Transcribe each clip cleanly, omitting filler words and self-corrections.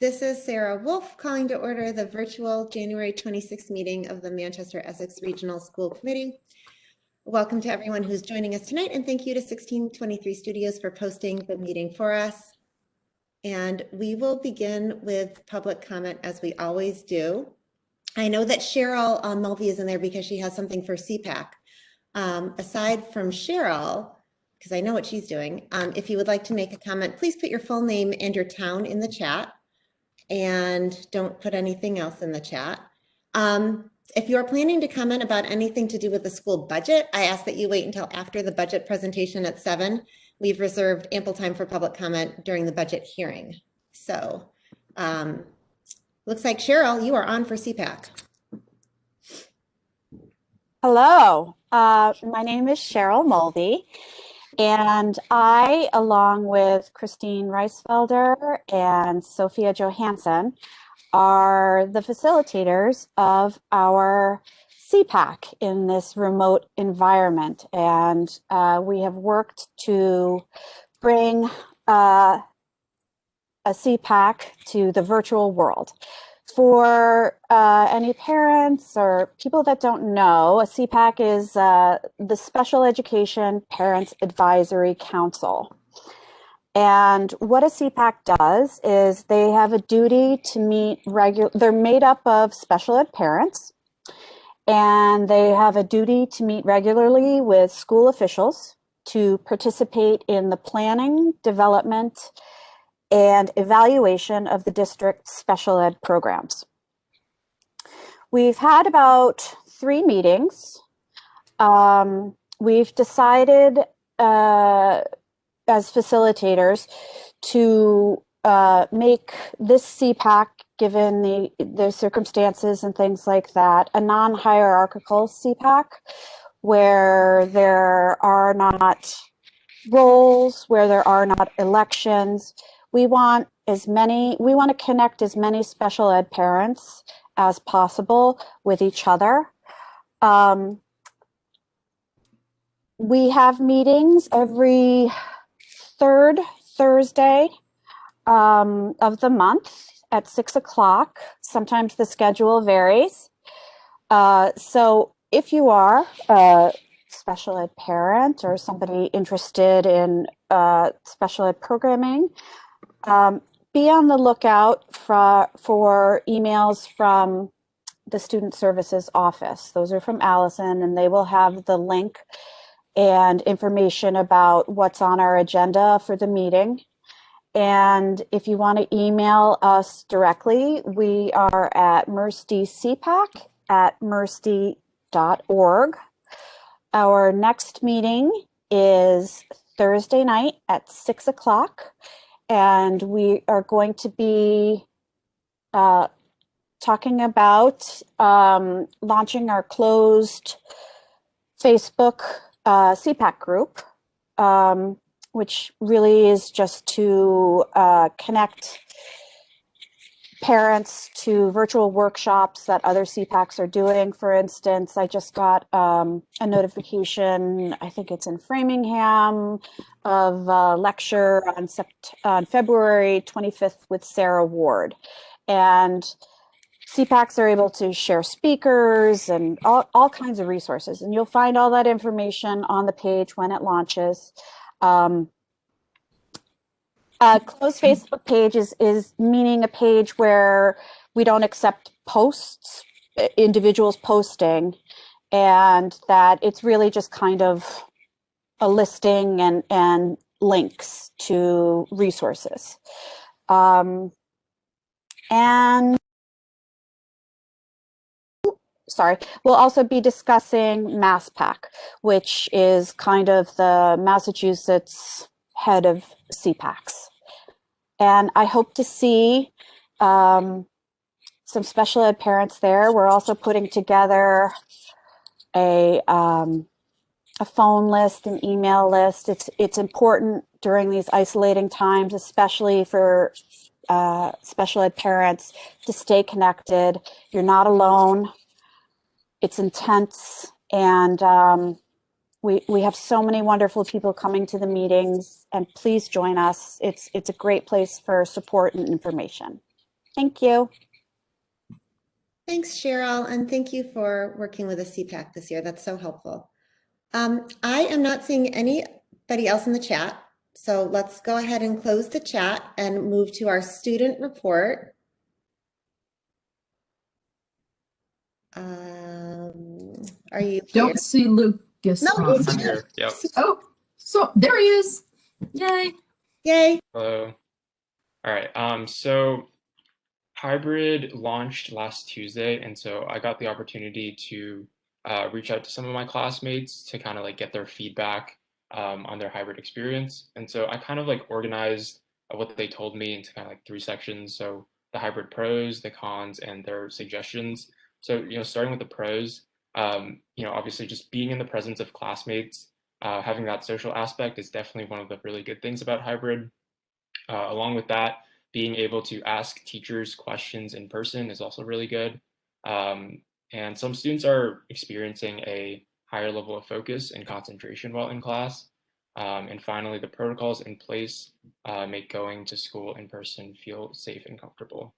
This is Sarah Wolf calling to order the virtual January 26th meeting of the Manchester-Essex Regional School Committee. Welcome to everyone who's joining us tonight, and thank you to 1623 Studios for posting the meeting for us. And we will begin with public comment as we always do. I know that Cheryl Mulvey is in there because she has something for CPAC. Aside from Cheryl, because I know what she's doing, if you would like to make a comment, please put your full name and your town in the chat. And don't put anything else in the chat. If you are planning to comment about anything to do with the school budget, I ask that you wait until after the budget presentation at 7. We've reserved ample time for public comment during the budget hearing. So looks like Cheryl, you are on for CPAC. Hello, my name is Cheryl Mulvey. And I, along with Christine Reisfelder and Sophia Johansson, are the facilitators of our CPAC in this remote environment. And we have worked to bring a CPAC to the virtual world. For any parents or people that don't know, a CPAC is the Special Education Parents Advisory Council. And what a CPAC does is they have a duty to meet they're made up of special ed parents, and they have a duty to meet regularly with school officials to participate in the planning, development, and evaluation of the district's special ed programs. We've had about 3 meetings. We've decided as facilitators to make this CPAC, given the circumstances and things like that, a non-hierarchical CPAC where there are not roles, where there are not elections. We want to connect as many special ed parents as possible with each other. We have meetings every 3rd Thursday of the month at 6 o'clock. Sometimes the schedule varies. So if you are a special ed parent or somebody interested in special ed programming, be on the lookout for emails from the Student Services Office. Those are from Allison, and they will have the link and information about what's on our agenda for the meeting. And if you want to email us directly, we are at mercdcpac@mercd.org. Our next meeting is Thursday night at 6 o'clock. And we are going to be talking about launching our closed Facebook CPAC group, which really is just to connect parents to virtual workshops that other CPACs are doing. For instance, I just got a notification, I think it's in Framingham, of a lecture on February 25th with Sarah Ward. And CPACs are able to share speakers and all kinds of resources. And you'll find all that information on the page when it launches. A closed Facebook page is meaning a page where we don't accept posts, individuals posting, and that it's really just kind of a listing and links to resources. And sorry, we'll also be discussing MassPAC, which is kind of the Massachusetts head of CPACs. And I hope to see some special ed parents there. We're also putting together a phone list, an email list. It's important during these isolating times, especially for special ed parents, to stay connected. You're not alone. It's intense, and we have so many wonderful people coming to the meetings, and please join us. It's a great place for support and information. Thank you. Thanks, Cheryl, and thank you for working with the CPAC this year. That's so helpful. I am not seeing anybody else in the chat, so let's go ahead and close the chat and move to our student report. Are you here? Don't see Lucas. No, he's I'm here. here. Yep. Oh, so there he is. Yay. Yay. Hello. All right. So hybrid launched last Tuesday, and so I got the opportunity to reach out to some of my classmates to kind of like get their feedback on their hybrid experience. And so I kind of like organized what they told me into kind of like 3 sections. So the hybrid pros, the cons, and their suggestions. So, starting with the pros, obviously just being in the presence of classmates, having that social aspect is definitely one of the really good things about hybrid. Along with that, being able to ask teachers questions in person is also really good. And some students are experiencing a higher level of focus and concentration while in class. And finally, the protocols in place make going to school in person feel safe and comfortable.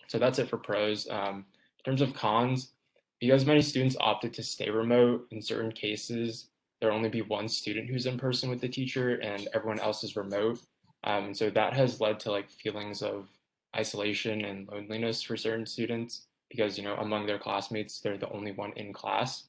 So that's it for pros. In terms of cons, because many students opted to stay remote, in certain cases, there'll only be one student who's in person with the teacher and everyone else is remote. And so that has led to like feelings of isolation and loneliness for certain students because, among their classmates, they're the only one in class.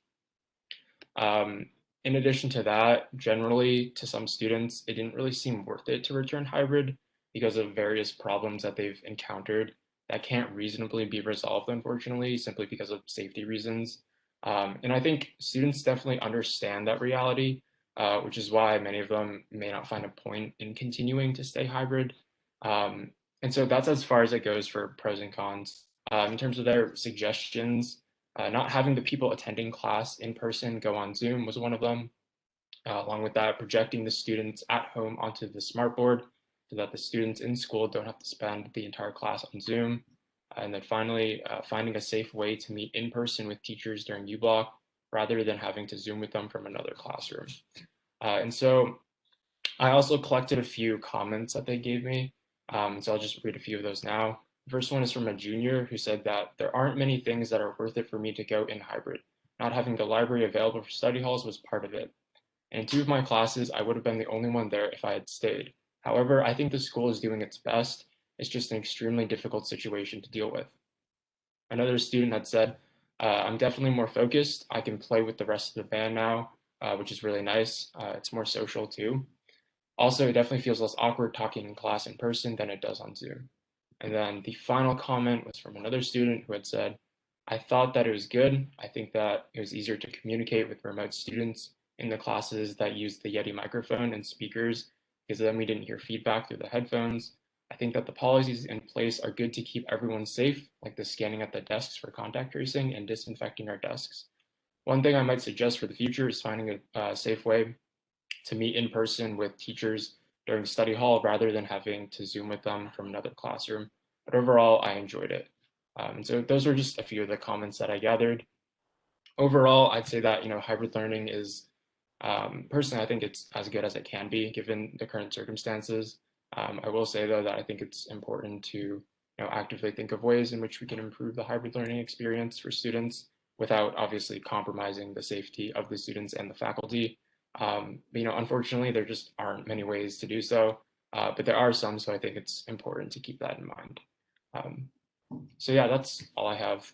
In addition to that, generally to some students, it didn't really seem worth it to return hybrid because of various problems that they've encountered that can't reasonably be resolved, unfortunately, simply because of safety reasons. And I think students definitely understand that reality, which is why many of them may not find a point in continuing to stay hybrid. And so that's as far as it goes for pros and cons. In terms of their suggestions, not having the people attending class in person go on Zoom was one of them. Along with that, projecting the students at home onto the smartboard so that the students in school don't have to spend the entire class on Zoom. And then finally, finding a safe way to meet in person with teachers during U-block rather than having to Zoom with them from another classroom. And so I also collected a few comments that they gave me. So I'll just read a few of those now. The first one is from a junior who said that there aren't many things that are worth it for me to go in hybrid. Not having the library available for study halls was part of it. And in 2 of my classes, I would have been the only one there if I had stayed. However, I think the school is doing its best. It's just an extremely difficult situation to deal with. Another student had said, I'm definitely more focused. I can play with the rest of the band now, which is really nice. It's more social too. Also, it definitely feels less awkward talking in class in person than it does on Zoom. And then the final comment was from another student who had said, I thought that it was good. I think that it was easier to communicate with remote students in the classes that used the Yeti microphone and speakers because then we didn't hear feedback through the headphones. I think that the policies in place are good to keep everyone safe, like the scanning at the desks for contact tracing and disinfecting our desks. One thing I might suggest for the future is finding a safe way to meet in person with teachers during study hall rather than having to Zoom with them from another classroom. But overall, I enjoyed it. And so those were just a few of the comments that I gathered. Overall, I'd say that hybrid learning is, personally, I think it's as good as it can be given the current circumstances. I will say though that I think it's important to actively think of ways in which we can improve the hybrid learning experience for students without obviously compromising the safety of the students and the faculty. But, unfortunately, there just aren't many ways to do so, but there are some, so I think it's important to keep that in mind. So yeah, that's all I have.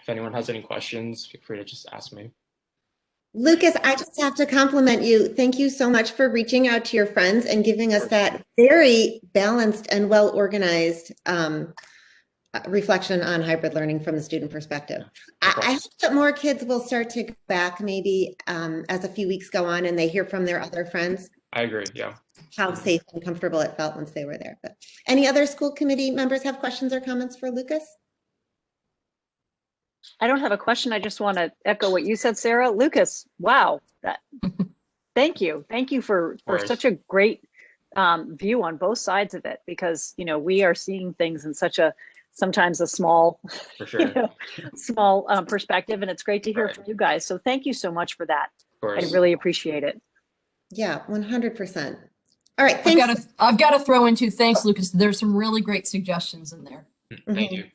If anyone has any questions, feel free to just ask me. Lucas, I just have to compliment you. Thank you so much for reaching out to your friends and giving us that very balanced and well-organized reflection on hybrid learning from the student perspective. I hope that more kids will start to go back maybe as a few weeks go on and they hear from their other friends. I agree, yeah. How safe and comfortable it felt once they were there. But any other school committee members have questions or comments for Lucas? I don't have a question. I just want to echo what you said, Sarah. Lucas, wow. Thank you. Thank you for such a great view on both sides of it, because, we are seeing things in such sometimes a small, for sure. Small perspective, and it's great to hear from you guys. So thank you so much for that. Of course. I really appreciate it. Yeah, 100%. All right, thanks. I've got to throw in 2 thanks, Lucas. There's some really great suggestions in there. Thank Mhm. you.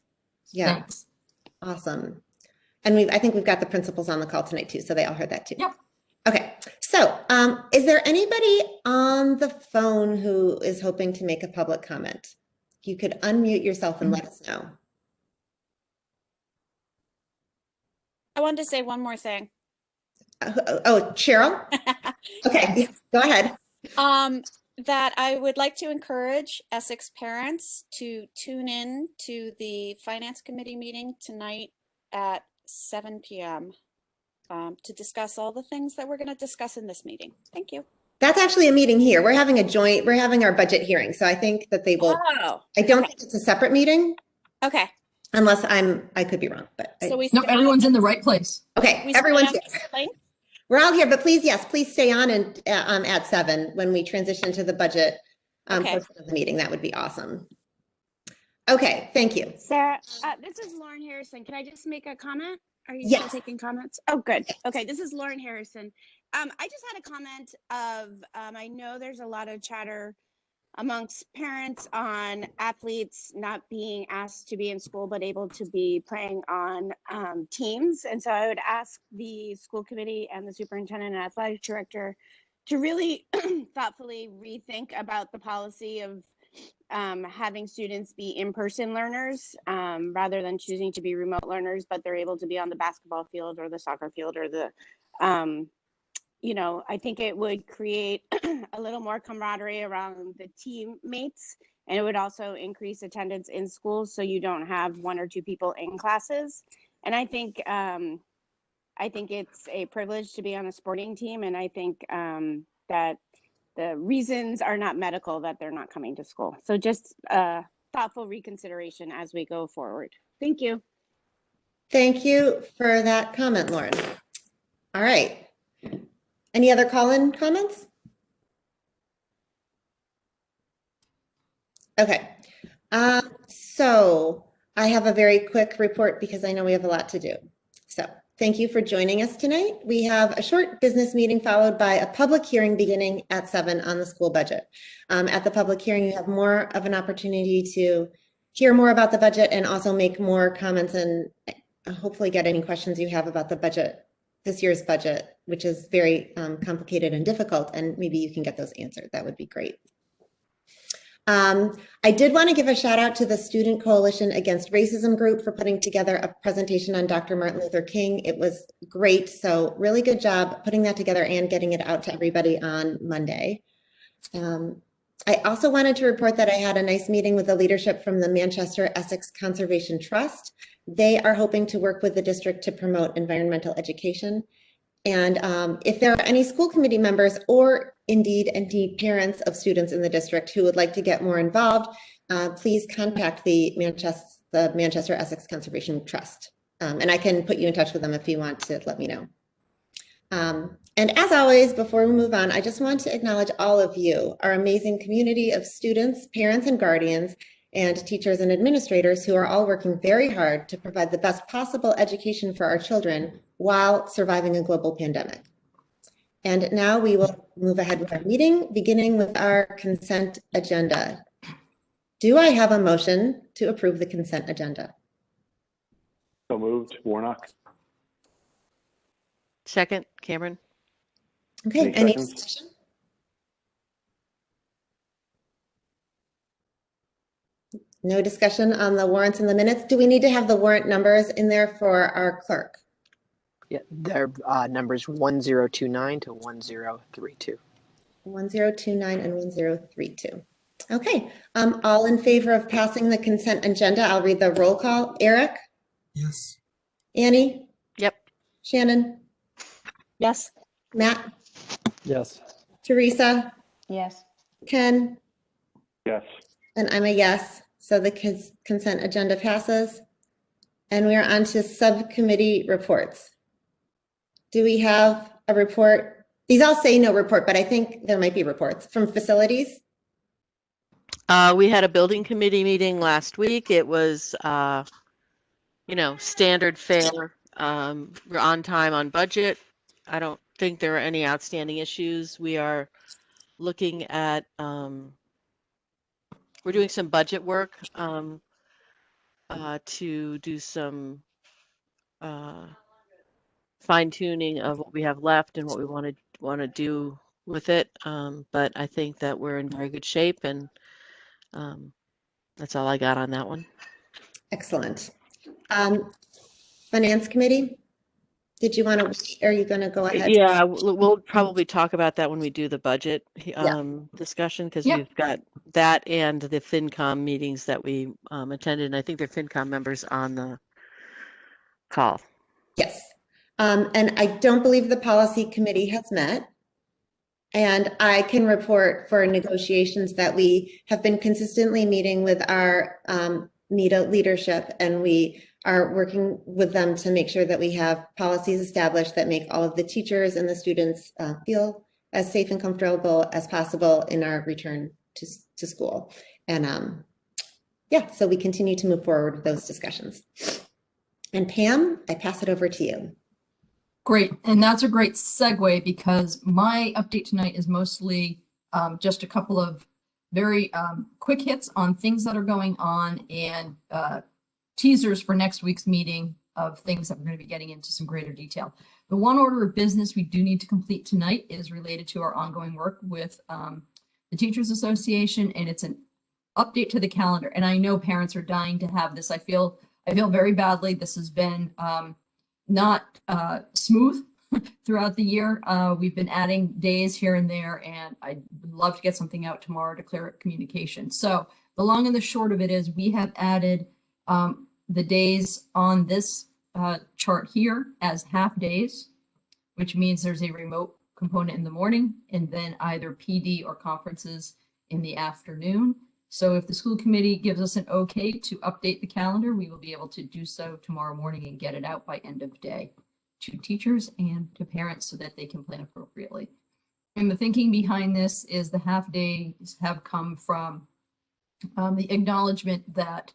Yeah, Thanks. awesome. And I think we've got the principals on the call tonight too, so they all heard that too. Yep. Okay, so is there anybody on the phone who is hoping to make a public comment? You could unmute yourself and let us know. I wanted to say one more thing. Oh, Cheryl? Okay, Yes. go ahead. That I would like to encourage Essex parents to tune in to the Finance Committee meeting tonight at 7 p.m. To discuss all the things that we're going to discuss in this meeting. Thank you. That's actually a meeting here. We're having our budget hearing. So I think that they will, Oh, I don't think it's a separate meeting okay. unless I could be wrong, but So we Nope, stay everyone's on in the right place. okay, we stay everyone's on here. this link? We're all here, but please, yes, please stay on and at 7 when we transition to the budget Okay. portion of the meeting. That would be awesome. Okay, thank you. Sarah, this is Lauren Harrison. Can I just make a comment? Are you Yes. still taking comments? Oh, good. Okay, this is Lauren Harrison. I just had a comment of, I know there's a lot of chatter amongst parents on athletes not being asked to be in school, but able to be playing on teams. And so I would ask the school committee and the superintendent and athletic director to really thoughtfully rethink about the policy of having students be in-person learners rather than choosing to be remote learners, but they're able to be on the basketball field or the soccer field or the, I think it would create a little more camaraderie around the teammates, and it would also increase attendance in schools so you don't have one or two people in classes. And I think it's a privilege to be on a sporting team, and I think that the reasons are not medical that they're not coming to school. So just thoughtful reconsideration as we go forward. Thank you. Thank you for that comment, Lauren. All right. Any other call-in comments? Okay. So I have a very quick report because I know we have a lot to do. So thank you for joining us tonight. We have a short business meeting followed by a public hearing beginning at 7 on the school budget. At the public hearing, you have more of an opportunity to hear more about the budget and also make more comments and hopefully get any questions you have about the budget, this year's budget, which is very complicated and difficult, and maybe you can get those answered. That would be great. I did want to give a shout out to the Student Coalition Against Racism group for putting together a presentation on Dr. Martin Luther King. It was great. So really good job putting that together and getting it out to everybody on Monday. I also wanted to report that I had a nice meeting with the leadership from the Manchester-Essex Conservation Trust. They are hoping to work with the district to promote environmental education. And if there are any school committee members or indeed any parents of students in the district who would like to get more involved, please contact the Manchester-Essex Conservation Trust. And I can put you in touch with them if you want to let me know. And as always, before we move on, I just want to acknowledge all of you, our amazing community of students, parents, and guardians, and teachers and administrators who are all working very hard to provide the best possible education for our children while surviving a global pandemic. And now we will move ahead with our meeting, beginning with our consent agenda. Do I have a motion to approve the consent agenda? So moved, Warnock. Second, Cameron. Okay, Any any seconds? discussion? No discussion on the warrants and the minutes. Do we need to have the warrant numbers in there for our clerk? Yeah, they're numbers 1029 to 1032. 1029 and 1032. Okay, all in favor of passing the consent agenda, I'll read the roll call. Eric? Yes. Annie? Yep. Shannon? Yes. Matt? Yes. Teresa? Yes. Ken? Yes. And I'm a yes. So the consent agenda passes. And we are on to subcommittee reports. Do we have a report? These all say no report, but I think there might be reports from facilities. We had a building committee meeting last week. It was, standard fare. We're on time, on budget. I don't think there are any outstanding issues. We are looking at, we're doing some budget work to do some fine tuning of what we have left and what we want to do with it. But I think that we're in very good shape, and that's all I got on that one. Excellent. Finance Committee, did you want to, are you going to go ahead? Yeah, we'll probably talk about that when we do the budget discussion, because Yep. we've got that and the FinCom meetings that we attended, and I think there are FinCom members on the call. Yes. And I don't believe the Policy Committee has met. And I can report for negotiations that we have been consistently meeting with our NETA leadership, and we are working with them to make sure that we have policies established that make all of the teachers and the students feel as safe and comfortable as possible in our return to school. And yeah, so we continue to move forward with those discussions. And Pam, I pass it over to you. Great. And that's a great segue, because my update tonight is mostly just a couple of very quick hits on things that are going on, and teasers for next week's meeting of things that we're going to be getting into some greater detail. The one order of business we do need to complete tonight is related to our ongoing work with the Teachers Association, and it's an update to the calendar. And I know parents are dying to have this. I feel very badly. This has been not smooth throughout the year. We've been adding days here and there, and I'd love to get something out tomorrow to clear up communication. So the long and the short of it is we have added the days on this chart here as half days, which means there's a remote component in the morning and then either PD or conferences in the afternoon. So if the school committee gives us an okay to update the calendar, we will be able to do so tomorrow morning and get it out by end of day to teachers and to parents so that they can plan appropriately. And the thinking behind this is the half days have come from the acknowledgement that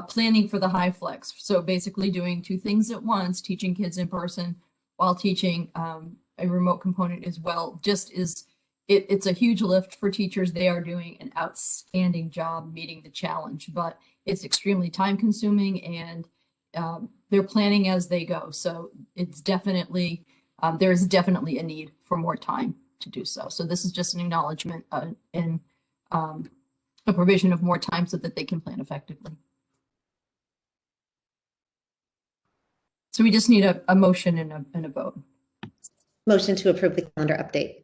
planning for the high flex. So basically doing two things at once, teaching kids in person while teaching a remote component as well, just is, it's a huge lift for teachers. They are doing an outstanding job meeting the challenge, but it's extremely time consuming, and they're planning as they go. So it's definitely, there is definitely a need for more time to do so. So this is just an acknowledgement and a provision of more time so that they can plan effectively. So we just need a motion and a vote. Motion to approve the calendar update.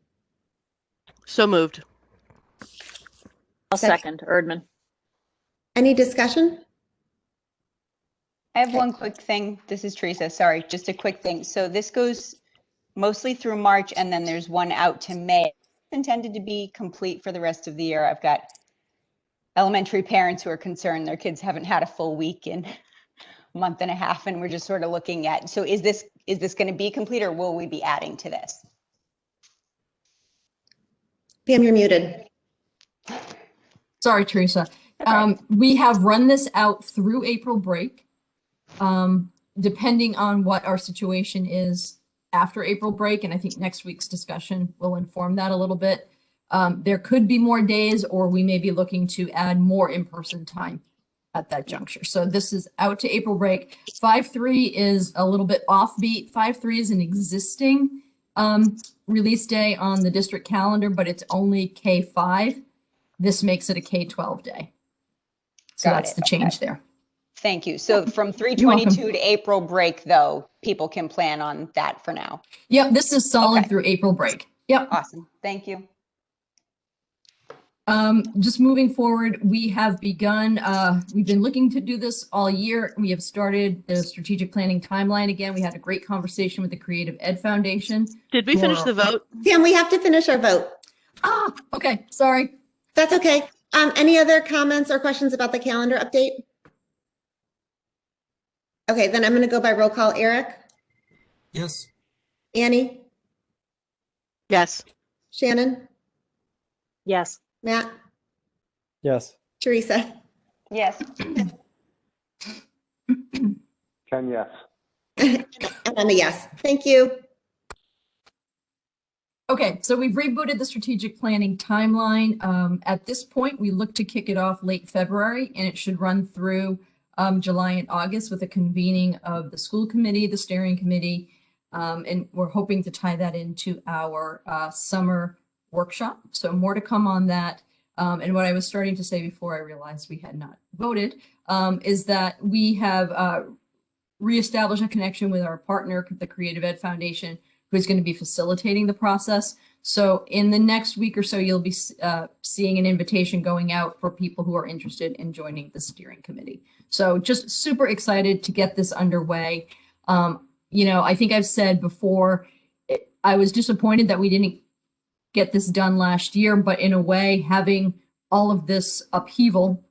So moved. I'll second Erdman. Any discussion? I have one quick thing. This is Teresa. Sorry, just a quick thing. So this goes mostly through March, and then there's one out to May. It's intended to be complete for the rest of the year. I've got elementary parents who are concerned their kids haven't had a full week in a month and a half, and we're just sort of looking at, so is this going to be complete, or will we be adding to this? Pam, you're muted. Sorry, Teresa. We have run this out through April break. Depending on what our situation is after April break, and I think next week's discussion will inform that a little bit. There could be more days, or we may be looking to add more in-person time at that juncture. So this is out to April break. 5-3 is a little bit offbeat. 5-3 is an existing release day on the district calendar, but it's only K5. This makes it a K12 day. So that's the change there. Thank you. So from 3/22 to April break, though, people can plan on that for now. Yep, this is solid through April break. Yep. Awesome. Thank you. Just moving forward, we have begun, we've been looking to do this all year. We have started the strategic planning timeline again. We had a great conversation with the Creative Ed Foundation. Did we finish the vote? Pam, we have to finish our vote. Okay, sorry. That's okay. Any other comments or questions about the calendar update? Okay, then I'm going to go by roll call. Eric? Yes. Annie? Yes. Shannon? Yes. Matt? Yes. Teresa? Yes. Ken, yes. And I'm a yes. Thank you. Okay, so we've rebooted the strategic planning timeline. At this point, we look to kick it off late February, and it should run through July and August with a convening of the school committee, the steering committee, and we're hoping to tie that into our summer workshop. So more to come on that. And what I was starting to say before I realized we had not voted is that we have reestablished a connection with our partner, the Creative Ed Foundation, who's going to be facilitating the process. So in the next week or so, you'll be seeing an invitation going out for people who are interested in joining the steering committee. So just super excited to get this underway. You know, I think I've said before, I was disappointed that we didn't get this done last year, but in a way, having all of this upheaval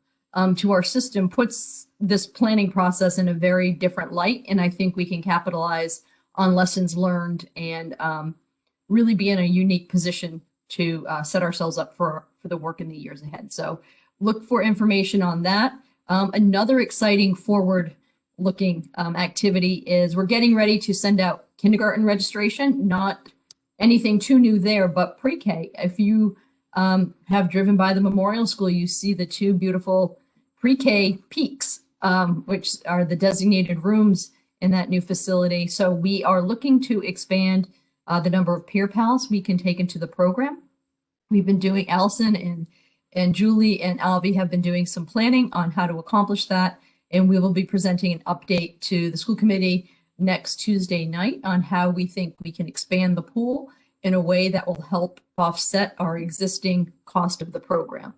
to our system puts this planning process in a very different light. And I think we can capitalize on lessons learned and really be in a unique position to set ourselves up for the work in the years ahead. So look for information on that. Another exciting forward-looking activity is we're getting ready to send out kindergarten registration, not anything too new there, but pre-K. If you have driven by the Memorial School, you see the two beautiful pre-K peaks, which are the designated rooms in that new facility. So we are looking to expand the number of peer pals we can take into the program. We've been doing, Allison and Julie and Alvi have been doing some planning on how to accomplish that. And we will be presenting an update to the school committee next Tuesday night on how we think we can expand the pool in a way that will help offset our existing cost of the program.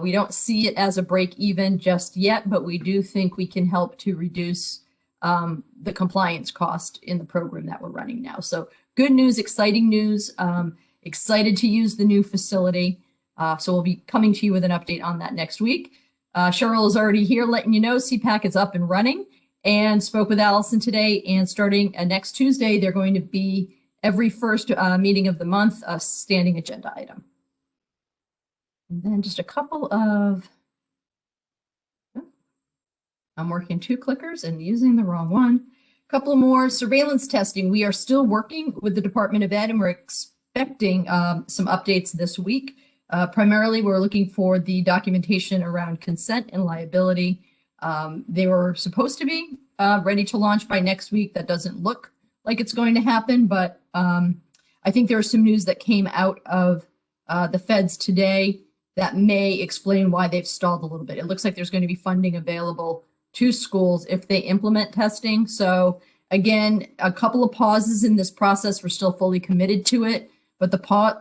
We don't see it as a break even just yet, but we do think we can help to reduce the compliance cost in the program that we're running now. So good news, exciting news, excited to use the new facility. So we'll be coming to you with an update on that next week. Cheryl is already here letting you know CPAC is up and running, and spoke with Allison today, and starting next Tuesday, they're going to be every first meeting of the month, a standing agenda item. And then just a couple of, I'm working two clickers and using the wrong one. A couple more surveillance testing. We are still working with the Department of Ed, and we're expecting some updates this week. Primarily, we're looking for the documentation around consent and liability. They were supposed to be ready to launch by next week. That doesn't look like it's going to happen, but I think there was some news that came out of the feds today that may explain why they've stalled a little bit. It looks like there's going to be funding available to schools if they implement testing. So again, a couple of pauses in this process. We're still fully committed to it, but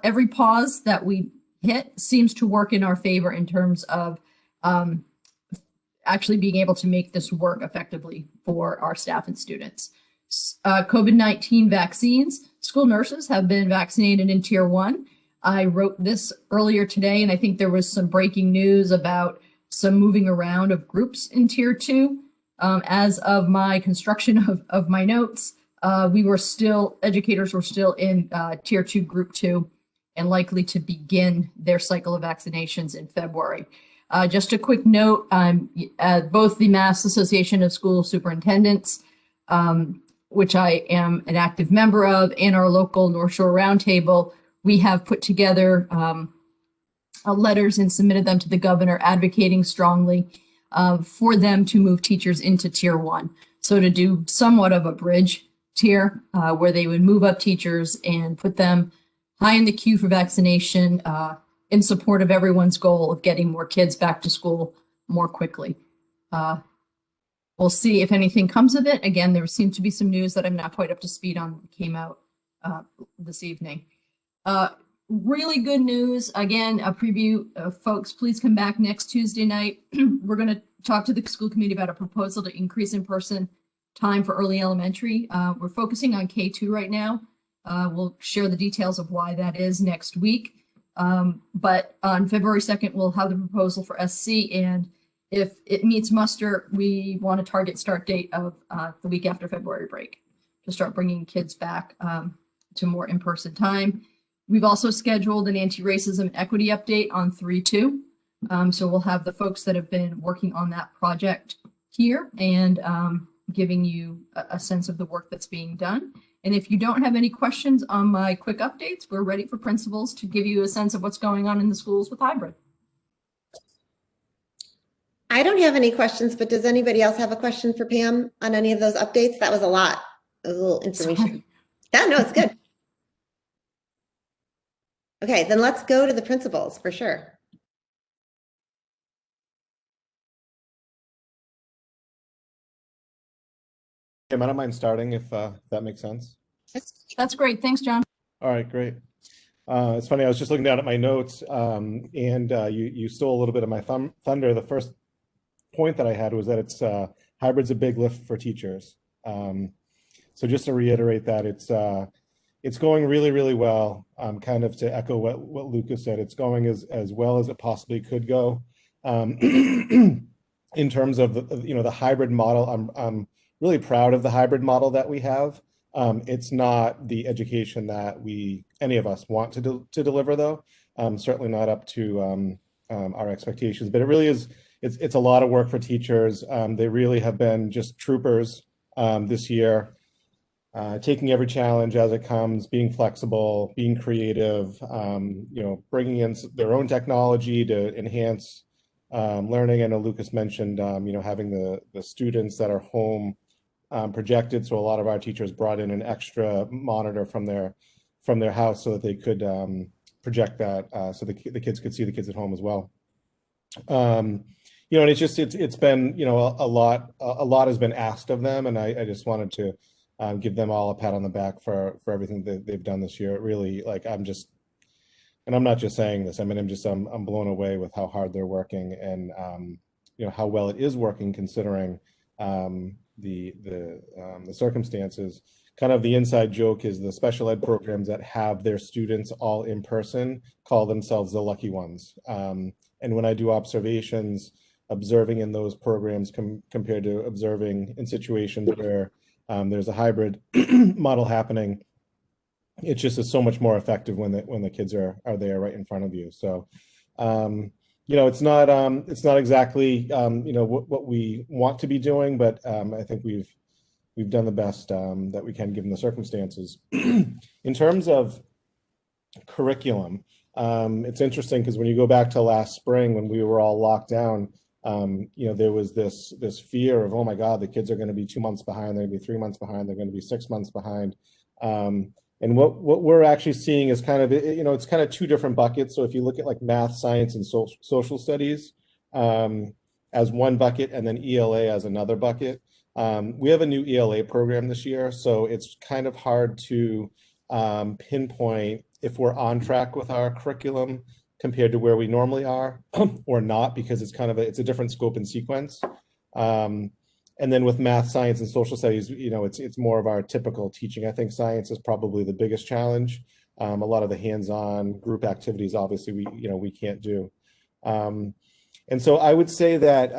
every pause that we hit seems to work in our favor in terms of actually being able to make this work effectively for our staff and students. COVID-19 vaccines. School nurses have been vaccinated in Tier 1. I wrote this earlier today, and I think there was some breaking news about some moving around of groups in Tier 2. As of my construction of my notes, educators were still in Tier 2, Group 2, and likely to begin their cycle of vaccinations in February. Just a quick note, both the Mass Association of School Superintendents, which I am an active member of, and our local North Shore Roundtable, we have put together letters and submitted them to the governor advocating strongly for them to move teachers into Tier 1. So to do somewhat of a bridge tier where they would move up teachers and put them high in the queue for vaccination in support of everyone's goal of getting more kids back to school more quickly. We'll see if anything comes of it. Again, there seems to be some news that I'm not quite up to speed on that came out this evening. Really good news. Again, a preview. Folks, please come back next Tuesday night. We're going to talk to the school committee about a proposal to increase in-person time for early elementary. We're focusing on K2 right now. We'll share the details of why that is next week. But on February 2nd, we'll have the proposal for SC, and if it meets muster, we want a target start date of the week after February break to start bringing kids back to more in-person time. We've also scheduled an anti-racism and equity update on 3/2. So we'll have the folks that have been working on that project here and giving you a sense of the work that's being done. And if you don't have any questions on my quick updates, we're ready for principals to give you a sense of what's going on in the schools with hybrid. I don't have any questions, but does anybody else have a question for Pam on any of those updates? That was a lot, a little information. Yeah, no, it's good. Okay, then let's go to the principals for sure. Kim, I don't mind starting if that makes sense. That's great. Thanks, John. All right, great. It's funny, I was just looking down at my notes and you stole a little bit of my thunder. The first point that I had was that it's hybrid's a big lift for teachers. So just to reiterate that, it's going really, really well. Kind of to echo what Lucas said, it's going as well as it possibly could go. In terms of the hybrid model, I'm really proud of the hybrid model that we have. It's not the education that any of us want to deliver, though. Certainly not up to our expectations, but it really is. It's a lot of work for teachers. They really have been just troopers this year, taking every challenge as it comes, being flexible, being creative, bringing in their own technology to enhance learning. I know Lucas mentioned, having the students that are home projected. So a lot of our teachers brought in an extra monitor from their house so that they could project that, so the kids could see the kids at home as well. And it's been, a lot has been asked of them, and I just wanted to give them all a pat on the back for everything that they've done this year. It really, and I'm not just saying this, I mean, I'm blown away with how hard they're working and, how well it is working considering the circumstances. Kind of the inside joke is the special ed programs that have their students all in person call themselves the lucky ones. And when I do observations, observing in those programs compared to observing in situations where there's a hybrid model happening, it just is so much more effective when the kids are there right in front of you. So, it's not exactly what we want to be doing, but I think we've done the best that we can given the circumstances. In terms of curriculum, it's interesting because when you go back to last spring when we were all locked down, there was this fear of, oh my God, the kids are going to be 2 months behind, they're going to be 3 months behind, they're going to be 6 months behind. And what we're actually seeing is kind of, it's kind of two different buckets. So if you look at like math, science, and social studies as one bucket, and then ELA as another bucket. We have a new ELA program this year, so it's kind of hard to pinpoint if we're on track with our curriculum compared to where we normally are or not, because it's a different scope and sequence. And then with math, science, and social studies, it's more of our typical teaching. I think science is probably the biggest challenge. A lot of the hands-on group activities, obviously, we can't do. And so I would say that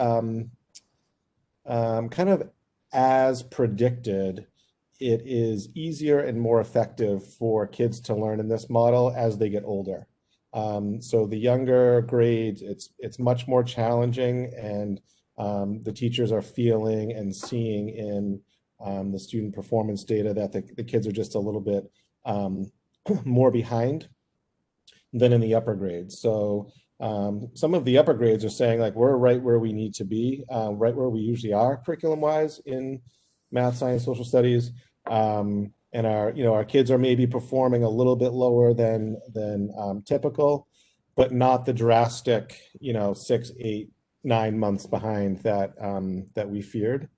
kind of as predicted, it is easier and more effective for kids to learn in this model as they get older. So the younger grades, it's much more challenging, and the teachers are feeling and seeing in the student performance data that the kids are just a little bit more behind than in the upper grades. So some of the upper grades are saying like, we're right where we need to be, right where we usually are curriculum-wise in math, science, social studies. And our kids are maybe performing a little bit lower than typical, but not the drastic, 6, 8, 9 months behind that we feared.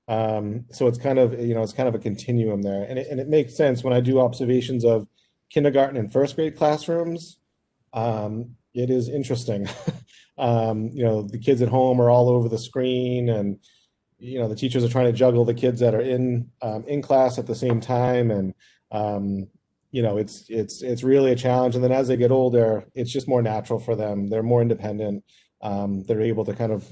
So it's kind of a continuum there, and it makes sense when I do observations of kindergarten and first grade classrooms. It is interesting. The kids at home are all over the screen, and the teachers are trying to juggle the kids that are in class at the same time, and it's really a challenge. And then as they get older, it's just more natural for them. They're more independent. They're able to kind of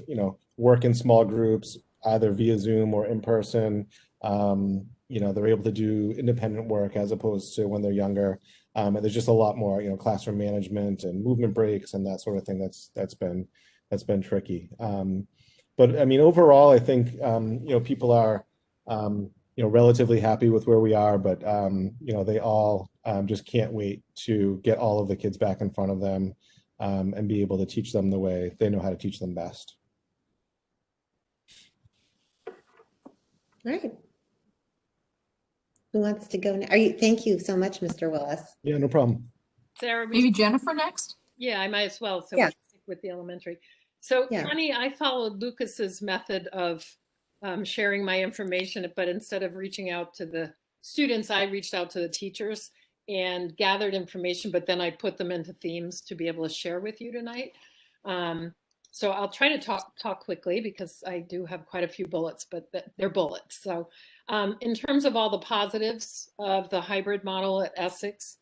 work in small groups, either via Zoom or in person. They're able to do independent work as opposed to when they're younger. And there's just a lot more classroom management and movement breaks and that sort of thing. That's been tricky. But I mean, overall, I think, people are, relatively happy with where we are, but, they all just can't wait to get all of the kids back in front of them and be able to teach them the way they know how to teach them best. All right. Who wants to go? Are you? Thank you so much, Mr. Willis. Yeah, no problem. Sarah, Maybe Jennifer next? yeah, I might as well. So Yeah. we stick with the elementary. So Yeah. Connie, I followed Lucas's method of sharing my information, but instead of reaching out to the students, I reached out to the teachers and gathered information, but then I put them into themes to be able to share with you tonight. So I'll try to talk quickly because I do have quite a few bullets, but they're bullets. So in terms of all the positives of the hybrid model at Essex,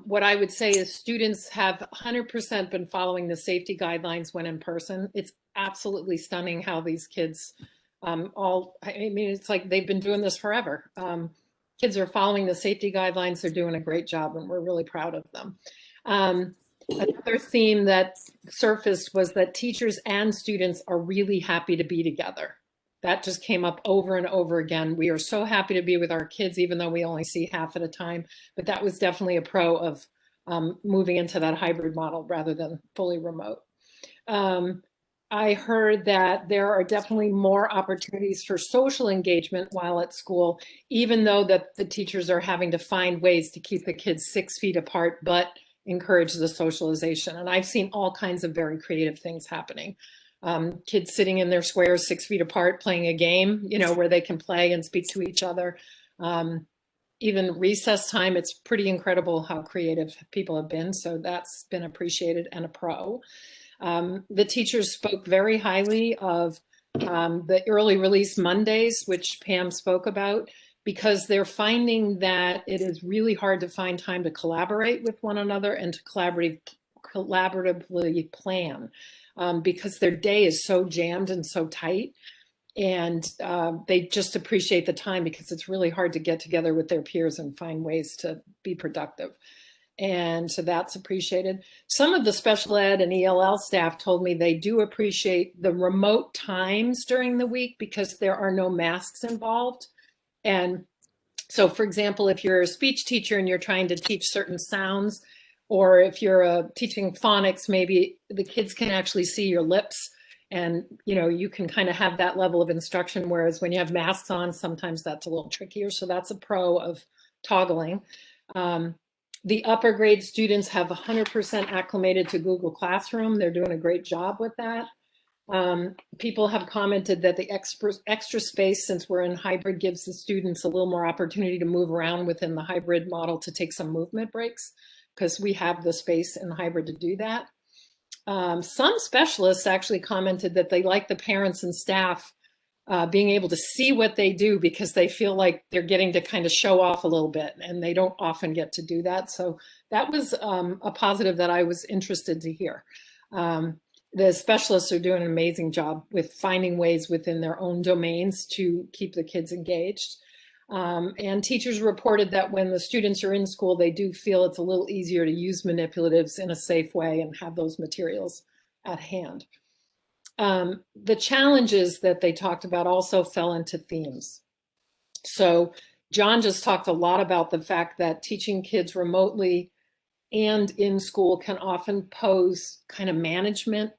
what I would say is students have 100% been following the safety guidelines when in person. It's absolutely stunning how these kids I mean, it's like they've been doing this forever. Kids are following the safety guidelines. They're doing a great job and we're really proud of them. Another theme that surfaced was that teachers and students are really happy to be together. That just came up over and over again. We are so happy to be with our kids, even though we only see half at a time. But that was definitely a pro of moving into that hybrid model rather than fully remote. I heard that there are definitely more opportunities for social engagement while at school, even though that the teachers are having to find ways to keep the kids 6 feet apart, but encourage the socialization. And I've seen all kinds of very creative things happening. Kids sitting in their squares 6 feet apart playing a game, you know, where they can play and speak to each other. Even recess time, it's pretty incredible how creative people have been. So that's been appreciated and a pro. The teachers spoke very highly of the early release Mondays, which Pam spoke about, because they're finding that it is really hard to find time to collaborate with one another and to collaboratively plan because their day is so jammed and so tight. And they just appreciate the time because it's really hard to get together with their peers and find ways to be productive. And so that's appreciated. Some of the special ed and ELL staff told me they do appreciate the remote times during the week because there are no masks involved. And so, for example, if you're a speech teacher and you're trying to teach certain sounds, or if you're teaching phonics, maybe the kids can actually see your lips and, you know, you can kind of have that level of instruction. Whereas when you have masks on, sometimes that's a little trickier. So that's a pro of toggling. The upper grade students have 100% acclimated to Google Classroom. They're doing a great job with that. People have commented that the extra space, since we're in hybrid, gives the students a little more opportunity to move around within the hybrid model to take some movement breaks, because we have the space in hybrid to do that. Some specialists actually commented that they like the parents and staff being able to see what they do because they feel like they're getting to kind of show off a little bit and they don't often get to do that. So that was a positive that I was interested to hear. The specialists are doing an amazing job with finding ways within their own domains to keep the kids engaged. And teachers reported that when the students are in school, they do feel it's a little easier to use manipulatives in a safe way and have those materials at hand. The challenges that they talked about also fell into themes. So John just talked a lot about the fact that teaching kids remotely and in school can often pose kind of management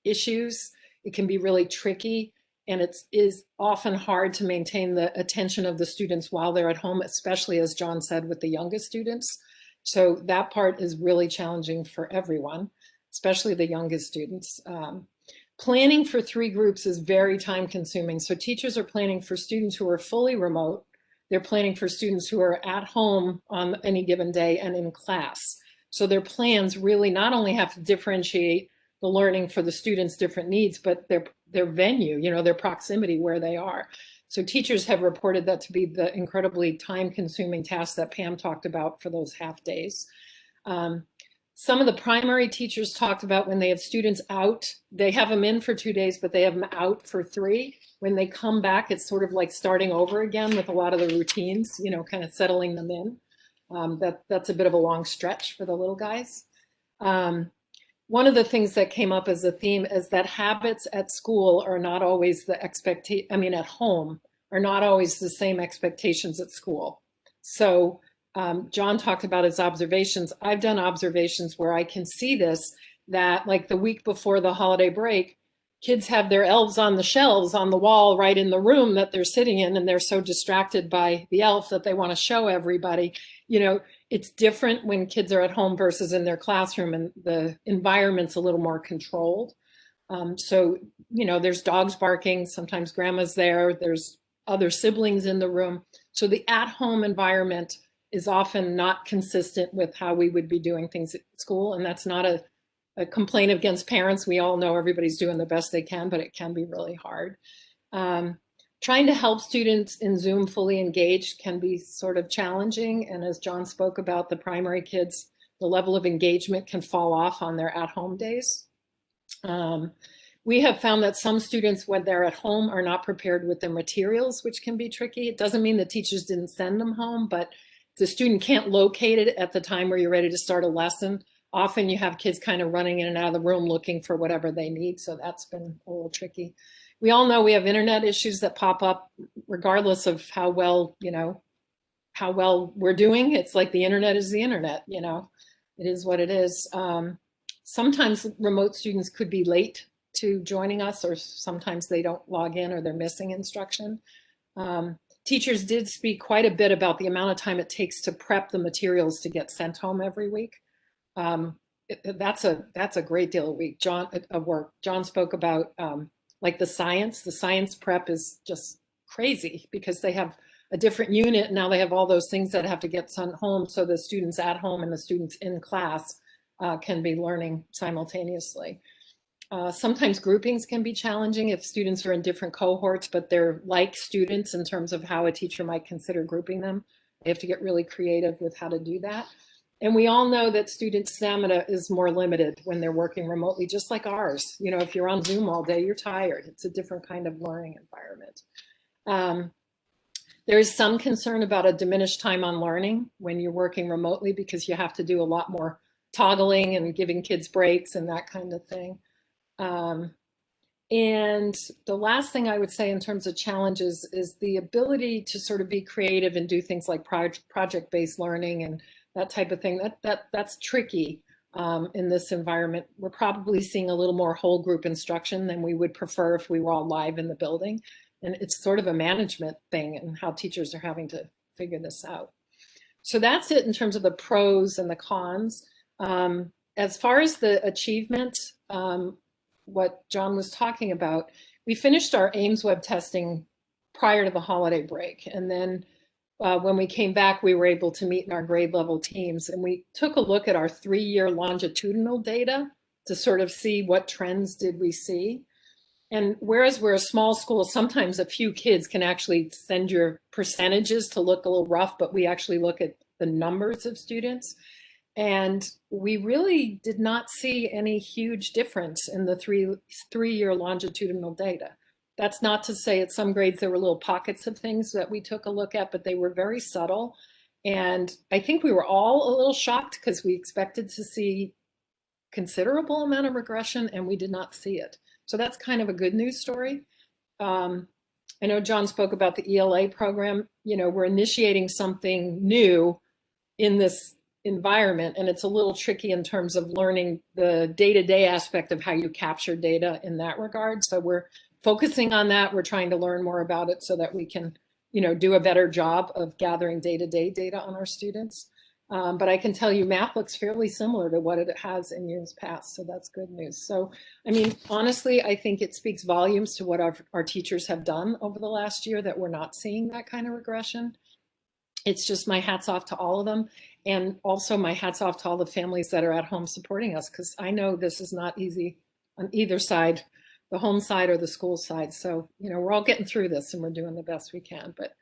issues. It can be really tricky, and it is often hard to maintain the attention of the students while they're at home, especially, as John said, with the youngest students. So that part is really challenging for everyone, especially the youngest students. Planning for 3 groups is very time consuming. So teachers are planning for students who are fully remote. They're planning for students who are at home on any given day and in class. So their plans really not only have to differentiate the learning for the students' different needs, but their venue, you know, their proximity where they are. So teachers have reported that to be the incredibly time consuming task that Pam talked about for those half days. Some of the primary teachers talked about when they have students out, they have them in for 2 days, but they have them out for 3. When they come back, it's sort of like starting over again with a lot of the routines, you know, kind of settling them in. That's a bit of a long stretch for the little guys. One of the things that came up as a theme is that habits at school are not always the at home are not always the same expectations at school. So John talked about his observations. I've done observations where I can see this, that like the week before the holiday break, kids have their elves on the shelves on the wall right in the room that they're sitting in, and they're so distracted by the elf that they want to show everybody. It's different when kids are at home versus in their classroom, and the environment's a little more controlled. So, there's dogs barking, sometimes grandma's there, there's other siblings in the room. So the at-home environment is often not consistent with how we would be doing things at school. And that's not a complaint against parents. We all know everybody's doing the best they can, but it can be really hard. Trying to help students in Zoom fully engaged can be sort of challenging. And as John spoke about, the primary kids, the level of engagement can fall off on their at-home days. We have found that some students, when they're at home, are not prepared with their materials, which can be tricky. It doesn't mean the teachers didn't send them home, but the student can't locate it at the time where you're ready to start a lesson. Often you have kids kind of running in and out of the room looking for whatever they need. So that's been a little tricky. We all know we have internet issues that pop up regardless of how well we're doing. It's like the internet is the internet, it is what it is. Sometimes remote students could be late to joining us, or sometimes they don't log in or they're missing instruction. Teachers did speak quite a bit about the amount of time it takes to prep the materials to get sent home every week. That's a great deal of work. John spoke about like the science prep is just crazy because they have a different unit. Now they have all those things that have to get sent home. So the students at home and the students in class can be learning simultaneously. Sometimes groupings can be challenging if students are in different cohorts, but they're like students in terms of how a teacher might consider grouping them. They have to get really creative with how to do that. And we all know that student stamina is more limited when they're working remotely, just like ours. If you're on Zoom all day, you're tired. It's a different kind of learning environment. There is some concern about a diminished time on learning when you're working remotely because you have to do a lot more toggling and giving kids breaks and that kind of thing. And the last thing I would say in terms of challenges is the ability to sort of be creative and do things like project-based learning and that type of thing. That's tricky in this environment. We're probably seeing a little more whole group instruction than we would prefer if we were all live in the building. And it's sort of a management thing and how teachers are having to figure this out. So that's it in terms of the pros and the cons. As far as the achievement, what John was talking about, we finished our Ames web testing prior to the holiday break. And then when we came back, we were able to meet in our grade level teams. And we took a look at our 3-year longitudinal data to sort of see what trends did we see. And whereas we're a small school, sometimes a few kids can actually send your percentages to look a little rough, but we actually look at the numbers of students. And we really did not see any huge difference in the three-year longitudinal data. That's not to say at some grades there were little pockets of things that we took a look at, but they were very subtle. And I think we were all a little shocked because we expected to see considerable amount of regression and we did not see it. So that's kind of a good news story. I know John spoke about the ELA program. We're initiating something new in this environment, and it's a little tricky in terms of learning the day-to-day aspect of how you capture data in that regard. So we're focusing on that. We're trying to learn more about it so that we can, do a better job of gathering day-to-day data on our students. But I can tell you math looks fairly similar to what it has in years past, so that's good news. So, I mean, honestly, I think it speaks volumes to what our teachers have done over the last year that we're not seeing that kind of regression. It's just my hats off to all of them. And also my hats off to all the families that are at home supporting us, because I know this is not easy on either side, the home side or the school side. So, we're all getting through this and we're doing the best we can. But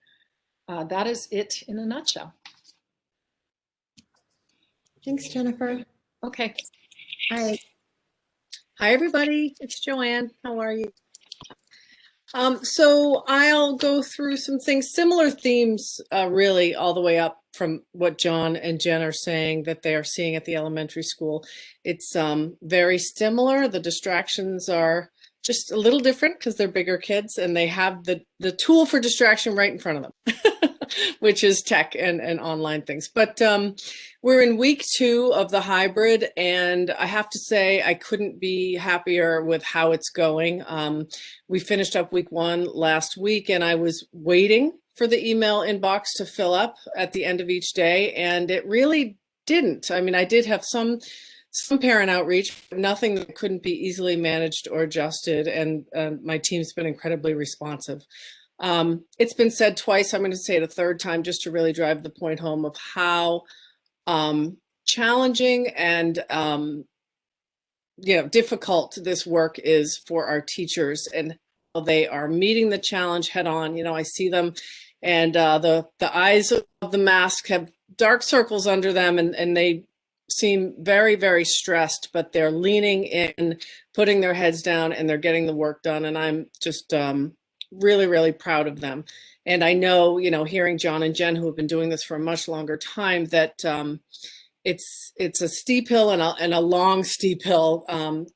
that is it in a nutshell. Thanks, Jennifer. Okay. All right. Hi, everybody. It's Joanne. How are you? So I'll go through some things, similar themes, really all the way up from what John and Jen are saying that they are seeing at the elementary school. It's very similar. The distractions are just a little different because they're bigger kids and they have the tool for distraction right in front of them. which is tech and online things. But we're in week 2 of the hybrid, and I have to say I couldn't be happier with how it's going. We finished up week 1 last week, and I was waiting for the email inbox to fill up at the end of each day, and it really didn't. I mean, I did have some parent outreach, but nothing that couldn't be easily managed or adjusted, and my team's been incredibly responsive. It's been said twice, I'm going to say it a third time just to really drive the point home of how challenging and difficult this work is for our teachers, and how they are meeting the challenge head on. I see them, and the eyes of the mask have dark circles under them, and they seem very, very stressed, but they're leaning in, putting their heads down, and they're getting the work done. And I'm just really, really proud of them. And I know, hearing John and Jen, who have been doing this for a much longer time, that it's a steep hill and a long steep hill.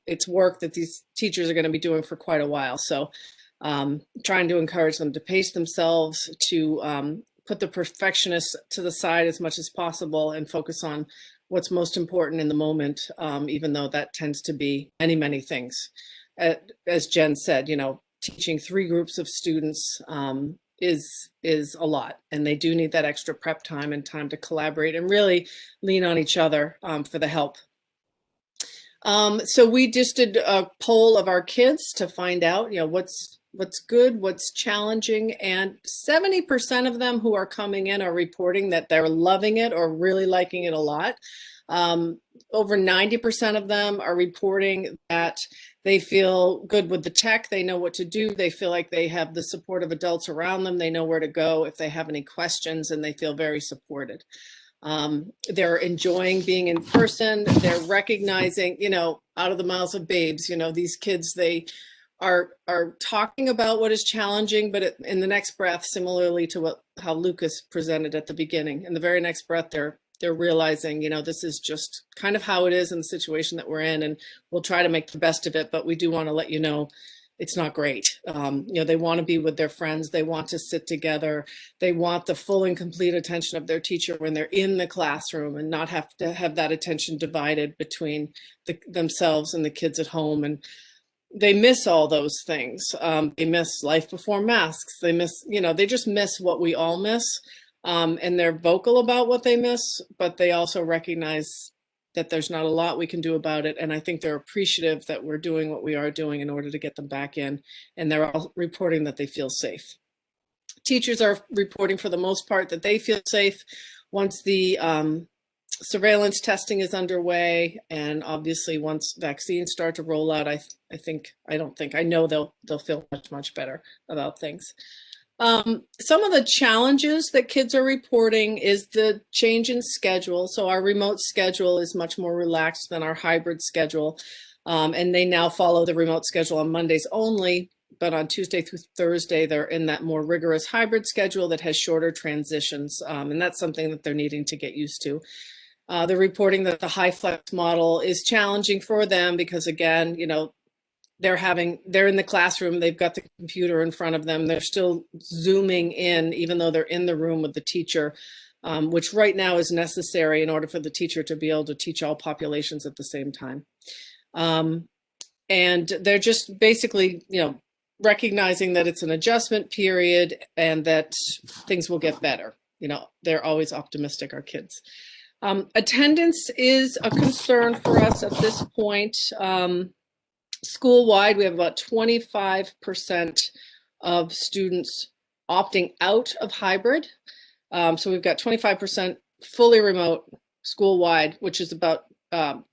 It's work that these teachers are going to be doing for quite a while. So trying to encourage them to pace themselves, to put the perfectionists to the side as much as possible, and focus on what's most important in the moment, even though that tends to be many, many things. As Jen said, teaching 3 groups of students is a lot, and they do need that extra prep time and time to collaborate and really lean on each other for the help. So we just did a poll of our kids to find out, what's good, what's challenging, and 70% of them who are coming in are reporting that they're loving it or really liking it a lot. Over 90% of them are reporting that they feel good with the tech. They know what to do. They feel like they have the support of adults around them. They know where to go if they have any questions, and they feel very supported. They're enjoying being in person. They're recognizing, out of the mouths of babes, these kids, they are talking about what is challenging, but in the next breath, similarly to how Lucas presented at the beginning, in the very next breath, they're realizing, this is just kind of how it is in the situation that we're in, and we'll try to make the best of it, but we do want to let you know it's not great. They want to be with their friends. They want to sit together. They want the full and complete attention of their teacher when they're in the classroom, and not have to have that attention divided between themselves and the kids at home. And they miss all those things. They miss life before masks. They miss, they just miss what we all miss. And they're vocal about what they miss, but they also recognize that there's not a lot we can do about it. And I think they're appreciative that we're doing what we are doing in order to get them back in. And they're all reporting that they feel safe. Teachers are reporting for the most part that they feel safe once the surveillance testing is underway, and obviously once vaccines start to roll out, I know they'll feel much better about things. Some of the challenges that kids are reporting is the change in schedule. So our remote schedule is much more relaxed than our hybrid schedule, and they now follow the remote schedule on Mondays only. But on Tuesday through Thursday, they're in that more rigorous hybrid schedule that has shorter transitions, and that's something that they're needing to get used to. They're reporting that the high flex model is challenging for them because, again, they're in the classroom, they've got the computer in front of them, they're still zooming in, even though they're in the room with the teacher, which right now is necessary in order for the teacher to be able to teach all populations at the same time. And they're just basically, recognizing that it's an adjustment period and that things will get better. They're always optimistic, our kids. Attendance is a concern for us at this point. School-wide, we have about 25% of students opting out of hybrid. So we've got 25% fully remote school-wide, which is about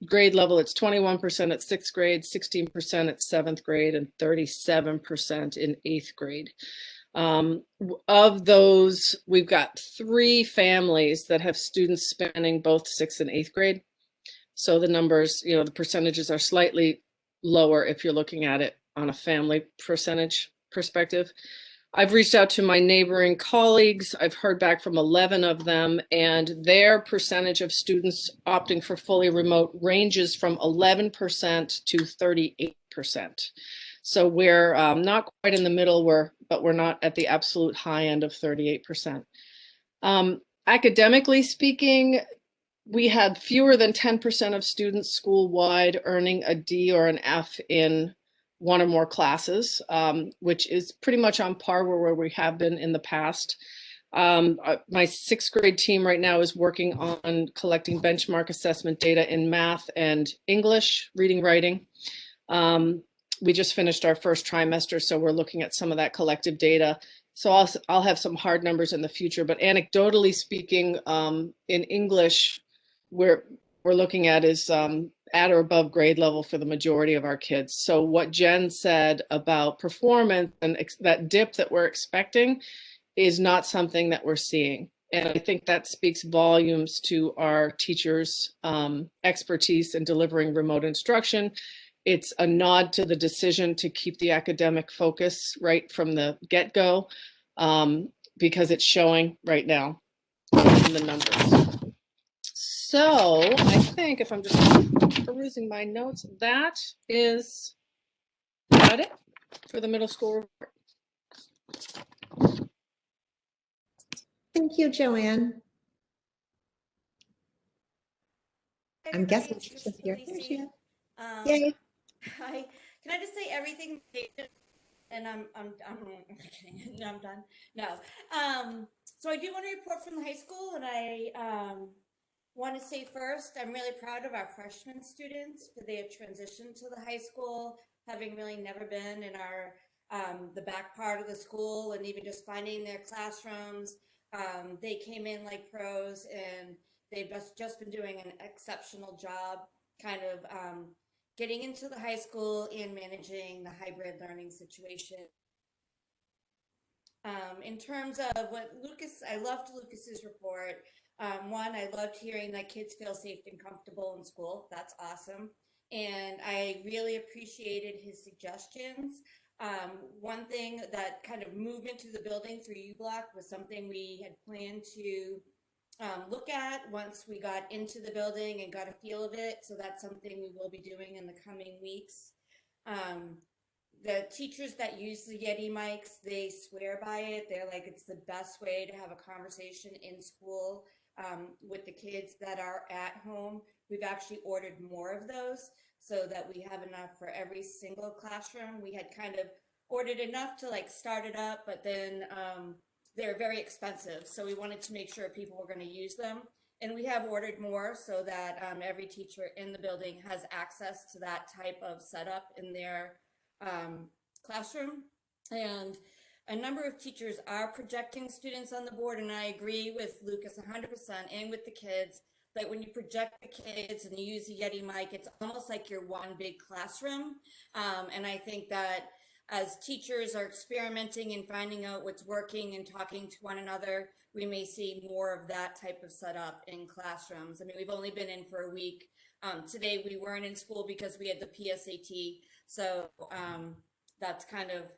grade level. It's 21% at 6th grade, 16% at 7th grade, and 37% in 8th grade. Of those, we've got 3 families that have students spanning both 6th and 8th grade. So the numbers, the percentages are slightly lower if you're looking at it on a family percentage perspective. I've reached out to my neighboring colleagues. I've heard back from 11 of them, and their percentage of students opting for fully remote ranges from 11% to 38%. So we're not quite in the middle, but we're not at the absolute high end of 38%. Academically speaking, we had fewer than 10% of students school-wide earning a D or an F in one or more classes, which is pretty much on par where we have been in the past. My sixth grade team right now is working on collecting benchmark assessment data in math and English, reading, writing. We just finished our first trimester, so we're looking at some of that collective data. So I'll have some hard numbers in the future, but anecdotally speaking, in English, we're looking at is at or above grade level for the majority of our kids. So what Jen said about performance and that dip that we're expecting is not something that we're seeing. And I think that speaks volumes to our teachers' expertise in delivering remote instruction. It's a nod to the decision to keep the academic focus right from the get-go, because it's showing right now in the numbers. So I think if I'm just perusing my notes, that is about it for the middle school report. Thank you, Joanne. I'm guessing she's here. There she is. Yay. Hi. Can I just say everything? And I'm kidding. No, I'm done. No. So I do want to report from the high school, and I want to say first, I'm really proud of our freshman students for their transition to the high school, having really never been in our the back part of the school, and even just finding their classrooms. They came in like pros, and they've just been doing an exceptional job, kind of getting into the high school and managing the hybrid learning situation. In terms of what Lucas, I loved Lucas's report. One, I loved hearing that kids feel safe and comfortable in school. That's awesome. And I really appreciated his suggestions. One thing that kind of movement to the building through U-Block was something we had planned to look at once we got into the building and got a feel of it. So that's something we will be doing in the coming weeks. The teachers that use the Yeti mics, they swear by it. They're like, it's the best way to have a conversation in school with the kids that are at home. We've actually ordered more of those so that we have enough for every single classroom. We had kind of ordered enough to like start it up, but then they're very expensive. So we wanted to make sure people were going to use them. And we have ordered more so that every teacher in the building has access to that type of setup in their classroom. And a number of teachers are projecting students on the board, and I agree with Lucas 100% and with the kids that when you project the kids and you use a Yeti mic, it's almost like you're one big classroom. And I think that as teachers are experimenting and finding out what's working and talking to one another, we may see more of that type of setup in classrooms. I mean, we've only been in for a week. Today we weren't in school because we had the PSAT. So that's kind of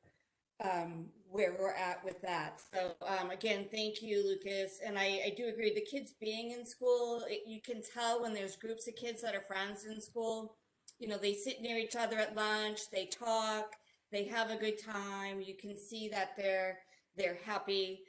where we're at with that. So again, thank you, Lucas. And I do agree, the kids being in school, you can tell when there's groups of kids that are friends in school, you know, they sit near each other at lunch, they talk, they have a good time. You can see that they're happy.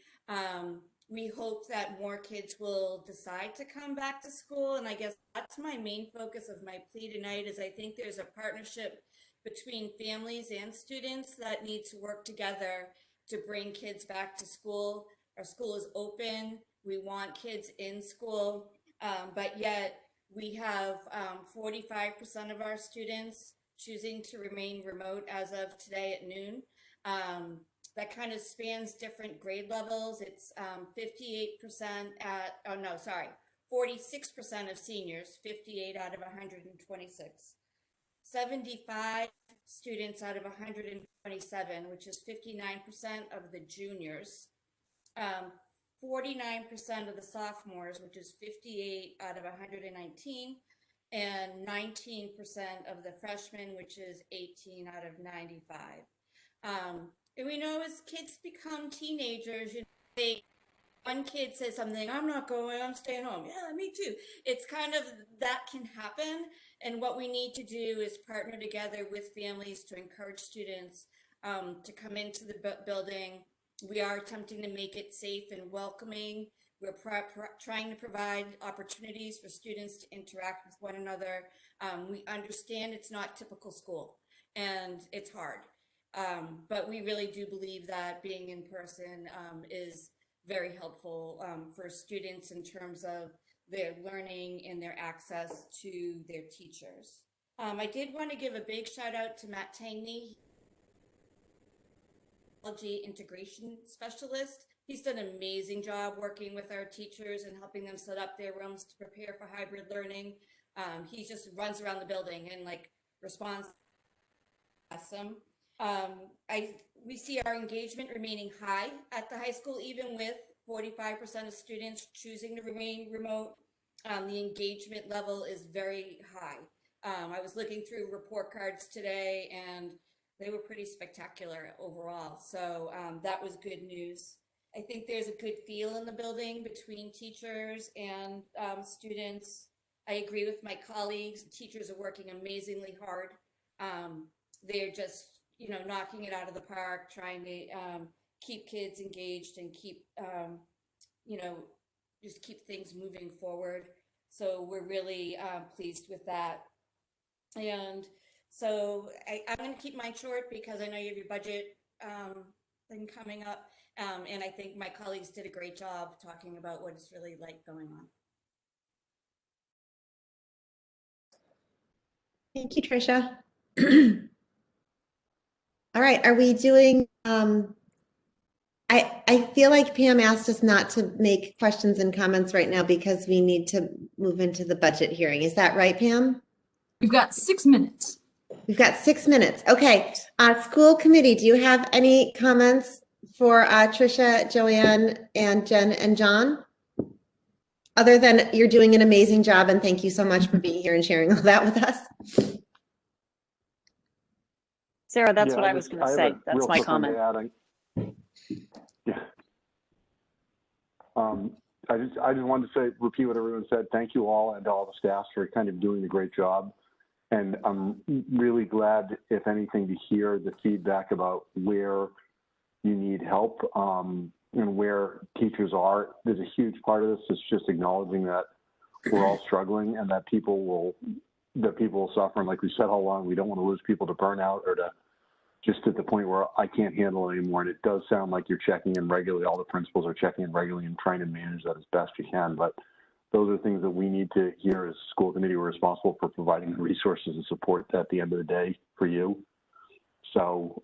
We hope that more kids will decide to come back to school. And I guess that's my main focus of my plea tonight is I think there's a partnership between families and students that need to work together to bring kids back to school. Our school is open. We want kids in school, but yet we have 45% of our students choosing to remain remote as of today at noon. That kind of spans different grade levels. It's 58% at, oh no, sorry, 46% of seniors, 58 out of 126. 75 students out of 127, which is 59% of the juniors. 49% of the sophomores, which is 58 out of 119, and 19% of the freshmen, which is 18 out of 95. And we know as kids become teenagers, you know, one kid says something, I'm not going, I'm staying home. Yeah, me too. It's kind of, that can happen. And what we need to do is partner together with families to encourage students to come into the building. We are attempting to make it safe and welcoming. We're trying to provide opportunities for students to interact with one another. We understand it's not typical school and it's hard. But we really do believe that being in person is very helpful for students in terms of their learning and their access to their teachers. I did want to give a big shout out to Matt Tangney, technology integration specialist. He's done an amazing job working with our teachers and helping them set up their rooms to prepare for hybrid learning. He just runs around the building and like responds. Awesome. We see our engagement remaining high at the high school, even with 45% of students choosing to remain remote. The engagement level is very high. I was looking through report cards today and they were pretty spectacular overall. So that was good news. I think there's a good feel in the building between teachers and students. I agree with my colleagues. Teachers are working amazingly hard. They're just, you know, knocking it out of the park, trying to keep kids engaged and keep, you know, just keep things moving forward. So we're really pleased with that. And so I'm going to keep mine short because I know you have your budget thing coming up. And I think my colleagues did a great job talking about what it's really like going on. Thank you, Tricia. All right, are we doing, I feel like Pam asked us not to make questions and comments right now because we need to move into the budget hearing. Is that right, Pam? We've got 6 minutes. We've got 6 minutes. Okay. School committee, do you have any comments for Tricia, Joanne, and Jen and John? Other than you're doing an amazing job and thank you so much for being here and sharing all that with us. Sarah, that's what I was going to say. That's my comment. Yeah. I just wanted to say, repeat what everyone said. Thank you all and all the staff for kind of doing a great job. And I'm really glad, if anything, to hear the feedback about where you need help and where teachers are. There's a huge part of this is just acknowledging that we're all struggling and that people will suffer. And like we said all along, we don't want to lose people to burnout or to just at the point where I can't handle it anymore. And it does sound like you're checking in regularly. All the principals are checking in regularly and trying to manage that as best you can. But those are things that we need to hear as school committee. We're responsible for providing the resources and support at the end of the day for you. So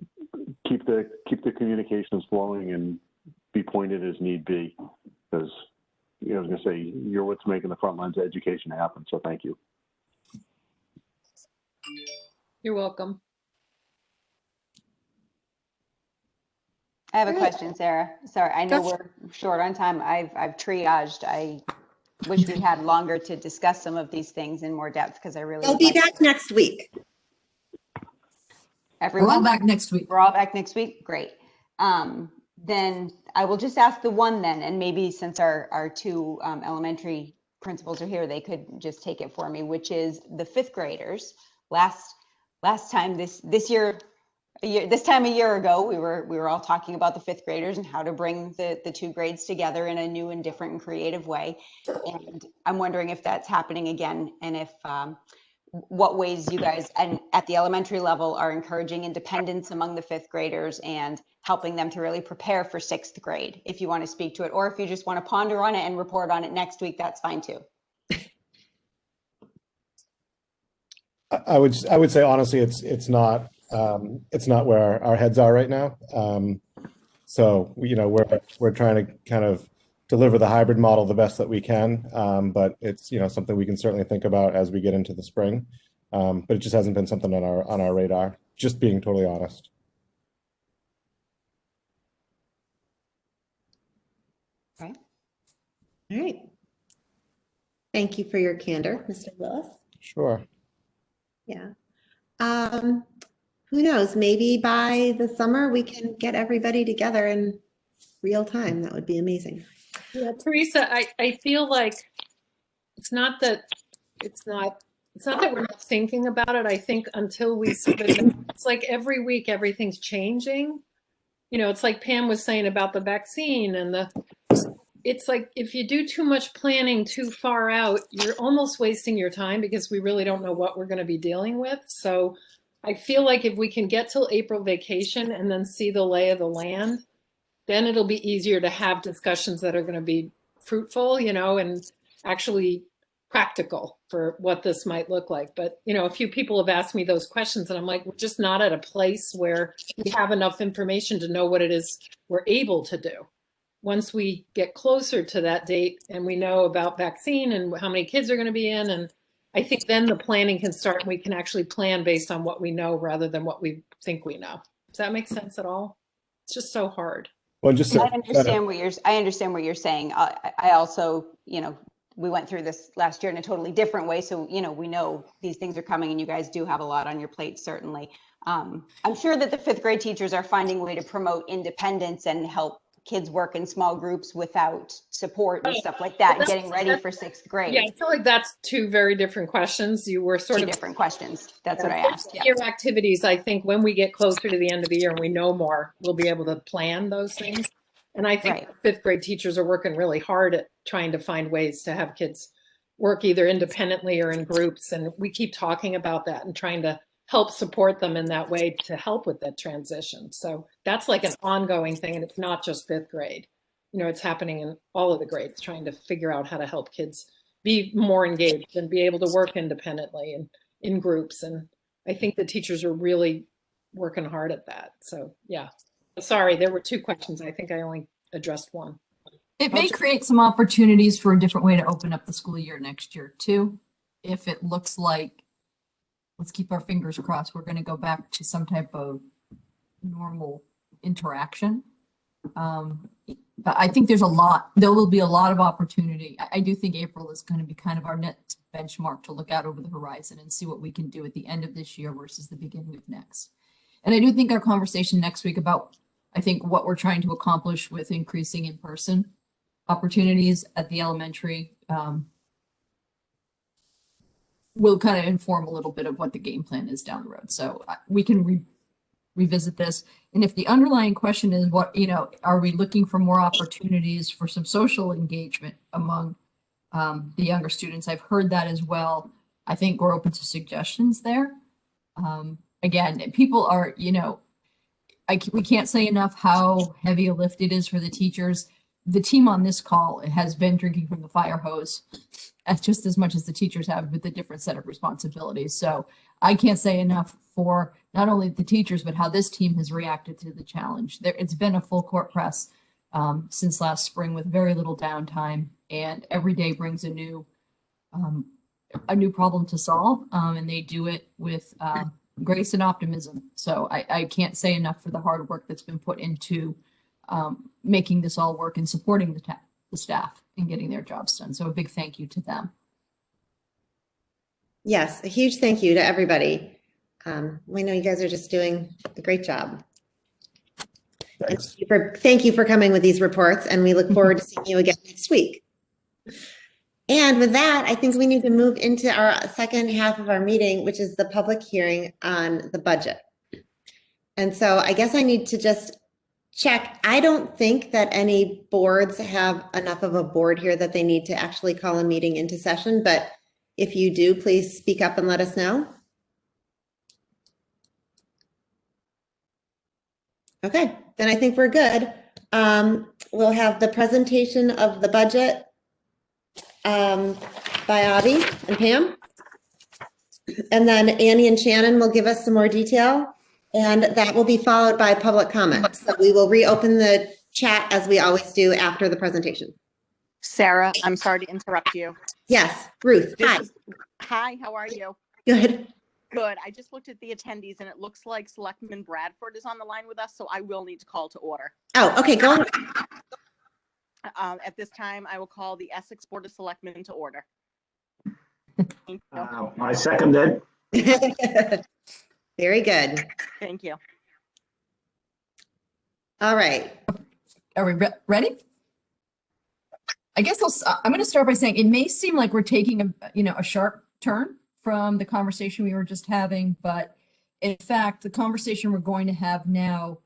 keep the communications flowing and be pointed as need be, because I was going to say you're what's making the front lines of education happen. So thank you. You're welcome. I have a question, Sarah. Sorry, I know we're short on time. I've triaged. I wish we had longer to discuss some of these things in more depth because I really. I'll be back next week. Everyone? We're all back next week. We're all back next week? Great. Then I will just ask the one then, and maybe since our two elementary principals are here, they could just take it for me, which is the fifth graders. Last time this year, this time a year ago, we were all talking about the fifth graders and how to bring the two grades together in a new and different and creative way. And I'm wondering if that's happening again, and if what ways you guys and at the elementary level are encouraging independence among the fifth graders and helping them to really prepare for sixth grade, if you want to speak to it, or if you just want to ponder on it and report on it next week, that's fine too. I would say honestly, it's not where our heads are right now. So we're trying to kind of deliver the hybrid model the best that we can, but it's something we can certainly think about as we get into the spring. But it just hasn't been something on our radar. Just being totally honest. Okay. All right. Thank you for your candor, Mr. Willis. Sure. Yeah. Who knows? Maybe by the summer we can get everybody together in real time. That would be amazing. Yeah, Teresa, I feel like it's not that we're not thinking about it. I think until we sort of know, it's like every week everything's changing. It's like Pam was saying about the vaccine and it's like if you do too much planning too far out, you're almost wasting your time because we really don't know what we're going to be dealing with. So I feel like if we can get till April vacation and then see the lay of the land, then it'll be easier to have discussions that are going to be fruitful, you know, and actually practical for what this might look like. But, you know, a few people have asked me those questions and I'm like, we're just not at a place where we have enough information to know what it is we're able to do. Once we get closer to that date and we know about vaccine and how many kids are going to be in, and I think then the planning can start and we can actually plan based on what we know rather than what we think we know. Does that make sense at all? It's just so hard. Well, just I understand what you're saying. I also, you know, we went through this last year in a totally different way. So, you know, we know these things are coming and you guys do have a lot on your plate, certainly. I'm sure that the 5th grade teachers are finding a way to promote independence and help kids work in small groups without support and stuff like that, getting ready for 6th grade. Yeah, I feel like that's two very different questions. You were sort two of different questions. That's what I asked. Yeah. Your activities, I think when we get closer to the end of the year and we know more, we'll be able to plan those things. And I think 5th grade teachers are working really hard at trying to find ways to have kids work either independently or in groups. And we keep talking about that and trying to help support them in that way to help with that transition. So that's like an ongoing thing. And it's not just 5th grade. You know, it's happening in all of the grades, trying to figure out how to help kids be more engaged and be able to work independently and in groups. And I think the teachers are really working hard at that. So yeah, sorry, there were 2 questions. I think I only addressed one. It may create some opportunities for a different way to open up the school year next year too. If it looks like, let's keep our fingers crossed, we're going to go back to some type of normal interaction. But I think there will be a lot of opportunity. I do think April is going to be kind of our next benchmark to look out over the horizon and see what we can do at the end of this year versus the beginning of next. And I do think our conversation next week about, I think, what we're trying to accomplish with increasing in-person opportunities at the elementary will kind of inform a little bit of what the game plan is down the road. So we can revisit this. And if the underlying question is what, you know, are we looking for more opportunities for some social engagement among the younger students? I've heard that as well. I think we're open to suggestions there. Again, people are, you know, we can't say enough how heavy a lift it is for the teachers. The team on this call has been drinking from the fire hose just as much as the teachers have, with a different set of responsibilities. So I can't say enough for not only the teachers, but how this team has reacted to the challenge. It's been a full court press since last spring with very little downtime, and every day brings a new problem to solve, and they do it with grace and optimism. So I can't say enough for the hard work that's been put into making this all work and supporting the staff and getting their jobs done. So a big thank you to them. Yes, a huge thank you to everybody. We know you guys are just doing a great job. Thanks. Thank you for coming with these reports, and we look forward to seeing you again next week. And with that, I think we need to move into our second half of our meeting, which is the public hearing on the budget. And so I guess I need to just check. I don't think that any boards have enough of a board here that they need to actually call a meeting into session, but if you do, please speak up and let us know. Okay, then I think we're good. We'll have the presentation of the budget by Avi and Pam. And then Annie and Shannon will give us some more detail, and that will be followed by public comment. So we will reopen the chat as we always do after the presentation. Sarah, I'm sorry to interrupt you. Yes, Ruth, hi. Hi, how are you? Good. Good. I just looked at the attendees and it looks like Selectman Bradford is on the line with us, so I will need to call to order. Oh, okay, go ahead. At this time, I will call the Essex Board of Selectmen to order. I second it. Very good. Thank you. All right. Are we ready? I guess I'm going to start by saying it may seem like we're taking a sharp turn from the conversation we were just having, but in fact, the conversation we're going to have now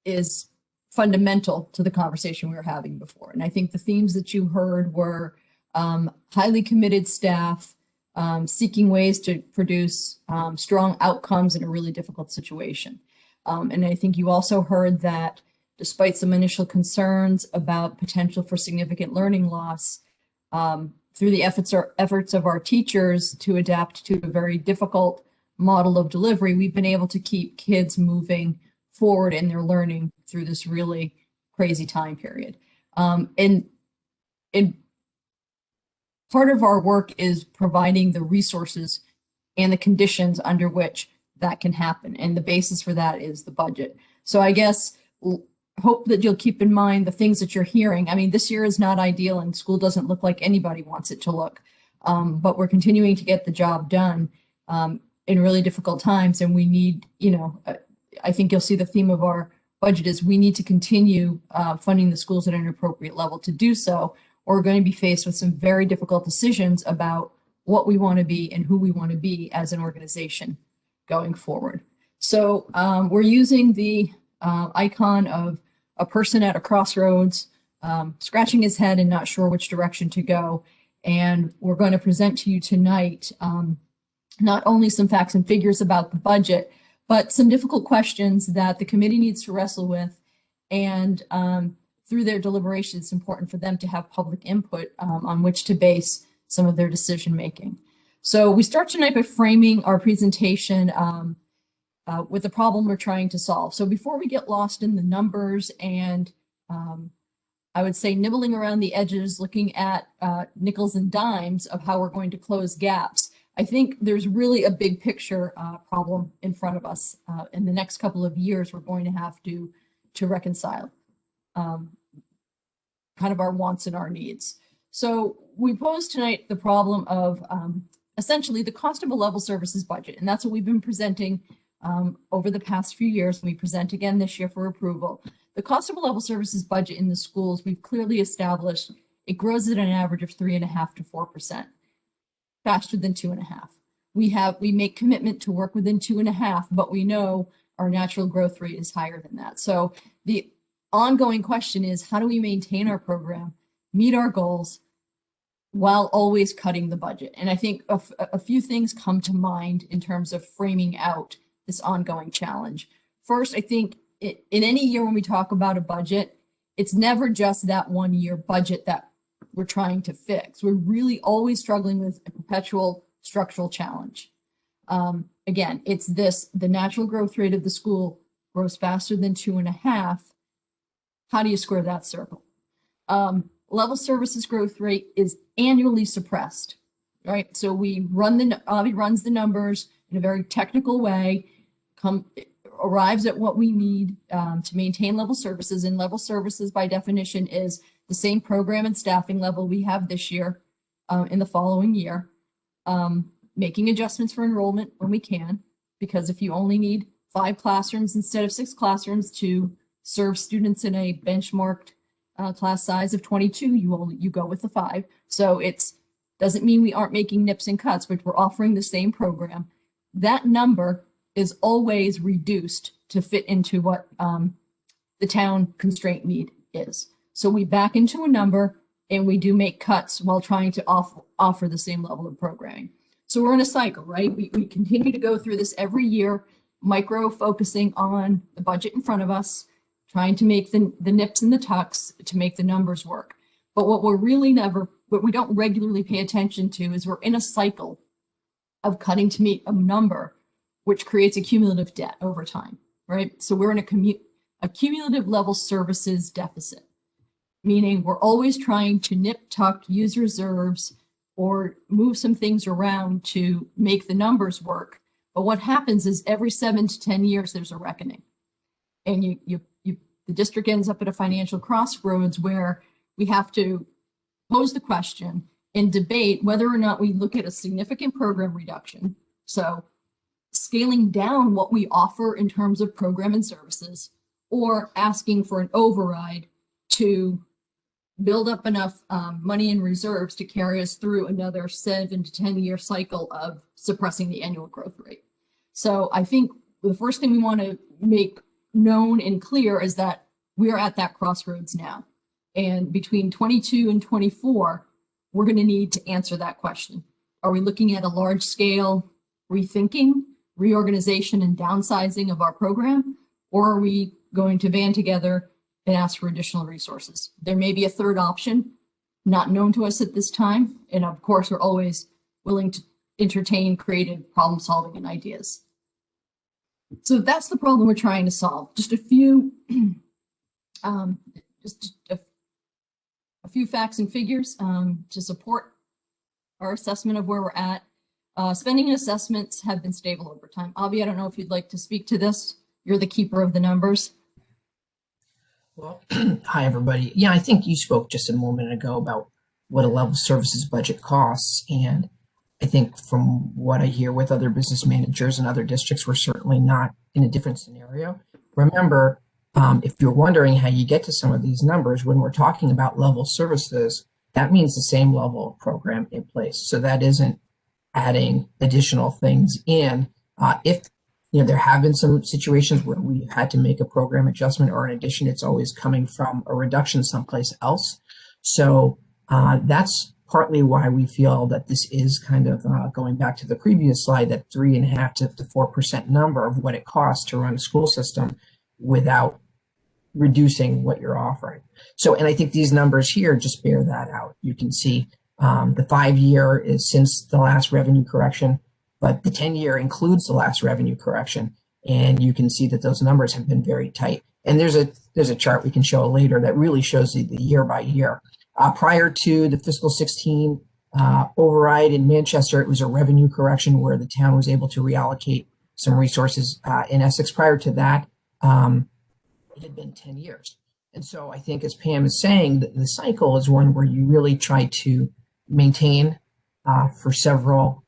is fundamental to the conversation we were having before. And I think the themes that you heard were highly committed staff, seeking ways to produce strong outcomes in a really difficult situation. And I think you also heard that despite some initial concerns about potential for significant learning loss, through the efforts of our teachers to adapt to a very difficult model of delivery, we've been able to keep kids moving forward in their learning through this really crazy time period. And part of our work is providing the resources and the conditions under which that can happen. And the basis for that is the budget. So I guess hope that you'll keep in mind the things that you're hearing. I mean, this year is not ideal and school doesn't look like anybody wants it to look, but we're continuing to get the job done in really difficult times. And we need, I think you'll see the theme of our budget is we need to continue funding the schools at an appropriate level to do so, or we're going to be faced with some very difficult decisions about what we want to be and who we want to be as an organization going forward. So we're using the icon of a person at a crossroads, scratching his head and not sure which direction to go. And we're going to present to you tonight not only some facts and figures about the budget, but some difficult questions that the committee needs to wrestle with. And through their deliberation, it's important for them to have public input on which to base some of their decision making. So we start tonight by framing our presentation with the problem we're trying to solve. So before we get lost in the numbers and I would say nibbling around the edges, looking at nickels and dimes of how we're going to close gaps, I think there's really a big picture problem in front of us. In the next couple of years, we're going to have to reconcile kind of our wants and our needs. So we pose tonight the problem of essentially the cost of a level services budget. And that's what we've been presenting over the past few years. And we present again this year for approval. The cost of a level services budget in the schools, we've clearly established it grows at an average of 3.5% to 4%, faster than 2.5%. We make commitment to work within 2.5%, but we know our natural growth rate is higher than that. So the ongoing question is, how do we maintain our program, meet our goals, while always cutting the budget? And I think a few things come to mind in terms of framing out this ongoing challenge. First, I think in any year when we talk about a budget, it's never just that 1 year budget that we're trying to fix. We're really always struggling with a perpetual structural challenge. Again, it's the natural growth rate of the school grows faster than 2.5%. How do you square that circle? Level services growth rate is annually suppressed, right? So Avi runs the numbers in a very technical way, arrives at what we need to maintain level services. And level services by definition is the same program and staffing level we have this year in the following year, making adjustments for enrollment when we can, because if you only need 5 classrooms instead of 6 classrooms to serve students in a benchmarked class size of 22, you go with the 5. So it doesn't mean we aren't making nips and cuts, but we're offering the same program. That number is always reduced to fit into what the town constraint need is. So we back into a number and we do make cuts while trying to offer the same level of programming. So we're in a cycle, right? We continue to go through this every year, micro focusing on the budget in front of us, trying to make the nips and the tucks to make the numbers work. But what we don't regularly pay attention to is we're in a cycle of cutting to meet a number, which creates a cumulative debt over time, right? So we're in a cumulative level services deficit, meaning we're always trying to nip, tuck, use reserves, or move some things around to make the numbers work. But what happens is every 7 to 10 years, there's a reckoning. And the district ends up at a financial crossroads where we have to pose the question and debate whether or not we look at a significant program reduction. So scaling down what we offer in terms of program and services, or asking for an override to build up enough money in reserves to carry us through another 7 to 10 year cycle of suppressing the annual growth rate. So I think the first thing we want to make known and clear is that we are at that crossroads now. And between 22 and 24, we're going to need to answer that question. Are we looking at a large scale rethinking, reorganization, and downsizing of our program? Or are we going to band together and ask for additional resources? There may be a third option, not known to us at this time. And of course, we're always willing to entertain creative problem solving and ideas. So that's the problem we're trying to solve. Just a few, just a few facts and figures to support our assessment of where we're at. Spending and assessments have been stable over time. Avi, I don't know if you'd like to speak to this. You're the keeper of the numbers. Well, hi, everybody. Yeah, I think you spoke just a moment ago about what a level services budget costs. And I think from what I hear with other business managers in other districts, we're certainly not in a different scenario. Remember, if you're wondering how you get to some of these numbers, when we're talking about level services, that means the same level of program in place. So that isn't adding additional things in. If there have been some situations where we had to make a program adjustment or an addition, it's always coming from a reduction someplace else. So that's partly why we feel that this is kind of going back to the previous slide, that 3.5% to 4% number of what it costs to run a school system without reducing what you're offering. So, and I think these numbers here just bear that out. You can see the 5-year is since the last revenue correction, but the 10-year includes the last revenue correction. And you can see that those numbers have been very tight. And there's a chart we can show later that really shows the year by year. Prior to the fiscal 16 override in Manchester, it was a revenue correction where the town was able to reallocate some resources in Essex. Prior to that, it had been 10 years. And so I think, as Pam is saying, the cycle is one where you really try to maintain for several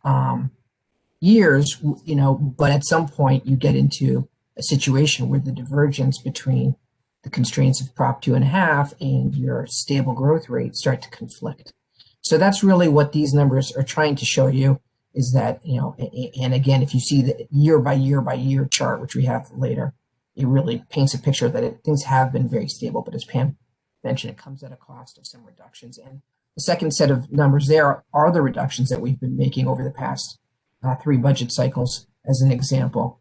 years, but at some point you get into a situation where the divergence between the constraints of Prop 2.5 and your stable growth rate start to conflict. So that's really what these numbers are trying to show you, is that, and again, if you see the year by year chart, which we have later, it really paints a picture that things have been very stable. But as Pam mentioned, it comes at a cost of some reductions. And the second set of numbers there are the reductions that we've been making over the past 3 budget cycles, as an example.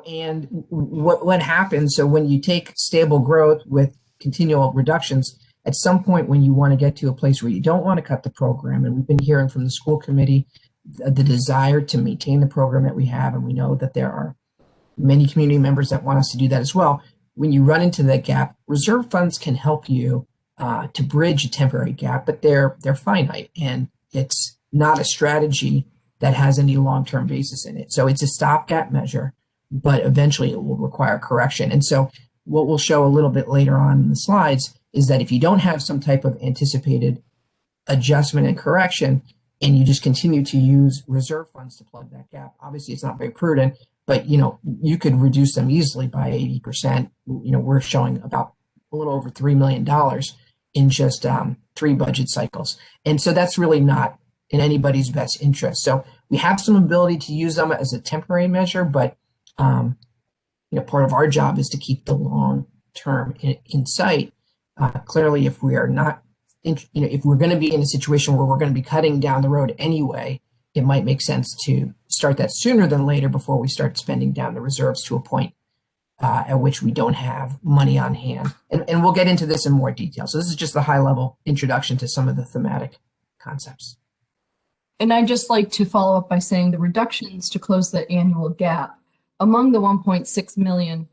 And what happens, so when you take stable growth with continual reductions, at some point when you want to get to a place where you don't want to cut the program, and we've been hearing from the school committee the desire to maintain the program that we have, and we know that there are many community members that want us to do that as well. When you run into that gap, reserve funds can help you to bridge a temporary gap, but they're finite, and it's not a strategy that has any long-term basis in it. So it's a stopgap measure, but eventually it will require correction. And so what we'll show a little bit later on in the slides is that if you don't have some type of anticipated adjustment and correction, and you just continue to use reserve funds to plug that gap, obviously it's not very prudent, but you could reduce them easily by 80%. We're showing about a little over $3 million in just 3 budget cycles. And so that's really not in anybody's best interest. So we have some ability to use them as a temporary measure, but part of our job is to keep the long term in sight. Clearly, if we are not, if we're going to be in a situation where we're going to be cutting down the road anyway, it might make sense to start that sooner than later before we start spending down the reserves to a point at which we don't have money on hand. And we'll get into this in more detail. So this is just the high level introduction to some of the thematic concepts. And I'd just like to follow up by saying the reductions to close the annual gap among the 1.6 million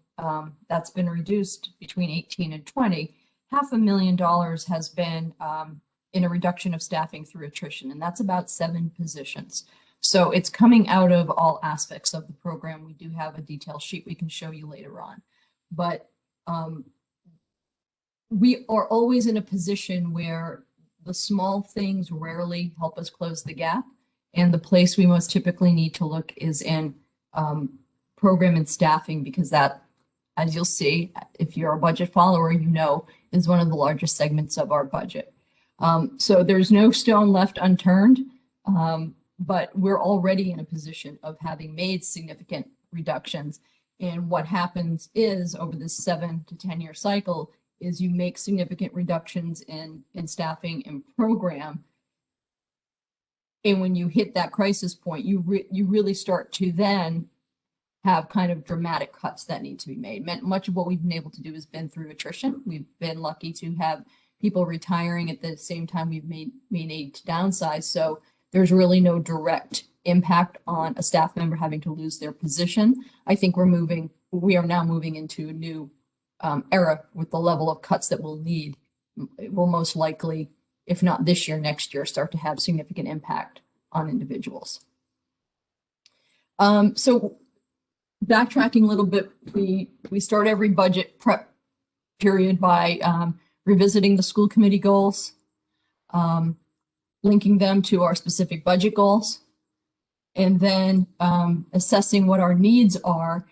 that's been reduced between 18 and 20, $500,000 has been in a reduction of staffing through attrition, and that's about 7 positions. So it's coming out of all aspects of the program. We do have a detail sheet we can show you later on, but we are always in a position where the small things rarely help us close the gap. And the place we most typically need to look is in program and staffing, because that, as you'll see, if you're a budget follower, is one of the largest segments of our budget. So there's no stone left unturned, but we're already in a position of having made significant reductions. And what happens is over this 7 to 10 year cycle is you make significant reductions in staffing and program. And when you hit that crisis point, you really start to then have kind of dramatic cuts that need to be made. Much of what we've been able to do has been through attrition. We've been lucky to have people retiring at the same time we've made need to downsize. So there's really no direct impact on a staff member having to lose their position. I think we are now moving into a new era with the level of cuts that we'll need. It will most likely, if not this year, next year, start to have significant impact on individuals. So backtracking a little bit, we start every budget prep period by revisiting the school committee goals, linking them to our specific budget goals, and then assessing what our needs are,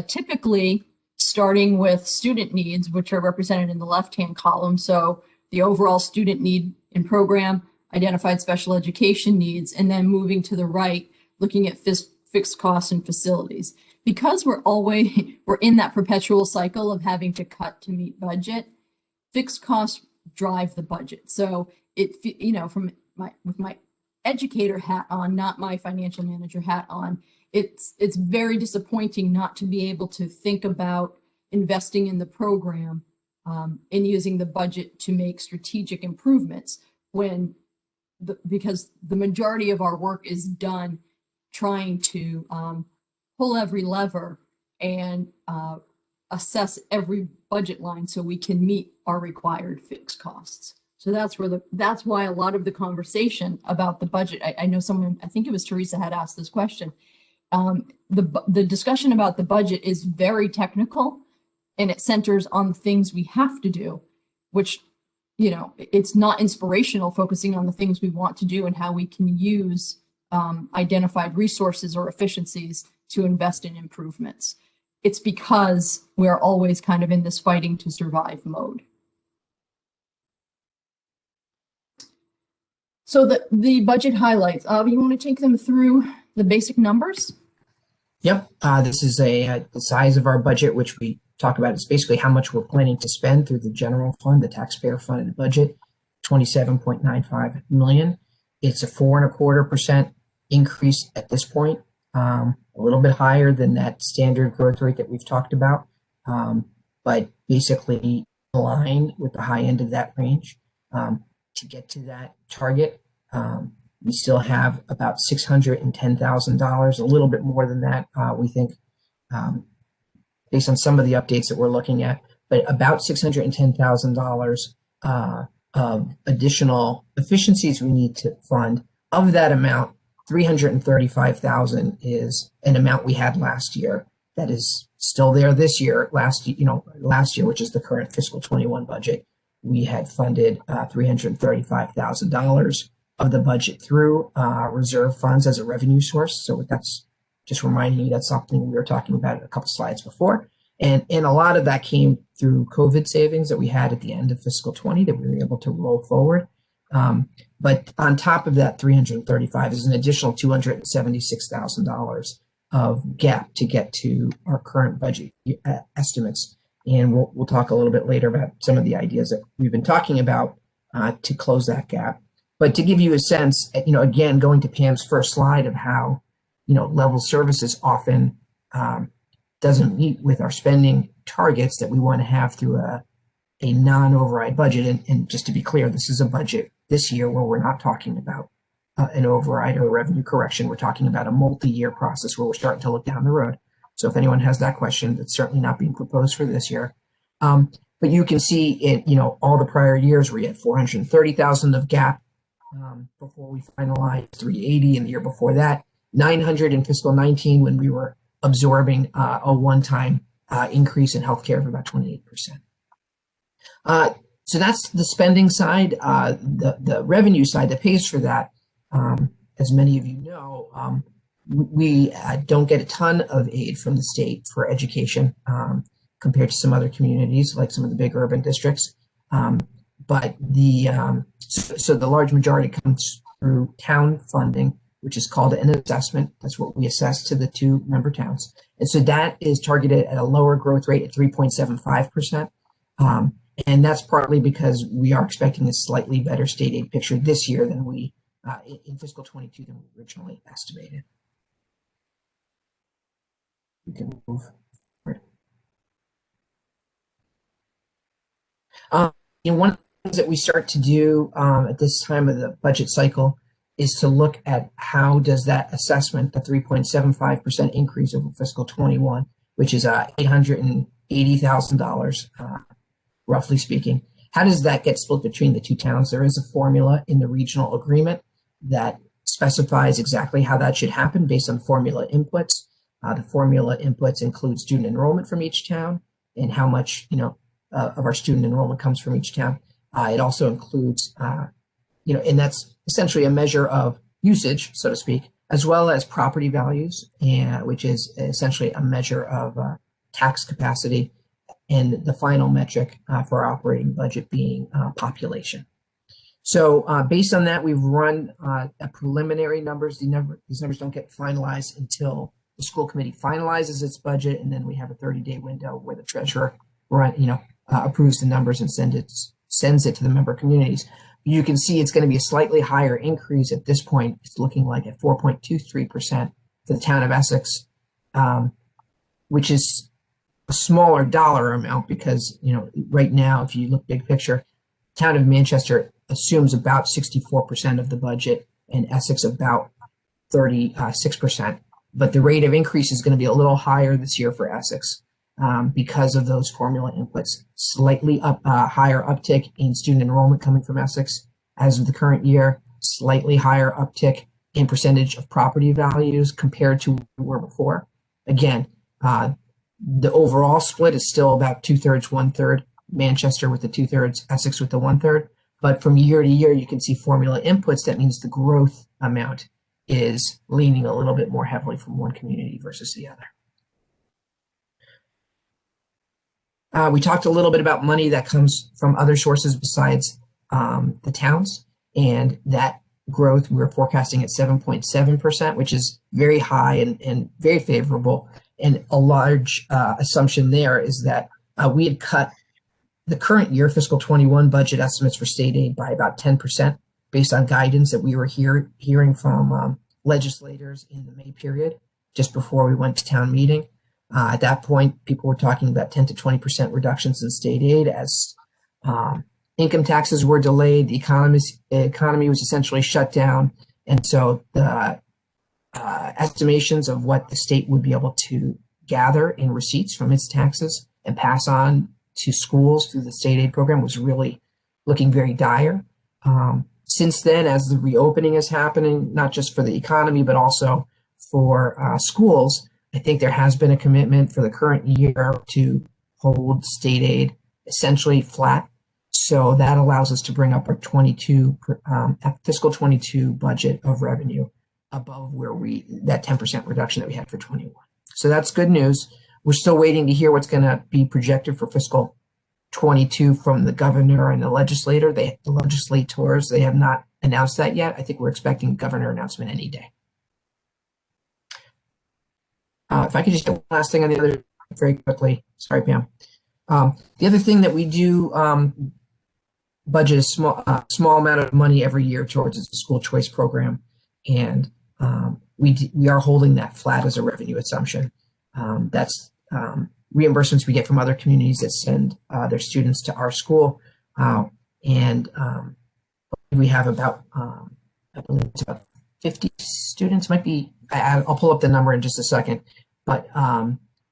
typically starting with student needs, which are represented in the left-hand column. So the overall student need in program, identified special education needs, and then moving to the right, looking at fixed costs and facilities. Because we're in that perpetual cycle of having to cut to meet budget, fixed costs drive the budget. So with my educator hat on, not my financial manager hat on, it's very disappointing not to be able to think about investing in the program and using the budget to make strategic improvements because the majority of our work is done trying to pull every lever and assess every budget line so we can meet our required fixed costs. So that's why a lot of the conversation about the budget, I know someone, I think it was Teresa, had asked this question. The discussion about the budget is very technical, and it centers on things we have to do, which, it's not inspirational, focusing on the things we want to do and how we can use identified resources or efficiencies to invest in improvements. It's because we're always kind of in this fighting to survive mode. So the budget highlights, you want to take them through the basic numbers? Yep. This is the size of our budget, which we talk about. It's basically how much we're planning to spend through the general fund, the taxpayer funded budget, $27.95 million. It's a 4.25% increase at this point, a little bit higher than that standard growth rate that we've talked about, but basically in line with the high end of that range. To get to that target, we still have about $610,000, a little bit more than that, we think, based on some of the updates that we're looking at, but about $610,000 of additional efficiencies we need to fund. Of that amount, $335,000 is an amount we had last year that is still there this year. Last year, which is the current fiscal 21 budget, we had funded $335,000 of the budget through reserve funds as a revenue source. So that's just reminding you that's something we were talking about a couple slides before. And a lot of that came through COVID savings that we had at the end of fiscal 20 that we were able to roll forward. But on top of that 335 is an additional $276,000 of gap to get to our current budget estimates. And we'll talk a little bit later about some of the ideas that we've been talking about to close that gap. But to give you a sense, again, going to Pam's first slide of how, level services often doesn't meet with our spending targets that we want to have through a non-override budget. And just to be clear, this is a budget this year where we're not talking about an override or a revenue correction. We're talking about a multi-year process where we're starting to look down the road. So if anyone has that question, that's certainly not being proposed for this year. But you can see in all the prior years we had 430,000 of gap before we finalized 380 in the year before that, 900 in fiscal 19 when we were absorbing a one-time increase in healthcare of about 28%. So that's the spending side. The revenue side that pays for that, as many of you know, we don't get a ton of aid from the state for education compared to some other communities, like some of the big urban districts. But so the large majority comes through town funding, which is called an assessment. That's what we assess to the 2 member towns. And so that is targeted at a lower growth rate at 3.75%. And that's partly because we are expecting a slightly better state aid picture this year than we, in fiscal 22 than we originally estimated. We can move forward. One of the things that we start to do at this time of the budget cycle is to look at how does that assessment, the 3.75% increase over fiscal 21, which is $880,000, roughly speaking, how does that get split between the 2 towns? There is a formula in the regional agreement that specifies exactly how that should happen based on formula inputs. The formula inputs include student enrollment from each town and how much, of our student enrollment comes from each town. It also includes, and that's essentially a measure of usage, so to speak, as well as property values, which is essentially a measure of tax capacity, and the final metric for our operating budget being population. So based on that, we've run preliminary numbers. These numbers don't get finalized until the school committee finalizes its budget, and then we have a 30-day window where the treasurer approves the numbers and sends it to the member communities. You can see it's going to be a slightly higher increase at this point. It's looking like at 4.23% for the town of Essex, which is a smaller dollar amount because, right now, if you look big picture, town of Manchester assumes about 64% of the budget and Essex about 36%. But the rate of increase is going to be a little higher this year for Essex because of those formula inputs. Slightly higher uptick in student enrollment coming from Essex as of the current year, slightly higher uptick in percentage of property values compared to where we were before. Again, the overall split is still about 2/3, 1/3, Manchester with the 2/3, Essex with the 1/3. But from year to year, you can see formula inputs. That means the growth amount is leaning a little bit more heavily from one community versus the other. We talked a little bit about money that comes from other sources besides the towns, and that growth we're forecasting at 7.7%, which is very high and very favorable. And a large assumption there is that we had cut the current year fiscal 21 budget estimates for state aid by about 10% based on guidance that we were hearing from legislators in the May period, just before we went to town meeting. At that point, people were talking about 10 to 20% reductions in state aid as income taxes were delayed, the economy was essentially shut down, and so the estimations of what the state would be able to gather in receipts from its taxes and pass on to schools through the state aid program was really looking very dire. Since then, as the reopening is happening, not just for the economy, but also for schools, I think there has been a commitment for the current year to hold state aid essentially flat. So that allows us to bring up our fiscal 22 budget of revenue above where that 10% reduction that we had for 21. So that's good news. We're still waiting to hear what's going to be projected for fiscal 22 from the governor and the legislators. They have not announced that yet. I think we're expecting a governor announcement any day. If I could just do one last thing on the other very quickly. Sorry, Pam. The other thing that we do budget a small amount of money every year towards the school choice program, and we are holding that flat as a revenue assumption. That's reimbursements we get from other communities that send their students to our school, and we have about I believe it's about 50 students. Might be. I'll pull up the number in just a second, but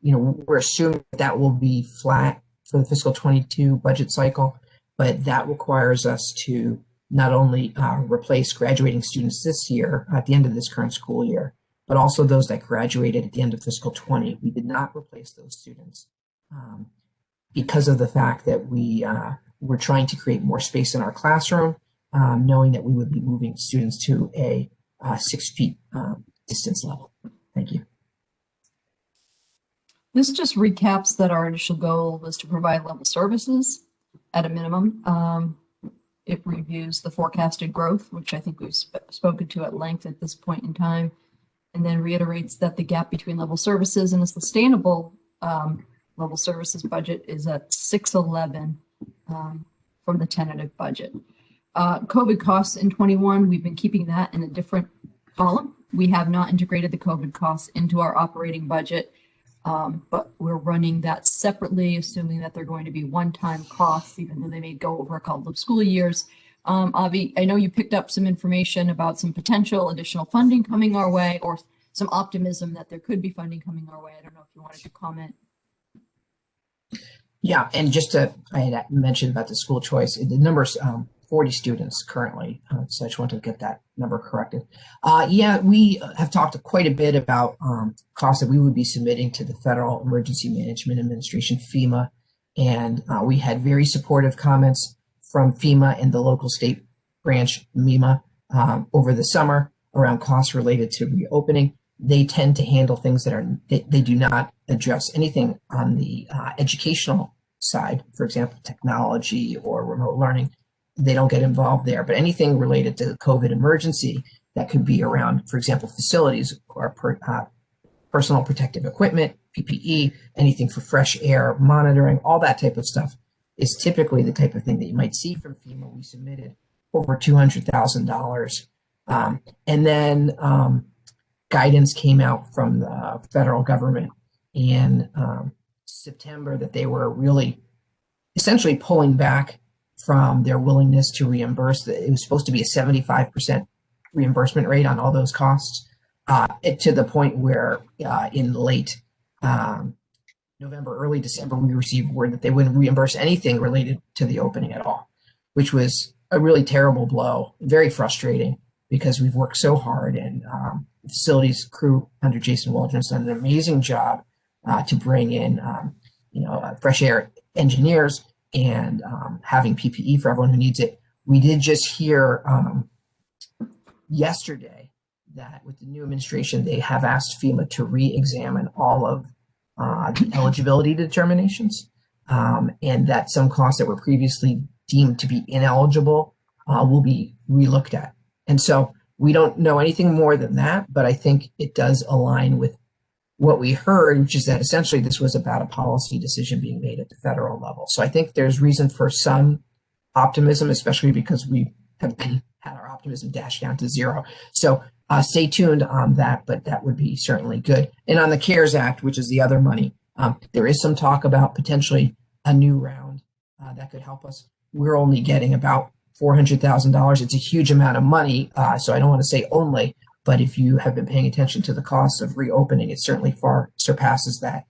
we're assuming that will be flat for the fiscal 22 budget cycle, but that requires us to not only replace graduating students this year at the end of this current school year, but also those that graduated at the end of fiscal 20. We did not replace those students because of the fact that we're trying to create more space in our classroom, knowing that we would be moving students to a 6 feet distance level. Thank you. This just recaps that our initial goal was to provide level services at a minimum. It reviews the forecasted growth, which I think we've spoken to at length at this point in time, and then reiterates that the gap between level services and a sustainable level services budget is at 611 from the tentative budget. COVID costs in 21, we've been keeping that in a different column. We have not integrated the COVID costs into our operating budget, but we're running that separately, assuming that they're going to be one-time costs, even though they may go over a couple of school years. Avi, I know you picked up some information about some potential additional funding coming our way, or some optimism that there could be funding coming our way. I don't know if you wanted to comment. Yeah, and I had mentioned about the school choice. The number's 40 students currently, so I just wanted to get that number corrected. Yeah, we have talked quite a bit about costs that we would be submitting to the Federal Emergency Management Administration, FEMA, and we had very supportive comments from FEMA and the local state branch, MEMA, over the summer around costs related to reopening. They tend to handle things that they do not address anything on the educational side, for example, technology or remote learning. They don't get involved there, but anything related to the COVID emergency that could be around, for example, facilities or personal protective equipment, PPE, anything for fresh air monitoring, all that type of stuff is typically the type of thing that you might see from FEMA. We submitted over $200,000. And then guidance came out from the federal government in September that they were really essentially pulling back from their willingness to reimburse. It was supposed to be a 75% reimbursement rate on all those costs, to the point where in late November, early December, we received word that they wouldn't reimburse anything related to the opening at all, which was a really terrible blow, very frustrating because we've worked so hard, and the facilities crew under Jason Waldron's done an amazing job to bring in fresh air engineers and having PPE for everyone who needs it. We did just hear yesterday that with the new administration, they have asked FEMA to re-examine all of the eligibility determinations, and that some costs that were previously deemed to be ineligible will be relooked at. And so we don't know anything more than that, but I think it does align with what we heard, which is that essentially this was about a policy decision being made at the federal level. So I think there's reason for some optimism, especially because we have had our optimism dashed down to zero. So stay tuned on that, but that would be certainly good. And on the CARES Act, which is the other money, there is some talk about potentially a new round that could help us. We're only getting about $400,000. It's a huge amount of money, so I don't want to say only, but if you have been paying attention to the costs of reopening, it certainly far surpasses that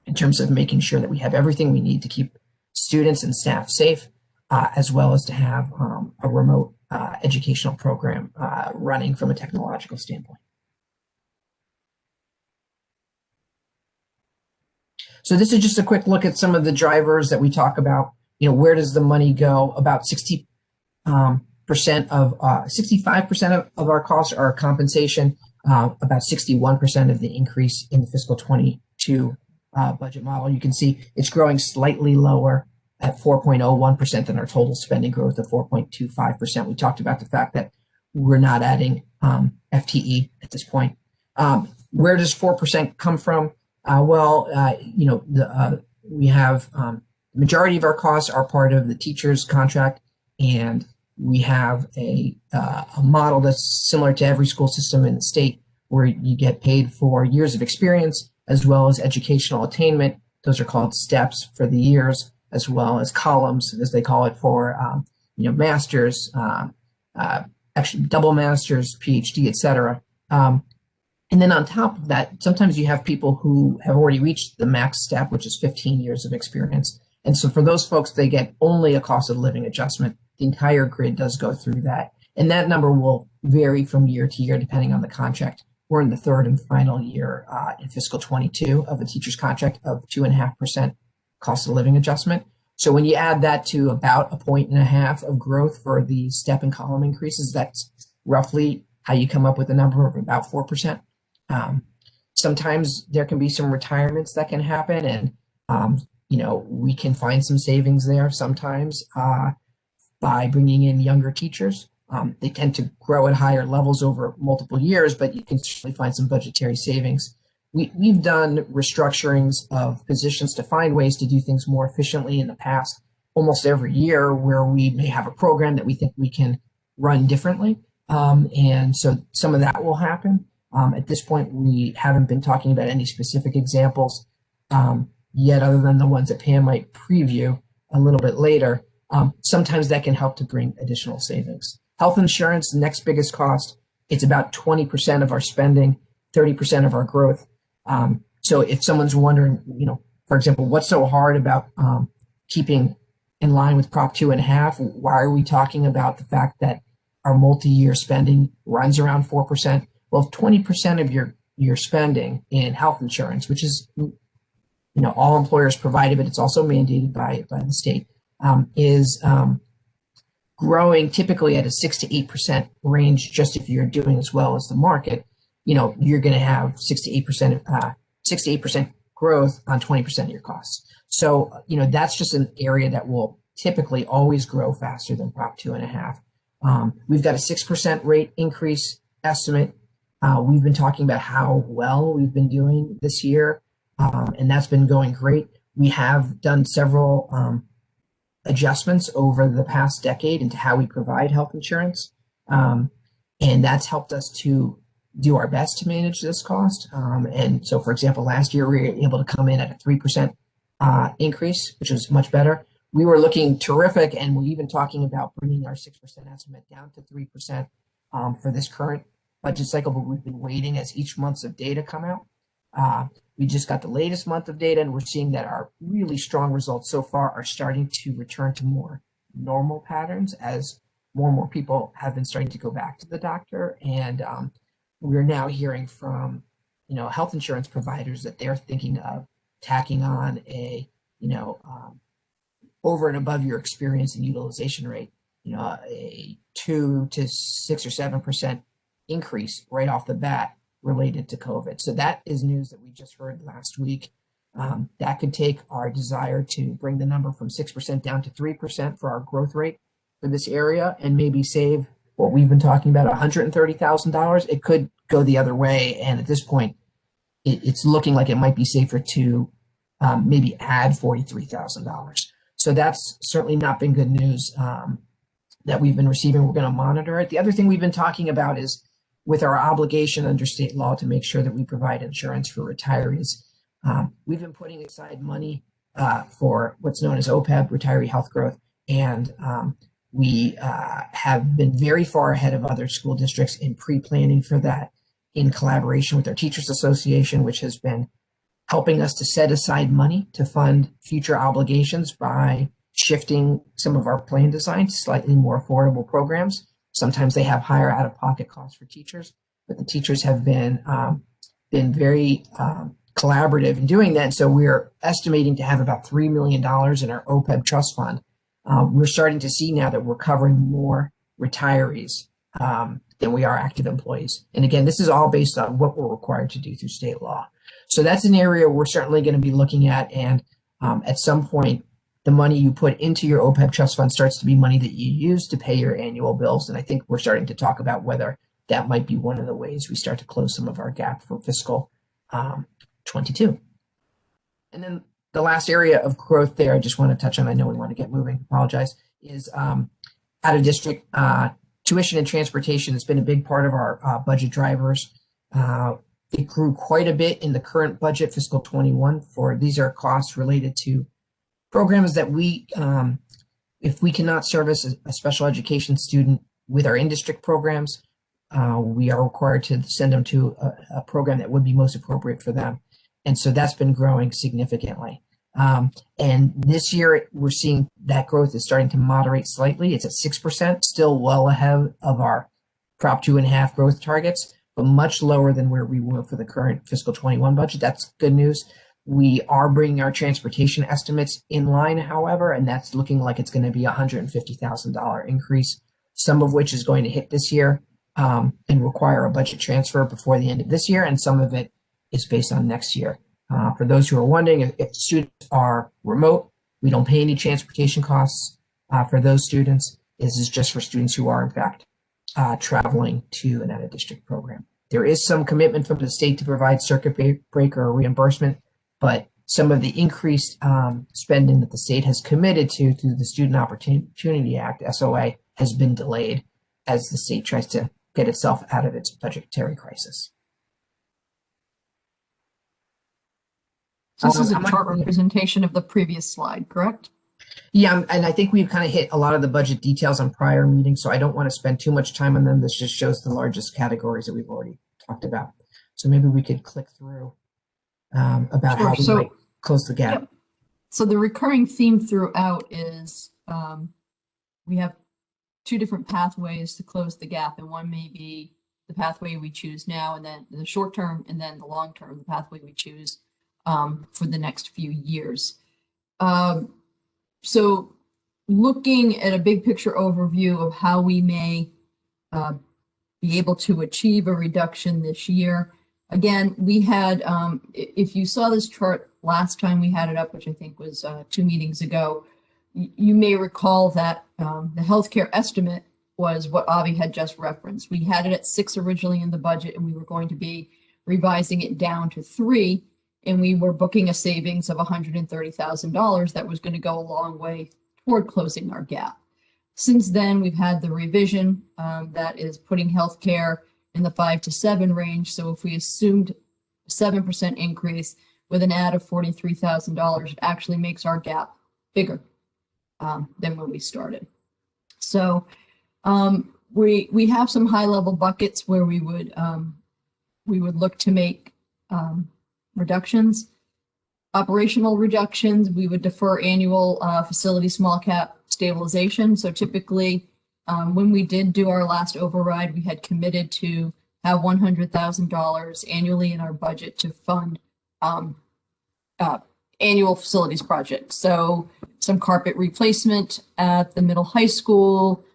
in terms of making sure that we have everything we need to keep students and staff safe, as well as to have a remote educational program running from a technological standpoint. So this is just a quick look at some of the drivers that we talk about. Where does the money go? About 65% of our costs are compensation. About 61% of the increase in the fiscal 22 budget model. You can see it's growing slightly lower at 4.01% than our total spending growth of 4.25%. We talked about the fact that we're not adding FTE at this point. Where does 4% come from? We have the majority of our costs are part of the teacher's contract, and we have a model that's similar to every school system in the state, where you get paid for years of experience as well as educational attainment. Those are called steps for the years, as well as columns, as they call it, for masters, actually double masters, PhD, etc. And then on top of that, sometimes you have people who have already reached the max step, which is 15 years of experience. And so for those folks, they get only a cost of living adjustment. The entire grid does go through that. And that number will vary from year to year, depending on the contract. We're in the third and final year in fiscal 22 of a teacher's contract of 2.5% cost of living adjustment. So when you add that to about 1.5 points of growth for the step and column increases, that's roughly how you come up with a number of about 4%. Sometimes there can be some retirements that can happen, and we can find some savings there sometimes. by bringing in younger teachers. They tend to grow at higher levels over multiple years, but you can certainly find some budgetary savings. We've done restructurings of positions to find ways to do things more efficiently in the past, almost every year, where we may have a program that we think we can run differently. And so some of that will happen. At this point, we haven't been talking about any specific examples yet, other than the ones that Pam might preview a little bit later. Sometimes that can help to bring additional savings. Health insurance, the next biggest cost, it's about 20% of our spending, 30% of our growth. So if someone's wondering, for example, what's so hard about keeping in line with Prop 2.5, why are we talking about the fact that our multi-year spending runs around 4%? Well, if 20% of your spending in health insurance, which is all employers provided, but it's also mandated by the state, is growing typically at a 6 to 8% range. Just if you're doing as well as the market, you're going to have 6 to 8% growth on 20% of your costs. So that's just an area that will typically always grow faster than Prop 2.5. We've got a 6% rate increase estimate. We've been talking about how well we've been doing this year, and that's been going great. We have done several adjustments over the past decade into how we provide health insurance, and that's helped us to do our best to manage this cost. And so, for example, last year we were able to come in at a 3% increase, which was much better. We were looking terrific, and we're even talking about bringing our 6% estimate down to 3% for this current budget cycle, but we've been waiting as each month of data come out. We just got the latest month of data, and we're seeing that our really strong results so far are starting to return to more normal patterns as more and more people have been starting to go back to the doctor. And we're now hearing from, health insurance providers that they're thinking of tacking on a, over and above your experience and utilization rate, a 2 to 6 or 7% increase right off the bat related to COVID. So that is news that we just heard last week. That could take our desire to bring the number from 6% down to 3% for our growth rate for this area, and maybe save what we've been talking about, $130,000. It could go the other way. And at this point, it's looking like it might be safer to maybe add $43,000. So that's certainly not been good news that we've been receiving. We're going to monitor it. The other thing we've been talking about is with our obligation under state law to make sure that we provide insurance for retirees. We've been putting aside money for what's known as OPEB, retiree health growth, and we have been very far ahead of other school districts in pre-planning for that, in collaboration with our Teachers Association, which has been helping us to set aside money to fund future obligations by shifting some of our plan design to slightly more affordable programs. Sometimes they have higher out-of-pocket costs for teachers, but the teachers have been very collaborative in doing that. And so we're estimating to have about $3 million in our OPEB trust fund. We're starting to see now that we're covering more retirees than we are active employees. And again, this is all based on what we're required to do through state law. So that's an area we're certainly going to be looking at. And at some point, the money you put into your OPEB trust fund starts to be money that you use to pay your annual bills. And I think we're starting to talk about whether that might be one of the ways we start to close some of our gap for fiscal 22. And then the last area of growth there I just want to touch on, I know we want to get moving, apologize, is out of district tuition and transportation has been a big part of our budget drivers. It grew quite a bit in the current budget, fiscal 21, these are costs related to programs that we, if we cannot service a special education student with our in-district programs, we are required to send them to a program that would be most appropriate for them. And so that's been growing significantly. And this year, we're seeing that growth is starting to moderate slightly. It's at 6%, still well ahead of our Prop 2.5 growth targets, but much lower than where we were for the current fiscal 21 budget. That's good news. We are bringing our transportation estimates in line, however, and that's looking like it's going to be a $150,000 increase, some of which is going to hit this year and require a budget transfer before the end of this year, and some of it is based on next year. For those who are wondering, if students are remote, we don't pay any transportation costs for those students. This is just for students who are, in fact, traveling to an out-of-district program. There is some commitment from the state to provide circuit breaker reimbursement, but some of the increased spending that the state has committed to through the Student Opportunity Act, SOA, has been delayed as the state tries to get itself out of its budgetary crisis. So this is a chart representation of the previous slide, correct? Yeah, and I think we've kind of hit a lot of the budget details on prior meetings, so I don't want to spend too much time on them. This just shows the largest categories that we've already talked about. So maybe we could click through about how we might close the gap. Yep. So the recurring theme throughout is we have two different pathways to close the gap, and one may be the pathway we choose now, and then the short term, and then the long term, the pathway we choose for the next few years. So looking at a big picture overview of how we may be able to achieve a reduction this year. Again, we had, if you saw this chart last time we had it up, which I think was 2 meetings ago, you may recall that the healthcare estimate was what Avi had just referenced. We had it at 6 originally in the budget, and we were going to be revising it down to 3. And we were booking a savings of $130,000 that was going to go a long way toward closing our gap. Since then, we've had the revision that is putting healthcare in the 5 to 7 range. So if we assumed 7% increase with an add of $43,000, it actually makes our gap bigger than when we started. So we have some high level buckets where we would look to make reductions. Operational reductions, we would defer annual facility small cap stabilization. So typically, when we did do our last override, we had committed to have $100,000 annually in our budget to fund annual facilities projects. So some carpet replacement at the middle high school.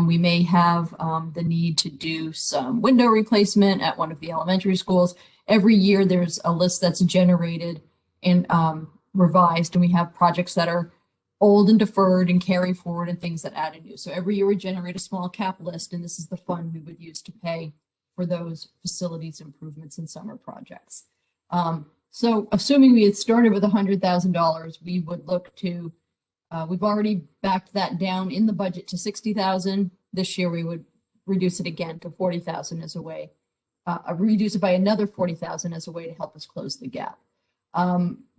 We may have the need to do some window replacement at one of the elementary schools. Every year there's a list that's generated and revised, and we have projects that are old and deferred and carry forward and things that add a new. So every year we generate a small cap list, and this is the fund we would use to pay for those facilities improvements and summer projects. So assuming we had started with $100,000, we would look to, we've already backed that down in the budget to $60,000. This year we would reduce it again to $40,000 as a way, reduce it by another $40,000 as a way to help us close the gap.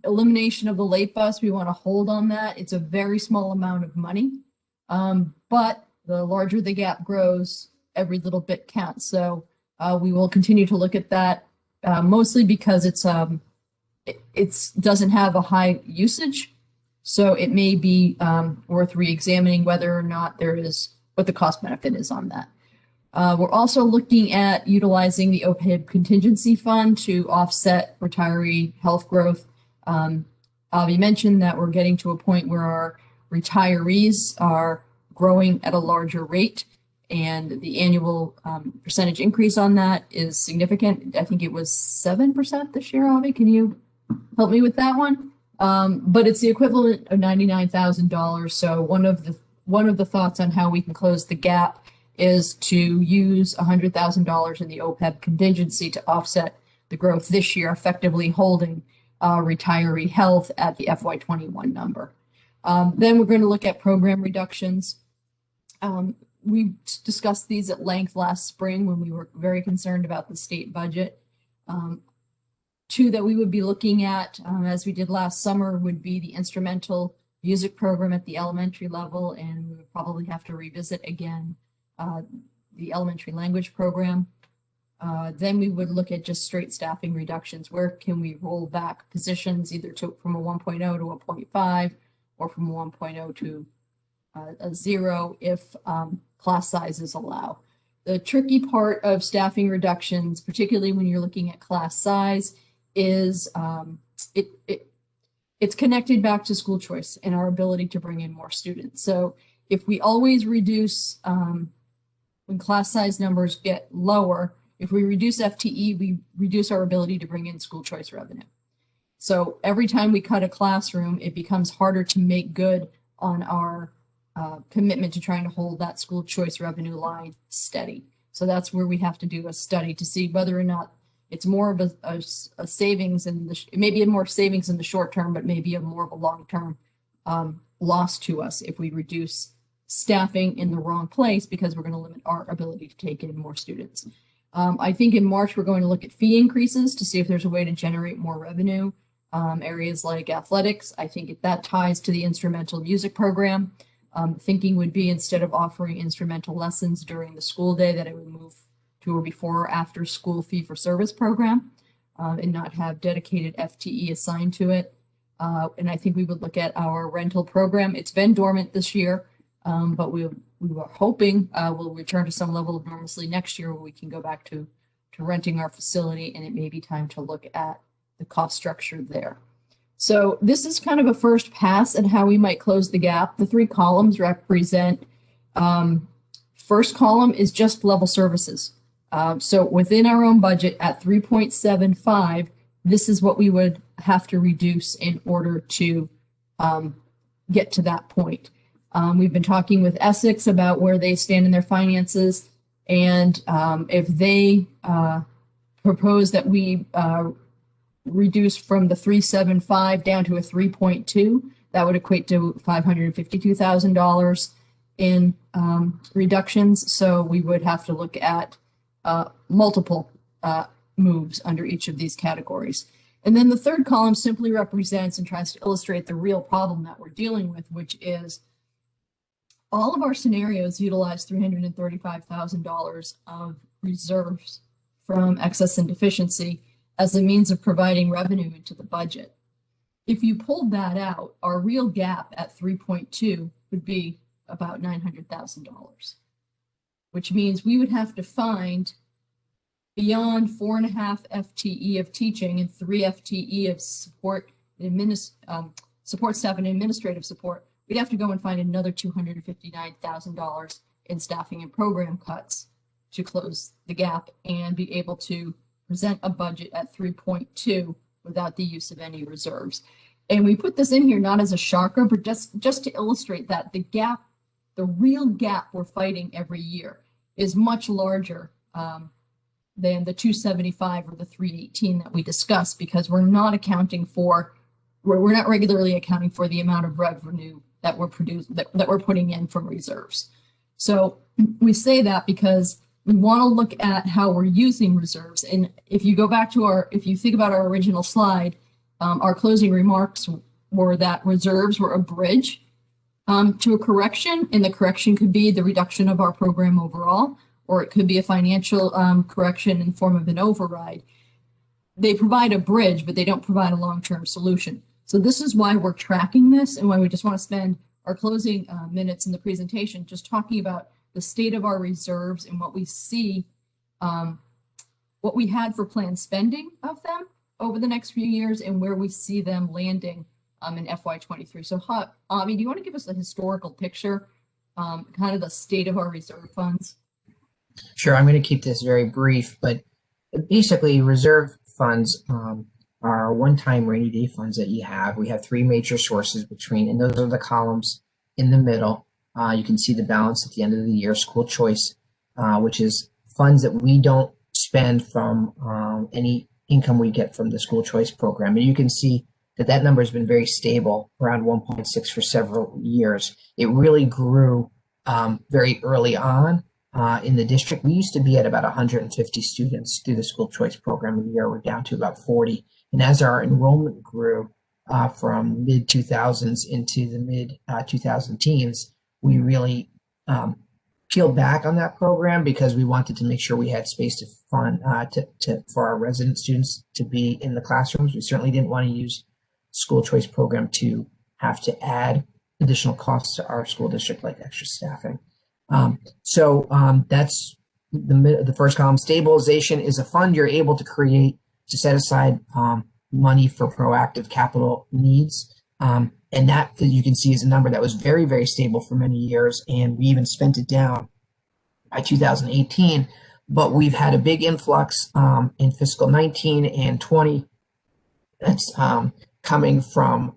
Elimination of the late bus, we want to hold on that. It's a very small amount of money, but the larger the gap grows, every little bit counts. So we will continue to look at that, mostly because it doesn't have a high usage. So it may be worth re-examining whether or not there is, what the cost benefit is on that. We're also looking at utilizing the OPEB contingency fund to offset retiree health growth. Avi mentioned that we're getting to a point where our retirees are growing at a larger rate, and the annual percentage increase on that is significant. I think it was 7% this year, Avi. Can you help me with that one? But it's the equivalent of $99,000. So one of the thoughts on how we can close the gap is to use $100,000 in the OPEB contingency to offset the growth this year, effectively holding retiree health at the FY21 number. Then we're going to look at program reductions. We discussed these at length last spring when we were very concerned about the state budget. Two that we would be looking at, as we did last summer, would be the instrumental music program at the elementary level, and we would probably have to revisit again the elementary language program. Then we would look at just straight staffing reductions. Where can we roll back positions either from a 1.0 to a 0.5 or from a 1.0 to a 0 if class sizes allow. The tricky part of staffing reductions, particularly when you're looking at class size, is it's connected back to school choice and our ability to bring in more students. So if we always reduce, when class size numbers get lower, if we reduce FTE, we reduce our ability to bring in school choice revenue. So every time we cut a classroom, it becomes harder to make good on our commitment to trying to hold that school choice revenue line steady. So that's where we have to do a study to see whether or not it's more of a savings in the, maybe more savings in the short term, but maybe a more of a long-term loss to us if we reduce staffing in the wrong place, because we're going to limit our ability to take in more students. I think in March, we're going to look at fee increases to see if there's a way to generate more revenue. Areas like athletics, I think that ties to the instrumental music program. Thinking would be, instead of offering instrumental lessons during the school day, that it would move to a before or after school fee for service program and not have dedicated FTE assigned to it. And I think we would look at our rental program. It's been dormant this year, but we were hoping we'll return to some level of normalcy next year, where we can go back to renting our facility, and it may be time to look at the cost structure there. So this is kind of a first pass at how we might close the gap. The 3 columns represent, first column is just level services. So within our own budget at 3.75, this is what we would have to reduce in order to get to that point. We've been talking with Essex about where they stand in their finances, and if they propose that we reduced from the 3.75 down to a 3.2, that would equate to $552,000 in reductions. So we would have to look at multiple moves under each of these categories. And then the third column simply represents and tries to illustrate the real problem that we're dealing with, which is all of our scenarios utilize $335,000 of reserves from excess and deficiency as a means of providing revenue into the budget. If you pulled that out, our real gap at 3.2 would be about $900,000, which means we would have to find beyond 4.5 FTE of teaching and 3 FTE of support staff and administrative support. We'd have to go and find another $259,000 in staffing and program cuts to close the gap and be able to present a budget at 3.2 without the use of any reserves. And we put this in here not as a shocker, but just to illustrate that the gap, the real gap we're fighting every year, is much larger than the 275 or the 318 that we discussed, because we're not regularly accounting for the amount of revenue that we're that we're putting in from reserves. So we say that because we want to look at how we're using reserves. And if you go back to if you think about our original slide, our closing remarks were that reserves were a bridge to a correction, and the correction could be the reduction of our program overall, or it could be a financial correction in the form of an override. They provide a bridge, but they don't provide a long-term solution. So this is why we're tracking this, and why we just want to spend our closing minutes in the presentation just talking about the state of our reserves and what we see, what we had for planned spending of them over the next few years, and where we see them landing in FY23. So Avi, do you want to give us a historical picture, kind of the state of our reserve funds? Sure, I'm going to keep this very brief, but basically reserve funds are one-time rainy day funds that you have. We have 3 major sources between, and those are the columns in the middle. You can see the balance at the end of the year, school choice, which is funds that we don't spend from any income we get from the school choice program. And you can see that that number has been very stable, around 1.6 for several years. It really grew very early on in the district. We used to be at about 150 students through the school choice program a year. We're down to about 40. And as our enrollment grew from mid-2000s into the mid-2000 teens, we really peeled back on that program because we wanted to make sure we had space to fund for our resident students to be in the classrooms. We certainly didn't want to use school choice program to have to add additional costs to our school district, like extra staffing. That's the first column. Stabilization is a fund you're able to create to set aside money for proactive capital needs. And that, you can see, is a number that was very, very stable for many years. And we even spent it down by 2018. But we've had a big influx in fiscal 19 and 20. That's coming from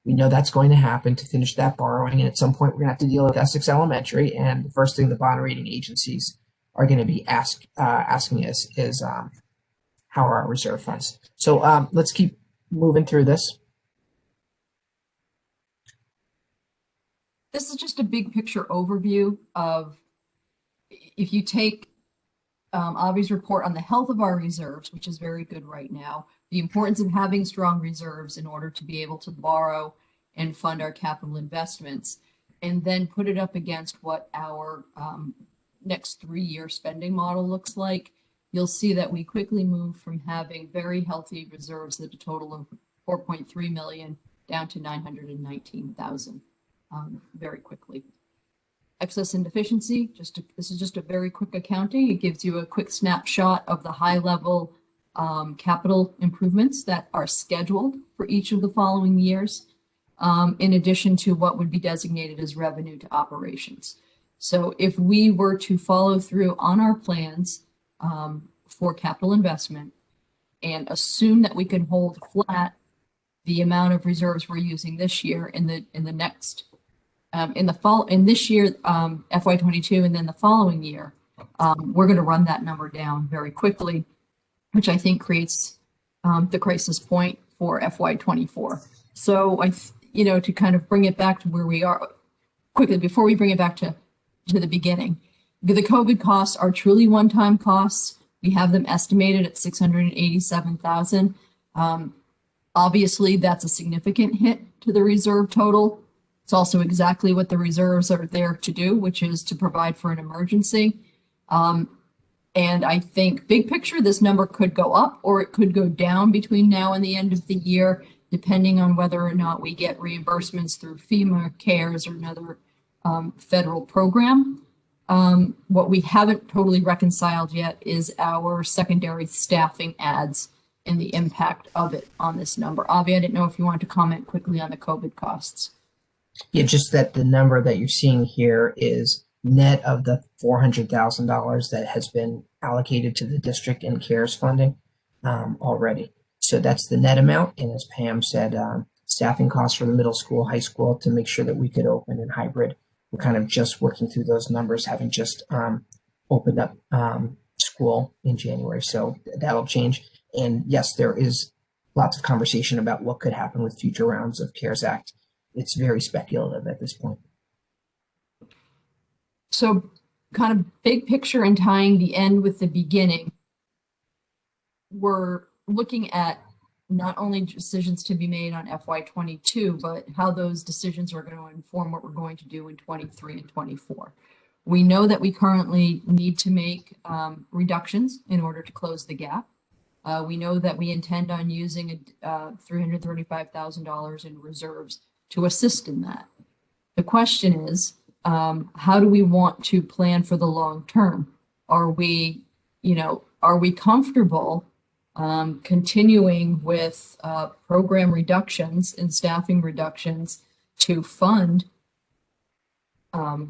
We know that's going to happen to finish that borrowing. And at some point, we're going to have to deal with Essex Elementary. And the first thing the bond rating agencies are going to be asking us is how are our reserve funds? So let's keep moving through this. This is just a big picture overview of, if you take Avi's report on the health of our reserves, which is very good right now, the importance of having strong reserves in order to be able to borrow and fund our capital investments, and then put it up against what our next 3-year spending model looks like, you'll see that we quickly move from having very healthy reserves at a total of 4.3 million down to 919,000 very quickly. Excess and deficiency, this is just a very quick accounting. It gives you a quick snapshot of the high level capital improvements that are scheduled for each of the following years, in addition to what would be designated as revenue to operations. So if we were to follow through on our plans for capital investment and assume that we can hold flat the amount of reserves we're using this year in the next in this year, FY22, and then the following year, we're going to run that number down very quickly, which I think creates the crisis point for FY24. So to kind of bring it back to where we are quickly before we bring it back to the beginning, the COVID costs are truly one-time costs. We have them estimated at 687,000. Obviously, that's a significant hit to the reserve total. It's also exactly what the reserves are there to do, which is to provide for an emergency. And I think big picture, this number could go up or it could go down between now and the end of the year, depending on whether or not we get reimbursements through FEMA, CARES, or another federal program. What we haven't totally reconciled yet is our secondary staffing adds and the impact of it on this number. Avi, I didn't know if you wanted to comment quickly on the COVID costs. Yeah, just that the number that you're seeing here is net of the $400,000 that has been allocated to the district in CARES funding already. So that's the net amount. And as Pam said, staffing costs for the middle school, high school to make sure that we could open in hybrid. We're kind of just working through those numbers, having just opened up school in January. So that'll change. And yes, there is lots of conversation about what could happen with future rounds of CARES Act. It's very speculative at this point. So kind of big picture and tying the end with the beginning, we're looking at not only decisions to be made on FY22, but how those decisions are going to inform what we're going to do in 23 and 24. We know that we currently need to make reductions in order to close the gap. We know that we intend on using $335,000 in reserves to assist in that. The question is, how do we want to plan for the long term? Are we comfortable continuing with program reductions and staffing reductions to fund the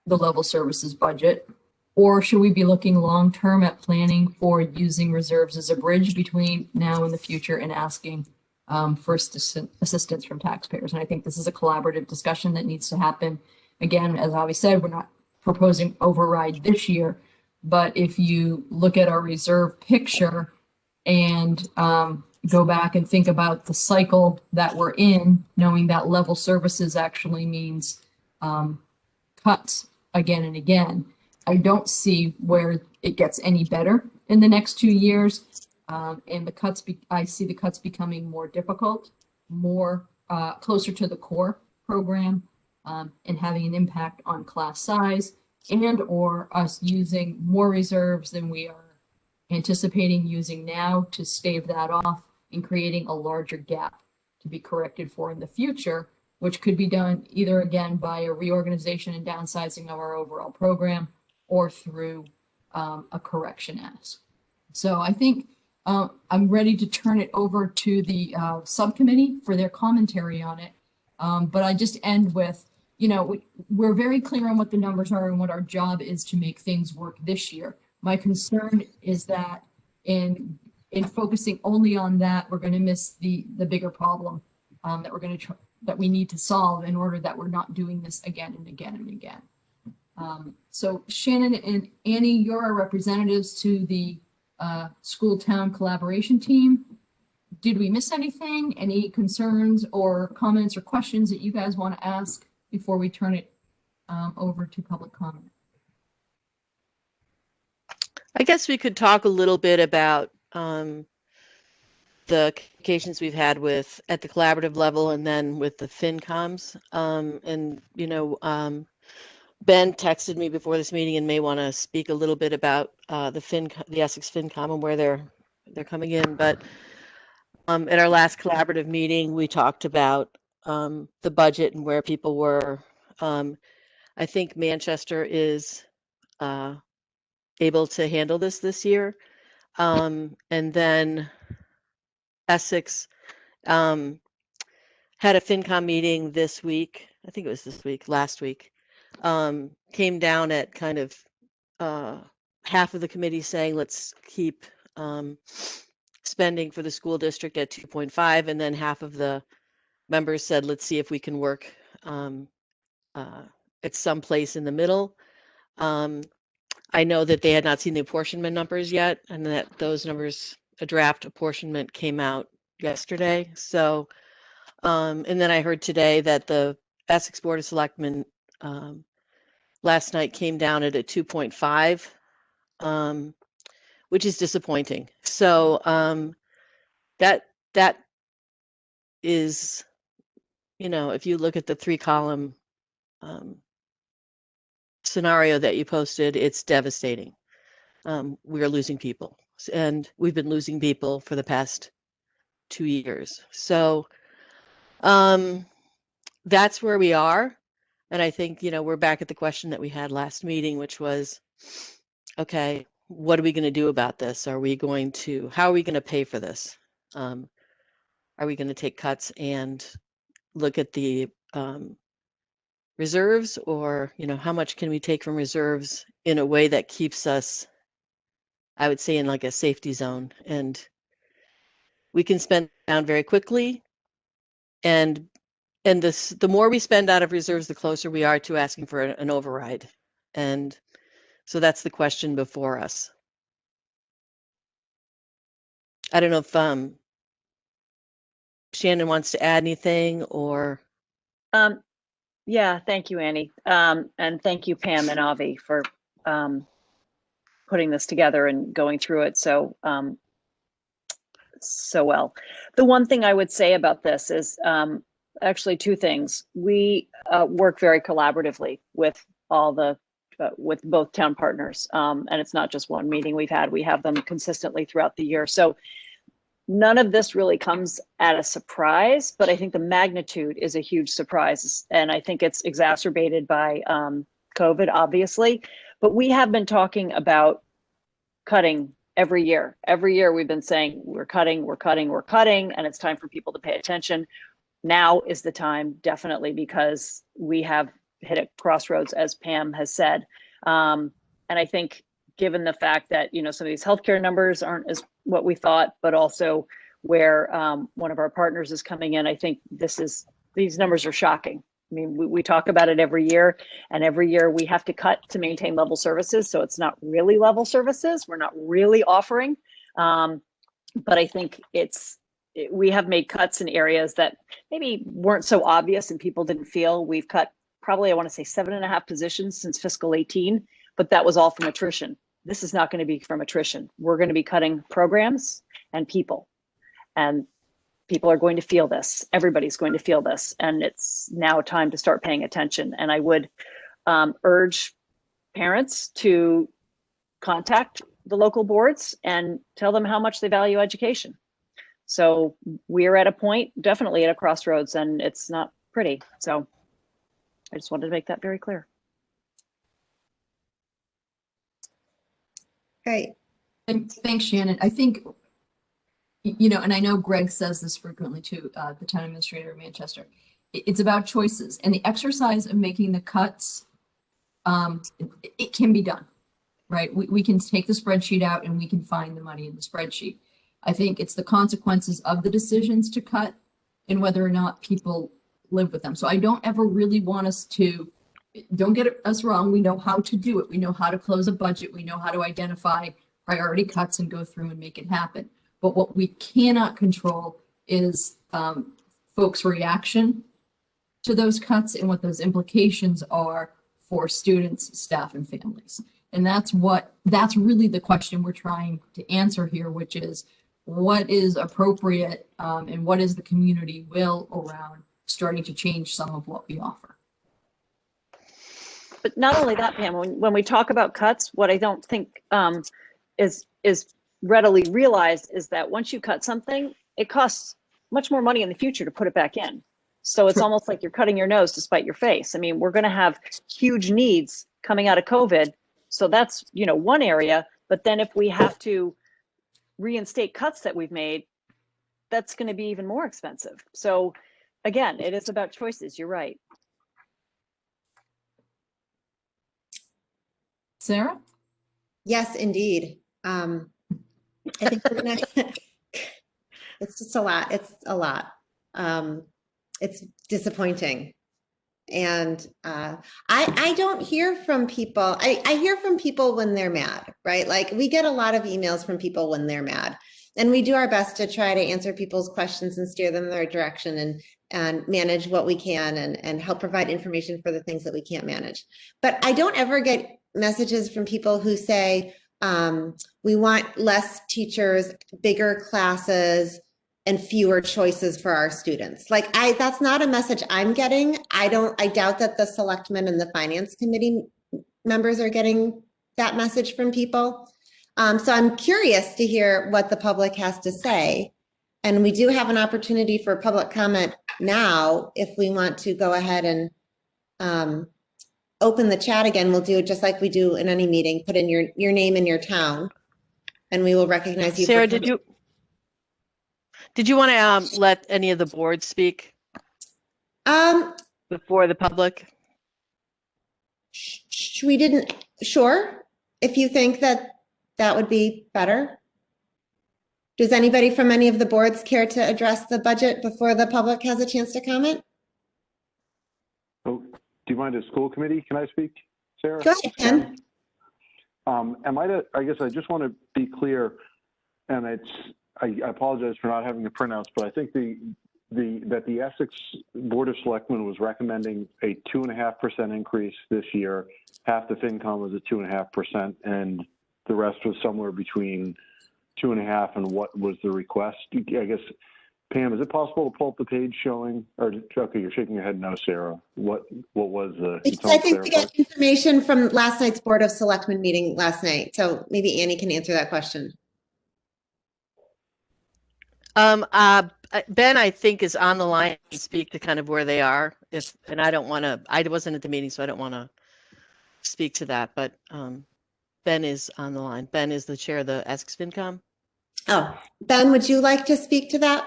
level services budget? Or should we be looking long term at planning for using reserves as a bridge between now and the future and asking for assistance from taxpayers? And I think this is a collaborative discussion that needs to happen. Again, as Avi said, we're not proposing override this year, but if you look at our reserve picture and go back and think about the cycle that we're in, knowing that level services actually means cuts again and again, I don't see where it gets any better in the next 2 years. And the cuts, I see the cuts becoming more difficult, more closer to the core program, and having an impact on class size and or us using more reserves than we are anticipating using now to stave that off and creating a larger gap to be corrected for in the future, which could be done either again by a reorganization and downsizing of our overall program or through a correction ask. So I think I'm ready to turn it over to the subcommittee for their commentary on it. But I just end with, we're very clear on what the numbers are and what our job is to make things work this year. My concern is that in focusing only on that, we're going to miss the bigger problem that we're going to that we need to solve in order that we're not doing this again and again and again. So Shannon and Annie, you're our representatives to the school-town collaboration team. Did we miss anything? Any concerns or comments or questions that you guys want to ask before we turn it over to public comment? I guess we could talk a little bit about the communications we've had with at the collaborative level and then with the FinComs. And you know, Ben texted me before this meeting and may want to speak a little bit about the Essex FinCom and where they're coming in. But at our last collaborative meeting, we talked about the budget and where people were. I think Manchester is able to handle this year. And then Essex had a FinCom meeting this week. I think it was this week, last week. Came down at kind of half of the committee saying, let's keep spending for the school district at 2.5. And then half of the members said, let's see if we can work at some place in the middle. I know that they had not seen the apportionment numbers yet, and that those numbers, a draft apportionment came out yesterday. So, and then I heard today that the Essex Board of Selectmen last night came down at a 2.5, which is disappointing. So that is, you know, if you look at the 3-column scenario that you posted, it's devastating. We are losing people, and we've been losing people for the past 2 years. So that's where we are. And I think, you know, we're back at the question that we had last meeting, which was, okay, what are we going to do about this? How are we going to pay for this? Are we going to take cuts and look at the reserves, or, you know, how much can we take from reserves in a way that keeps us, I would say, in like a safety zone, and we can spend down very quickly. And the more we spend out of reserves, the closer we are to asking for an override. And so that's the question before us. I don't know if Shannon wants to add anything, or. Yeah, thank you, Annie. And thank you, Pam and Avi, for putting this together and going through it so well. The one thing I would say about this is actually two things. We work very collaboratively with all the with both town partners, and it's not just one meeting we've had. We have them consistently throughout the year. So none of this really comes at a surprise, but I think the magnitude is a huge surprise. And I think it's exacerbated by COVID, obviously. But we have been talking about cutting every year. Every year we've been saying we're cutting, and it's time for people to pay attention. Now is the time, definitely, because we have hit a crossroads, as Pam has said. And I think given the fact that, you know, some of these healthcare numbers aren't as what we thought, but also where one of our partners is coming in, I think these numbers are shocking. I mean, we talk about it every year, and every year we have to cut to maintain level services. So it's not really level services. We're not really offering. But I think we have made cuts in areas that maybe weren't so obvious and people didn't feel. We've cut probably, I want to say 7.5 positions since fiscal 18, but that was all from attrition. This is not going to be from attrition. We're going to be cutting programs and people, and people are going to feel this. Everybody's going to feel this, and it's now time to start paying attention. And I would urge parents to contact the local boards and tell them how much they value education. So we're at a point, definitely at a crossroads, and it's not pretty. So I just wanted to make that very clear. Great. Thanks, Shannon. I think, you know, and I know Greg says this frequently too, the town administrator of Manchester. It's about choices, and the exercise of making the cuts, it can be done, right? We can take the spreadsheet out and we can find the money in the spreadsheet. I think it's the consequences of the decisions to cut and whether or not people live with them. So I don't ever really want us to, don't get us wrong, we know how to do it. We know how to close a budget. We know how to identify priority cuts and go through and make it happen. But what we cannot control is folks' reaction to those cuts and what those implications are for students, staff, and families. And that's really the question we're trying to answer here, which is what is appropriate and what is the community will around starting to change some of what we offer. But not only that, Pam, when we talk about cuts, what I don't think is readily realized is that once you cut something, it costs much more money in the future to put it back in. So it's almost like you're cutting your nose to spite your face. I mean, we're going to have huge needs coming out of COVID. So that's, one area. But then if we have to reinstate cuts that we've made, that's going to be even more expensive. So again, it is about choices. You're right. Sarah? Yes, indeed. I think we're gonna, it's just a lot. It's a lot. It's disappointing. And I don't hear from people. I hear from people when they're mad, right? Like we get a lot of emails from people when they're mad. And we do our best to try to answer people's questions and steer them in their direction and manage what we can and help provide information for the things that we can't manage. But I don't ever get messages from people who say, we want less teachers, bigger classes, and fewer choices for our students. Like that's not a message I'm getting. I doubt that the selectmen and the finance committee members are getting that message from people. So I'm curious to hear what the public has to say. And we do have an opportunity for public comment now. If we want to go ahead and open the chat again, we'll do it just like we do in any meeting. Put in your name and your town, and we will recognize you. Sarah, did you want to let any of the board speak before the public? We didn't. Sure, if you think that would be better. Does anybody from any of the boards care to address the budget before the public has a chance to comment? Oh, do you mind as school committee? Can I speak, Sarah? Go ahead, Ken. I guess I just want to be clear, and I apologize for not having the printouts, but I think that the Essex Board of Selectmen was recommending a 2.5% increase this year. Half the FinCom was at 2.5%, and the rest was somewhere between 2.5% and what was the request. I guess, Pam, is it possible to pull up the page showing, or okay, you're shaking your head no, Sarah. What was the? Because I think we got information from last night's Board of Selectmen meeting last night. So maybe Annie can answer that question. Ben, I think, is on the line to speak to kind of where they are. And I don't want to. I wasn't at the meeting, so I don't want to speak to that. But Ben is on the line. Ben is the chair of the Essex FinCom. Oh, Ben, would you like to speak to that?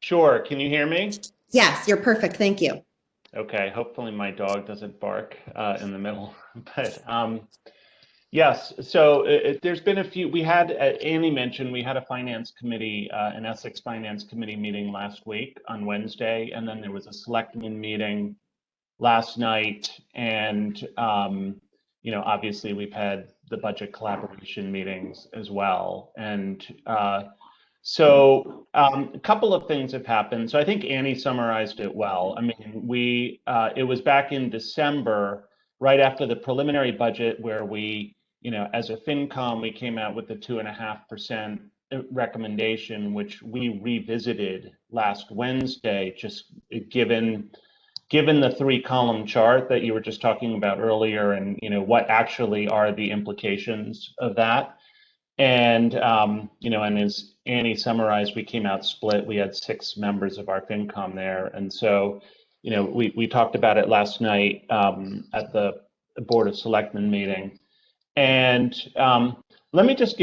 Sure. Can you hear me? Yes, you're perfect. Thank you. Okay. Hopefully my dog doesn't bark in the middle. But yes, so there's been a few. We had, Annie mentioned, we had a finance committee, an Essex Finance Committee meeting last week on Wednesday, and then there was a selectmen meeting last night. And, obviously we've had the budget collaboration meetings as well. And so a couple of things have happened. So I think Annie summarized it well. I mean, it was back in December, right after the preliminary budget, where we, as a FinCom, we came out with the 2.5% recommendation, which we revisited last Wednesday, just given the 3-column chart that you were just talking about earlier, and what actually are the implications of that. And and as Annie summarized, we came out split. We had 6 members of our FinCom there, and so we talked about it last night at the Board of Selectmen meeting. And let me just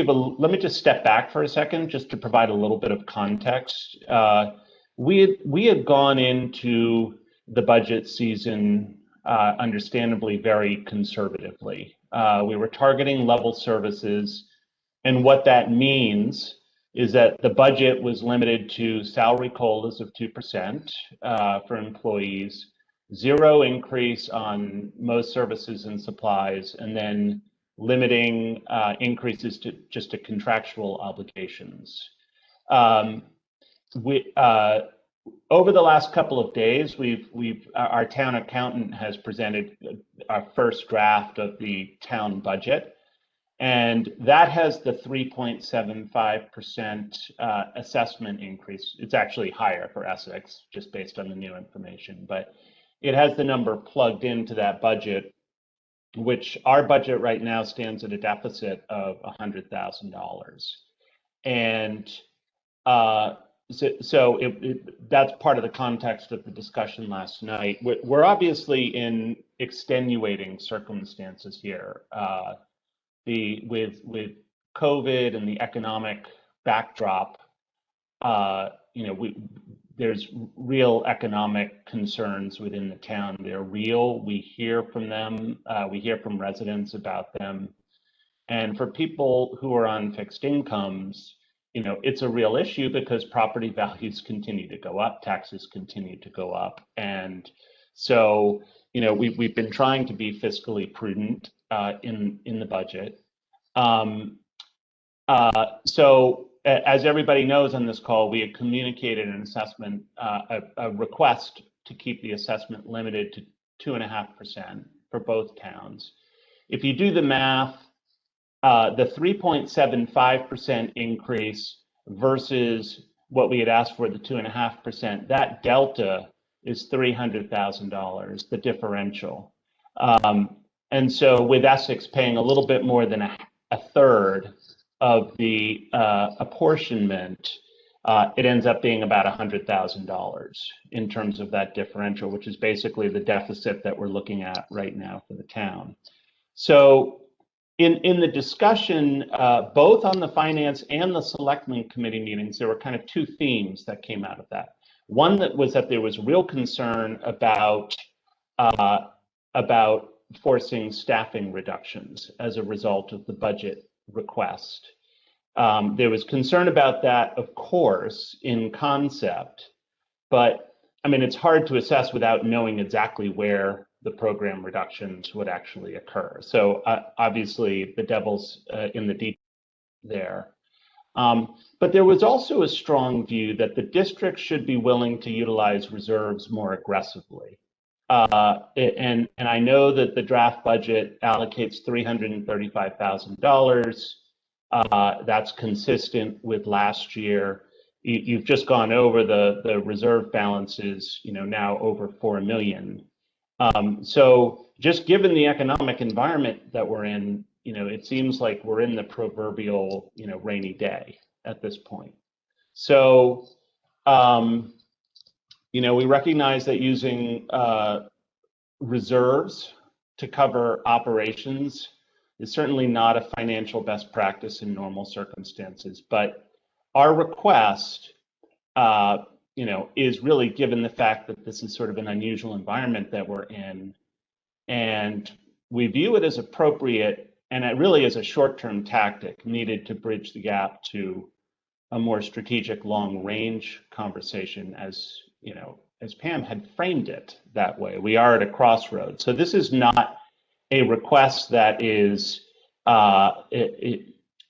step back for a second, just to provide a little bit of context. We had gone into the budget season understandably very conservatively. We were targeting level services. And what that means is that the budget was limited to salary COLAs of 2% for employees, 0 increase on most services and supplies, and then limiting increases to just to contractual obligations. Over the last couple of days, our town accountant has presented our first draft of the town budget, and that has the 3.75% assessment increase. It's actually higher for Essex, just based on the new information, but it has the number plugged into that budget, which our budget right now stands at a deficit of $100,000. And so that's part of the context of the discussion last night. We're obviously in extenuating circumstances here. With COVID and the economic backdrop, there's real economic concerns within the town. They're real. We hear from them. We hear from residents about them. And for people who are on fixed incomes, it's a real issue because property values continue to go up, taxes continue to go up. And so, we've been trying to be fiscally prudent in the budget. So as everybody knows on this call, we had communicated an assessment, a request to keep the assessment limited to 2.5% for both towns. If you do the math, the 3.75% increase versus what we had asked for, the 2.5%, that delta is $300,000, the differential. And so with Essex paying a little bit more than a third of the apportionment, it ends up being about $100,000 in terms of that differential, which is basically the deficit that we're looking at right now for the town. So in the discussion, both on the finance and the selectmen committee meetings, there were kind of two themes that came out of that. One that was that there was real concern about forcing staffing reductions as a result of the budget request. There was concern about that, of course, in concept, but I mean, it's hard to assess without knowing exactly where the program reductions would actually occur. So obviously the devil's in the detail there. But there was also a strong view that the district should be willing to utilize reserves more aggressively. And I know that the draft budget allocates $335,000. That's consistent with last year. You've just gone over the reserve balances, now over $4 million. So just given the economic environment that we're in, it seems like we're in the proverbial, rainy day at this point. So, we recognize that using reserves to cover operations is certainly not a financial best practice in normal circumstances, but our request, is really given the fact that this is sort of an unusual environment that we're in, and we view it as appropriate, and it really is a short-term tactic needed to bridge the gap to a more strategic long-range conversation, as Pam had framed it that way. We are at a crossroads. So this is not a request that is, is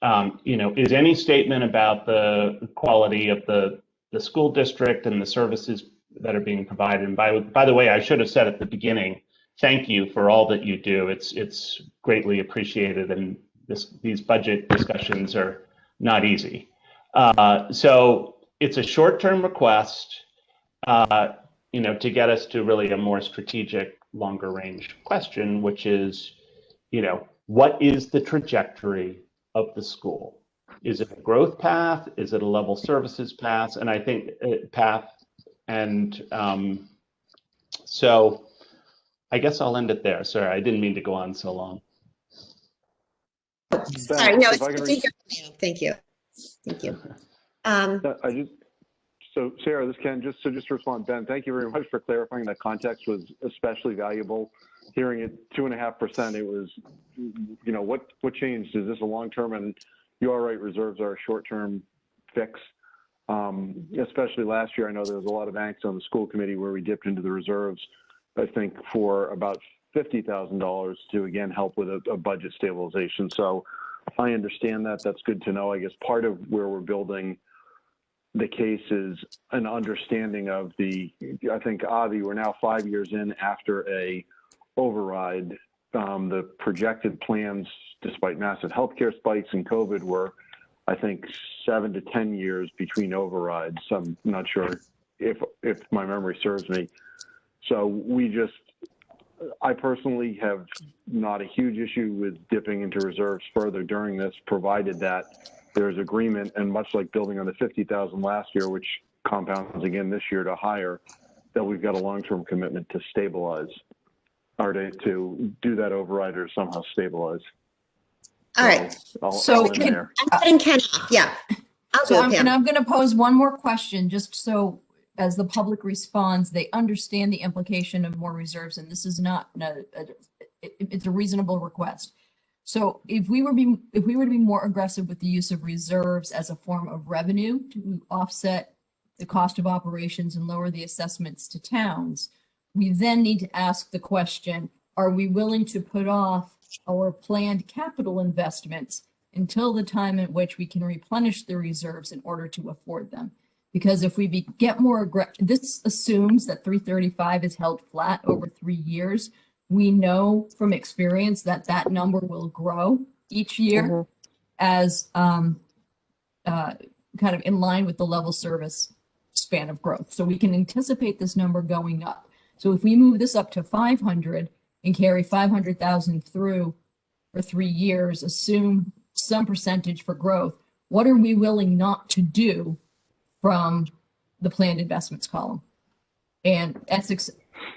any statement about the quality of the school district and the services that are being provided. And by the way, I should have said at the beginning, thank you for all that you do. It's greatly appreciated, and these budget discussions are not easy. So it's a short-term request, to get us to really a more strategic, longer-range question, which is, what is the trajectory of the school? Is it a growth path? Is it a level services path? And I think so I guess I'll end it there. Sorry, I didn't mean to go on so long. Sorry, no, it's good to hear from you. Thank you. Thank you. So Sarah, this Ken, just to respond, Ben, thank you very much for clarifying that context was especially valuable. Hearing it 2.5%, it was, what changed? Is this a long-term? And you are right, reserves are a short-term fix. Especially last year, I know there was a lot of angst on the school committee where we dipped into the reserves, I think, for about $50,000 to, again, help with a budget stabilization. So I understand that. That's good to know. I guess part of where we're building the case is an understanding of I think, Avi, we're now 5 years in after a override. The projected plans, despite massive healthcare spikes and COVID, were, I think, 7 to 10 years between overrides. I'm not sure if my memory serves me. So I personally have not a huge issue with dipping into reserves further during this, provided that there's agreement, and much like building on the 50,000 last year, which compounds again this year to higher, that we've got a long-term commitment to stabilize, or to do that override or somehow stabilize. All right. So I'm cutting Ken off. Yeah. And I'm going to pose one more question, just so as the public responds, they understand the implication of more reserves, and this is not it's a reasonable request. So if we were to be more aggressive with the use of reserves as a form of revenue to offset the cost of operations and lower the assessments to towns, we then need to ask the question, are we willing to put off our planned capital investments until the time at which we can replenish the reserves in order to afford them? Because if we get more aggressive, this assumes that 335 is held flat over 3 years. We know from experience that that number will grow each year as kind of in line with the level service span of growth. So we can anticipate this number going up. So if we move this up to 500 and carry 500,000 through for 3 years, assume some percentage for growth, what are we willing not to do from the planned investments column? And Essex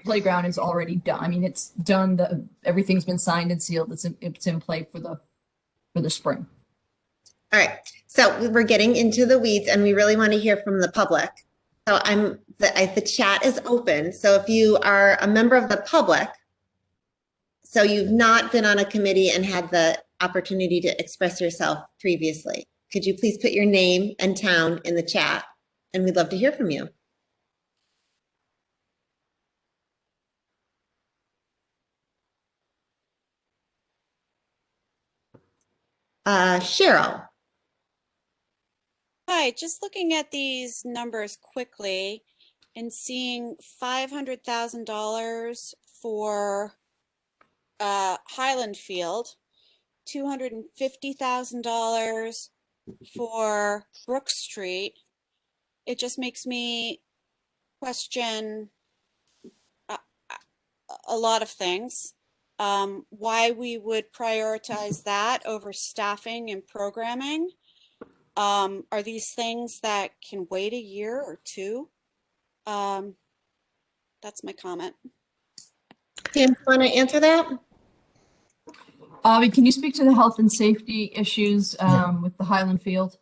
Playground is already done. I mean, it's done. Everything's been signed and sealed. It's in play for the spring. All right. So we're getting into the weeds, and we really want to hear from the public. So the chat is open. So if you are a member of the public, so you've not been on a committee and had the opportunity to express yourself previously, could you please put your name and town in the chat? And we'd love to hear from you. Cheryl. Hi, just looking at these numbers quickly and seeing $500,000 for Highland Field, $250,000 for Brook Street. It just makes me question a lot of things. Why we would prioritize that over staffing and programming. Are these things that can wait a year or two? That's my comment. Tim, do you want to answer that? Avi, can you speak to the health and safety issues with the Highland Field?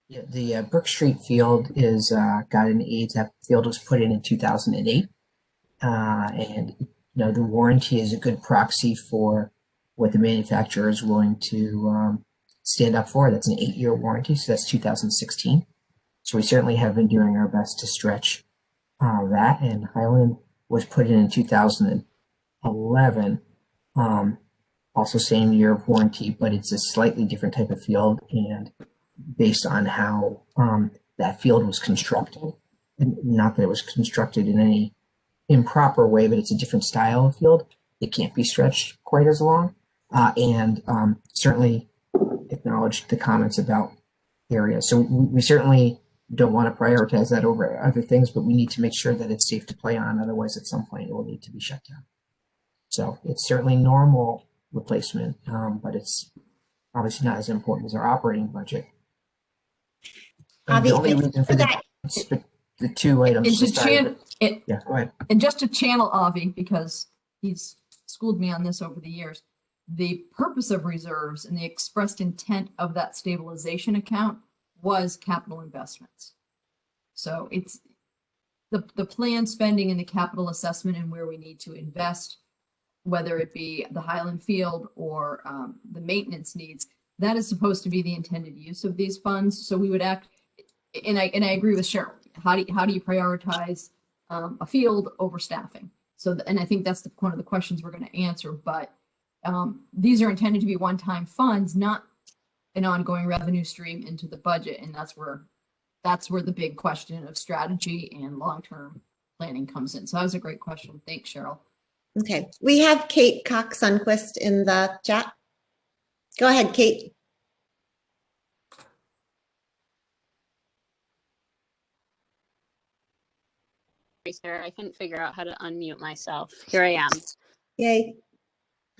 Yeah, the Brook Street field is got an age. That field was put in 2008, and the warranty is a good proxy for what the manufacturer is willing to stand up for. That's an 8-year warranty, so that's 2016. So we certainly have been doing our best to stretch that. And Highland was put in 2011, also same year of warranty, but it's a slightly different type of field, and based on how that field was constructed, and not that it was constructed in any improper way, but it's a different style of field. It can't be stretched quite as long, and certainly acknowledged the comments about areas. So we certainly don't want to prioritize that over other things, but we need to make sure that it's safe to play on. Otherwise, at some point, it will need to be shut down. So it's certainly normal replacement, but it's obviously not as important as our operating budget. And the only reason for the two items. Yeah, go ahead. And just to channel Avi, because he's schooled me on this over the years, the purpose of reserves and the expressed intent of that stabilization account was capital investments. So it's the planned spending and the capital assessment and where we need to invest, whether it be the Highland Field or the maintenance needs, that is supposed to be the intended use of these funds. So we would act, and I agree with Cheryl. How do you prioritize a field over staffing? So, and I think that's one of the questions we're going to answer. But these are intended to be one-time funds, not an ongoing revenue stream into the budget, and that's where the big question of strategy and long-term planning comes in. So that was a great question. Thanks, Cheryl. Okay, we have Kate Cox-Sunquist in the chat. Go ahead, Kate. Sarah, I couldn't figure out how to unmute myself. Here I am. Yay.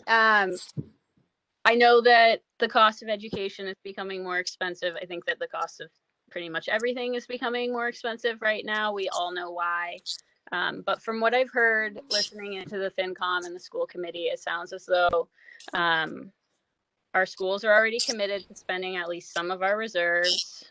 I know that the cost of education is becoming more expensive. I think that the cost of pretty much everything is becoming more expensive right now. We all know why. But from what I've heard, listening into the FinCom and the school committee, it sounds as though our schools are already committed to spending at least some of our reserves,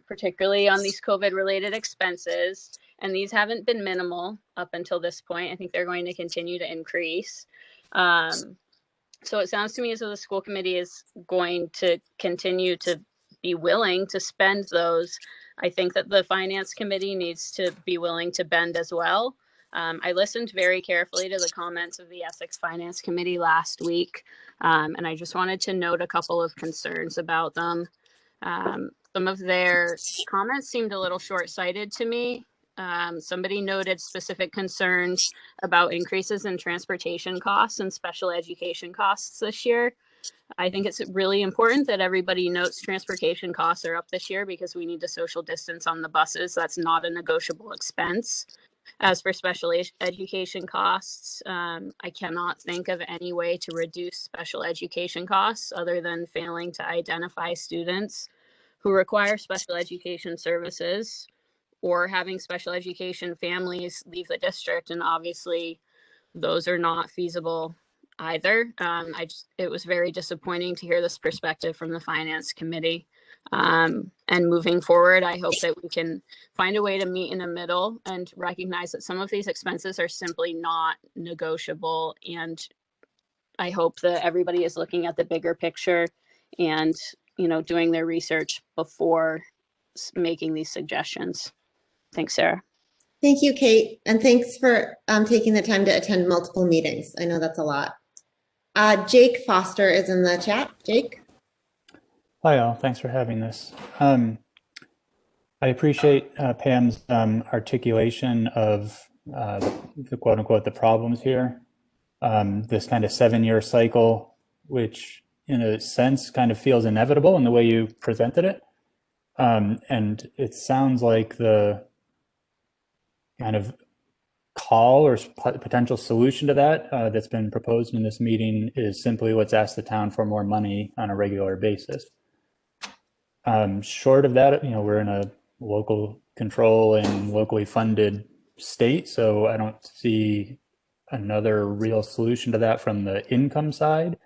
particularly on these COVID-related expenses. And these haven't been minimal up until this point. I think they're going to continue to increase. So it sounds to me as though the school committee is going to continue to be willing to spend those. I think that the finance committee needs to be willing to bend as well. I listened very carefully to the comments of the Essex Finance Committee last week, and I just wanted to note a couple of concerns about them. Some of their comments seemed a little short-sighted to me. Somebody noted specific concerns about increases in transportation costs and special education costs this year. I think it's really important that everybody notes transportation costs are up this year because we need to social distance on the buses. That's not a negotiable expense. As for special education costs, I cannot think of any way to reduce special education costs other than failing to identify students who require special education services or having special education families leave the district. And obviously those are not feasible either. It was very disappointing to hear this perspective from the finance committee. And moving forward, I hope that we can find a way to meet in the middle and recognize that some of these expenses are simply not negotiable. And I hope that everybody is looking at the bigger picture and, doing their research before making these suggestions. Thanks, Sarah. Thank you, Kate. And thanks for taking the time to attend multiple meetings. I know that's a lot. Jake Foster is in the chat. Jake? Hi, all. Thanks for having this. I appreciate Pam's articulation of the quote unquote the problems here. This kind of 7-year cycle, which in a sense kind of feels inevitable in the way you presented it. And it sounds like the kind of call or potential solution to that that's been proposed in this meeting is simply let's ask the town for more money on a regular basis. Short of that, we're in a local control and locally funded state, so I don't see another real solution to that from the income side.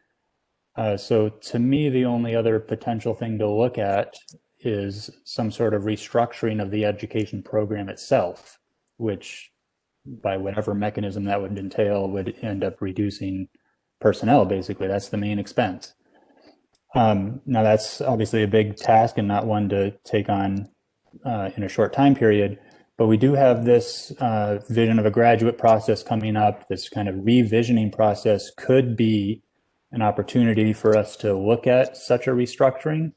So to me, the only other potential thing to look at is some sort of restructuring of the education program itself, which by whatever mechanism that would entail would end up reducing personnel. Basically, that's the main expense. Now that's obviously a big task and not one to take on in a short time period, but we do have this vision of a graduate process coming up. This kind of revisioning process could be an opportunity for us to look at such a restructuring.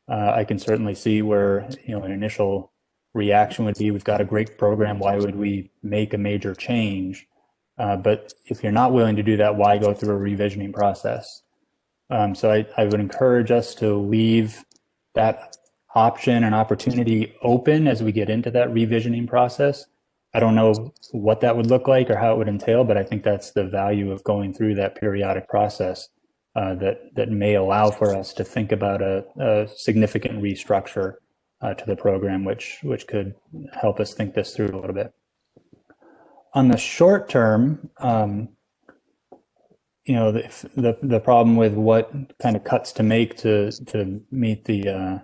I can certainly see where an initial reaction would be, we've got a great program, why would we make a major change? But if you're not willing to do that, why go through a revisioning process? So I would encourage us to leave that option and opportunity open as we get into that revisioning process. I don't know what that would look like or how it would entail, but I think that's the value of going through that periodic process that may allow for us to think about a significant restructure to the program, which could help us think this through a little bit. On the short term, the problem with what kind of cuts to make to meet the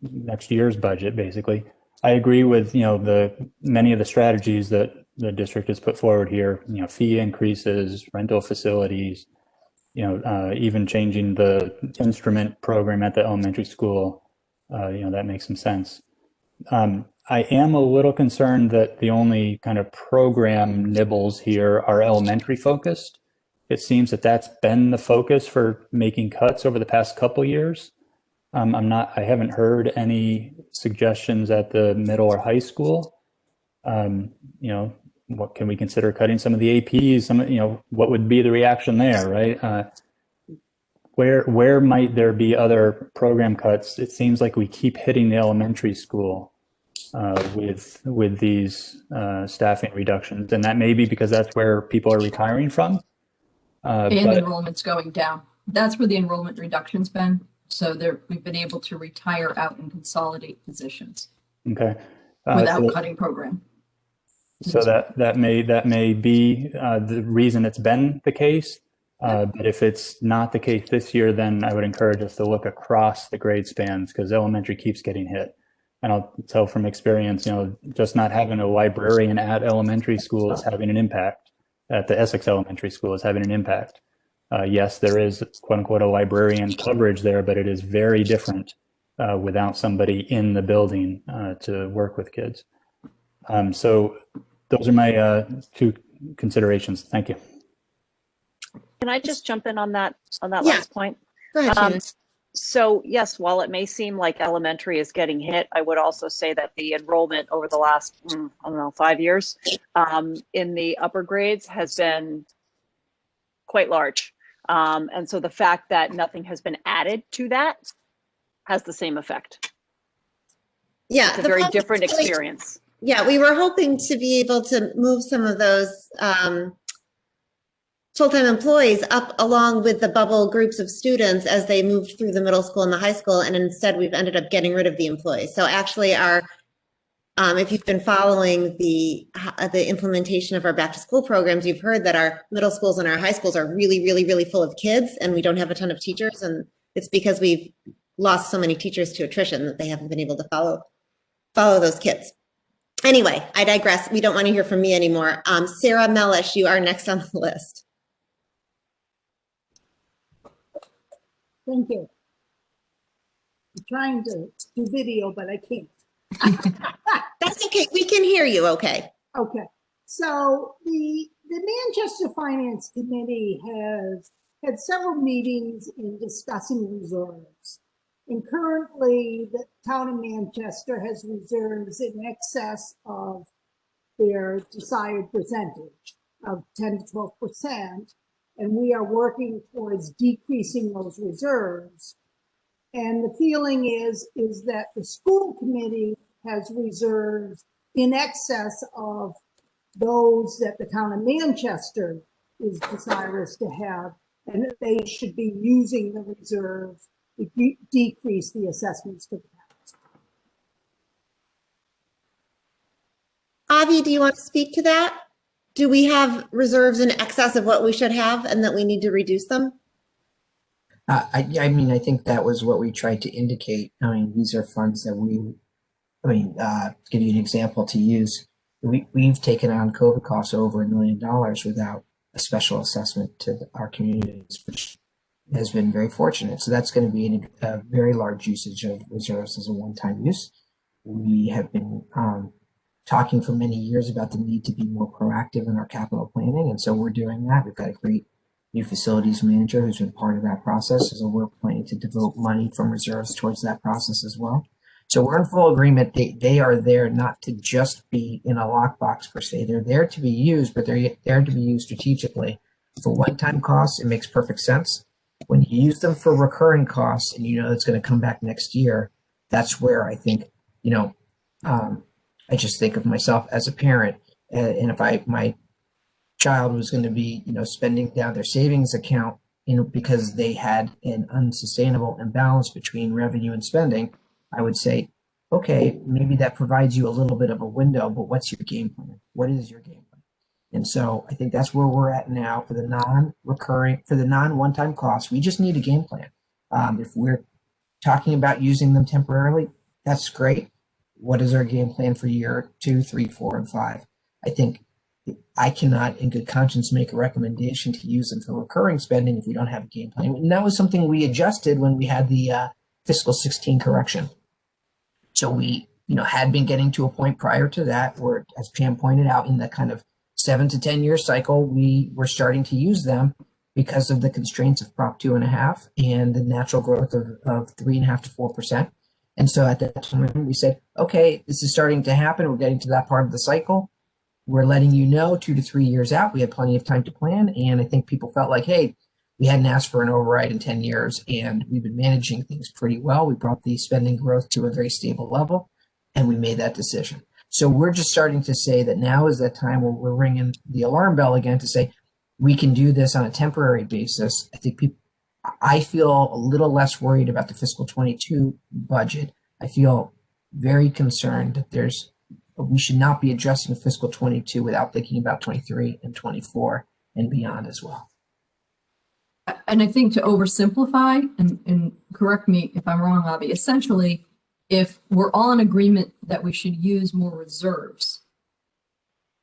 next year's budget, basically. I agree with many of the strategies that the district has put forward here. Fee increases, rental facilities, even changing the instrument program at the elementary school. that makes some sense. I am a little concerned that the only kind of program nibbles here are elementary focused. It seems that that's been the focus for making cuts over the past couple years. I haven't heard any suggestions at the middle or high school. What can we consider cutting some of the APs? What would be the reaction there, right? Where might there be other program cuts? It seems like we keep hitting the elementary school with these staffing reductions, and that may be because that's where people are retiring from. And enrollment's going down. That's where the enrollment reduction's been. So we've been able to retire out and consolidate positions. Okay. Without cutting program. So that may be the reason it's been the case. But if it's not the case this year, then I would encourage us to look across the grade spans, because elementary keeps getting hit. And I'll tell from experience, just not having a librarian at elementary school is having an impact. At the Essex Elementary School is having an impact. Yes, there is quote unquote a librarian coverage there, but it is very different without somebody in the building to work with kids. So those are my two considerations. Thank you. Can I just jump in on that Yeah. last point? Go ahead, Shannon. So yes, while it may seem like elementary is getting hit, I would also say that the enrollment over the last, 5 years in the upper grades has been quite large. And so the fact that nothing has been added to that has the same effect. Yeah, It's a very different experience. Yeah, we were hoping to be able to move some of those full-time employees up along with the bubble groups of students as they moved through the middle school and the high school, and instead we've ended up getting rid of the employees. So actually if you've been following the implementation of our back to school programs, you've heard that our middle schools and our high schools are really, really, really full of kids, and we don't have a ton of teachers, and it's because we've lost so many teachers to attrition that they haven't been able to follow those kids. Anyway, I digress. We don't want to hear from me anymore. Sarah Mellish, you are next on the list. Thank you. I'm trying to do video, but I can't. That's okay. We can hear you okay. Okay. So the Manchester Finance Committee has had several meetings in discussing reserves. And currently, the town of Manchester has reserves in excess of their desired percentage of 10 to 12%. And we are working towards decreasing those reserves. And the feeling is that the school committee has reserves in excess of those that the town of Manchester is desirous to have, and that they should be using the reserves to decrease the assessments to the towns. Avi, do you want to speak to that? Do we have reserves in excess of what we should have and that we need to reduce them? I mean, I think that was what we tried to indicate. I mean, these are funds that to give you an example to use, we've taken on COVID costs over $1 million without a special assessment to our communities, which has been very fortunate. So that's going to be a very large usage of reserves as a one-time use. We have been talking for many years about the need to be more proactive in our capital planning, and so we're doing that. We've got a great new facilities manager who's been part of that process, so we're planning to devote money from reserves towards that process as well. So we're in full agreement. They are there not to just be in a lockbox per se. They're there to be used, but they're there to be used strategically. For one-time costs, it makes perfect sense. When you use them for recurring costs and you know it's going to come back next year, that's where I think, I just think of myself as a parent, and if my child was going to be, spending down their savings account, because they had an unsustainable imbalance between revenue and spending, I would say, okay, maybe that provides you a little bit of a window, but what's your game plan? What is your game plan? And so I think that's where we're at now for the non-one-time costs. We just need a game plan. If we're talking about using them temporarily, that's great. What is our game plan for year 2, 3, 4, and 5? I think I cannot in good conscience make a recommendation to use them for recurring spending if we don't have a game plan. And that was something we adjusted when we had the fiscal 16 correction. So we, had been getting to a point prior to that where, as Pam pointed out, in the kind of 7 to 10 year cycle, we were starting to use them because of the constraints of Prop 2.5 and the natural growth of 3.5 to 4%. And so at that time, we said, okay, this is starting to happen. We're getting to that part of the cycle. We're letting 2 to 3 years out. We had plenty of time to plan. And I think people felt like, hey, we hadn't asked for an override in 10 years, and we've been managing things pretty well. We brought the spending growth to a very stable level, and we made that decision. So we're just starting to say that now is that time where we're ringing the alarm bell again to say, we can do this on a temporary basis. I feel a little less worried about the fiscal 22 budget. I feel very concerned that we should not be addressing fiscal 22 without thinking about 23 and 24 and beyond as well. And I think to oversimplify, and correct me if I'm wrong, Avi, essentially, if we're all in agreement that we should use more reserves,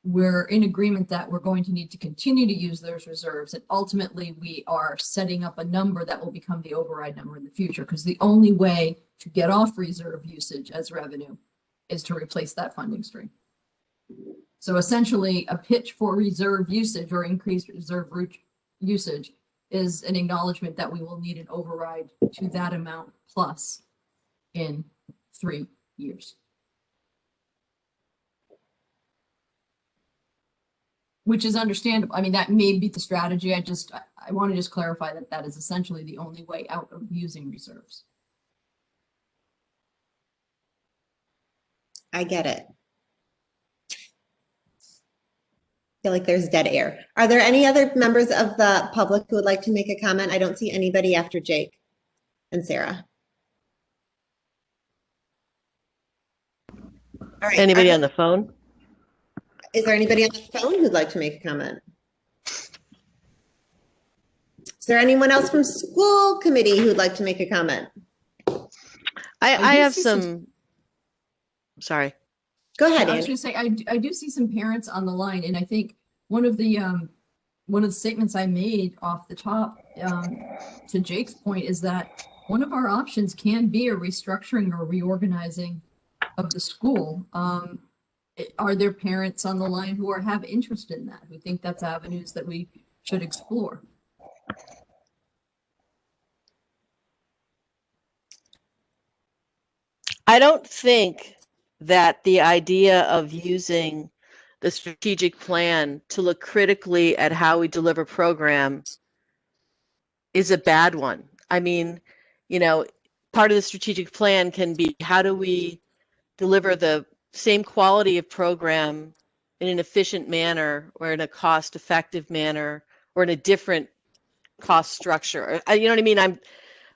we're in agreement that we're going to need to continue to use those reserves. And ultimately, we are setting up a number that will become the override number in the future, because the only way to get off reserve usage as revenue is to replace that funding stream. So essentially, a pitch for reserve usage or increased reserve usage is an acknowledgement that we will need an override to that amount plus in 3 years. Which is understandable. I mean, that may be the strategy. I want to just clarify that that is essentially the only way out of using reserves. I get it. I feel like there's dead air. Are there any other members of the public who would like to make a comment? I don't see anybody after Jake and Sarah. All right. Anybody on the phone? Is there anybody on the phone who'd like to make a comment? Is there anyone else from school committee who'd like to make a comment? I have some. Sorry. Go ahead, I was Annie. going to say, I do see some parents on the line, and I think one of the statements I made off the top to Jake's point is that one of our options can be a restructuring or reorganizing of the school. Are there parents on the line who have interest in that, who think that's avenues that we should explore? I don't think that the idea of using the strategic plan to look critically at how we deliver program is a bad one. I mean, part of the strategic plan can be, how do we deliver the same quality of program in an efficient manner, or in a cost-effective manner, or in a different cost structure? You know what I mean?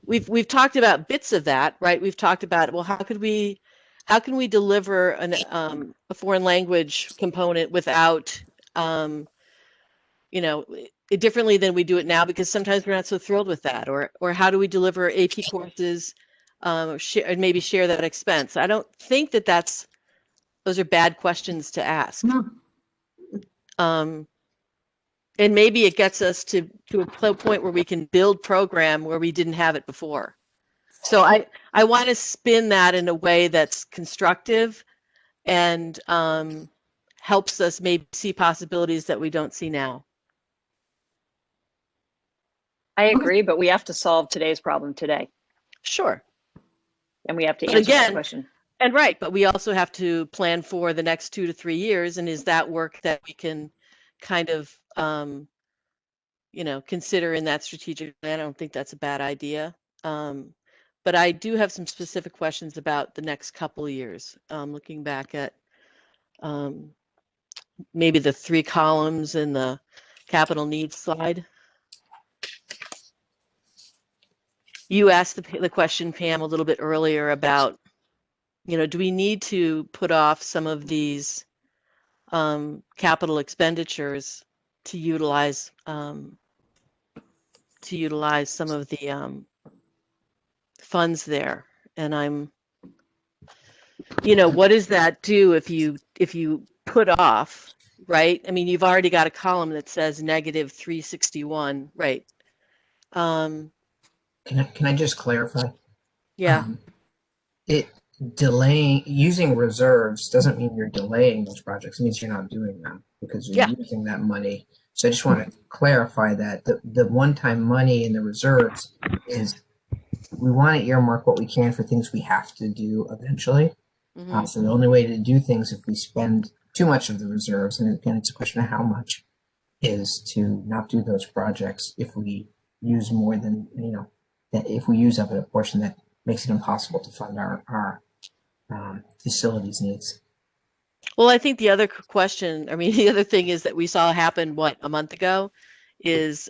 We've talked about bits of that, right? We've talked about, well, how can we deliver a foreign language component without, differently than we do it now, because sometimes we're not so thrilled with that, or how do we deliver AP courses, maybe share that expense? I don't think those are bad questions to ask. No. And maybe it gets us to a point where we can build program where we didn't have it before. So I want to spin that in a way that's constructive and helps us maybe see possibilities that we don't see now. I agree, but we have to solve today's problem today. Sure. And we have to answer that question. And right, but we also have to plan for the next 2 to 3 years. And is that work that we can kind of, consider in that strategic plan? I don't think that's a bad idea. But I do have some specific questions about the next couple of years, looking back at maybe the 3 columns in the capital needs slide. You asked the question, Pam, a little bit earlier about, do we need to put off some of these capital expenditures to utilize some of the funds there? And I'm, what does that do if you put off, right? I mean, you've already got a column that says negative 361, right? Can I just clarify? Yeah. delaying, using reserves doesn't mean you're delaying those projects. It means you're not doing them because you're using that money. So I just want to clarify that the one-time money in the reserves is we want to earmark what we can for things we have to do eventually. So the only way to do things if we spend too much of the reserves, and again, it's a question of how much, is to not do those projects if we use more than, that if we use up a portion that makes it impossible to fund our facilities needs. Well, I think the other the other thing is that we saw happen, a month ago, is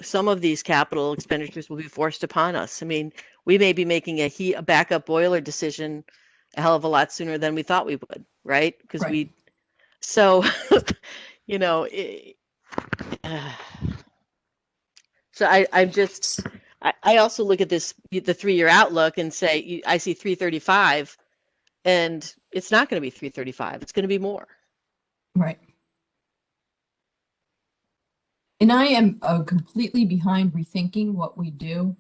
some of these capital expenditures will be forced upon us. I mean, we may be making a backup boiler decision a hell of a lot sooner than we thought we would, right? Because so, so I also look at the 3-year outlook and say, I see 335. And it's not going to be 335. It's going to be more. Right. And I am completely behind rethinking what we do.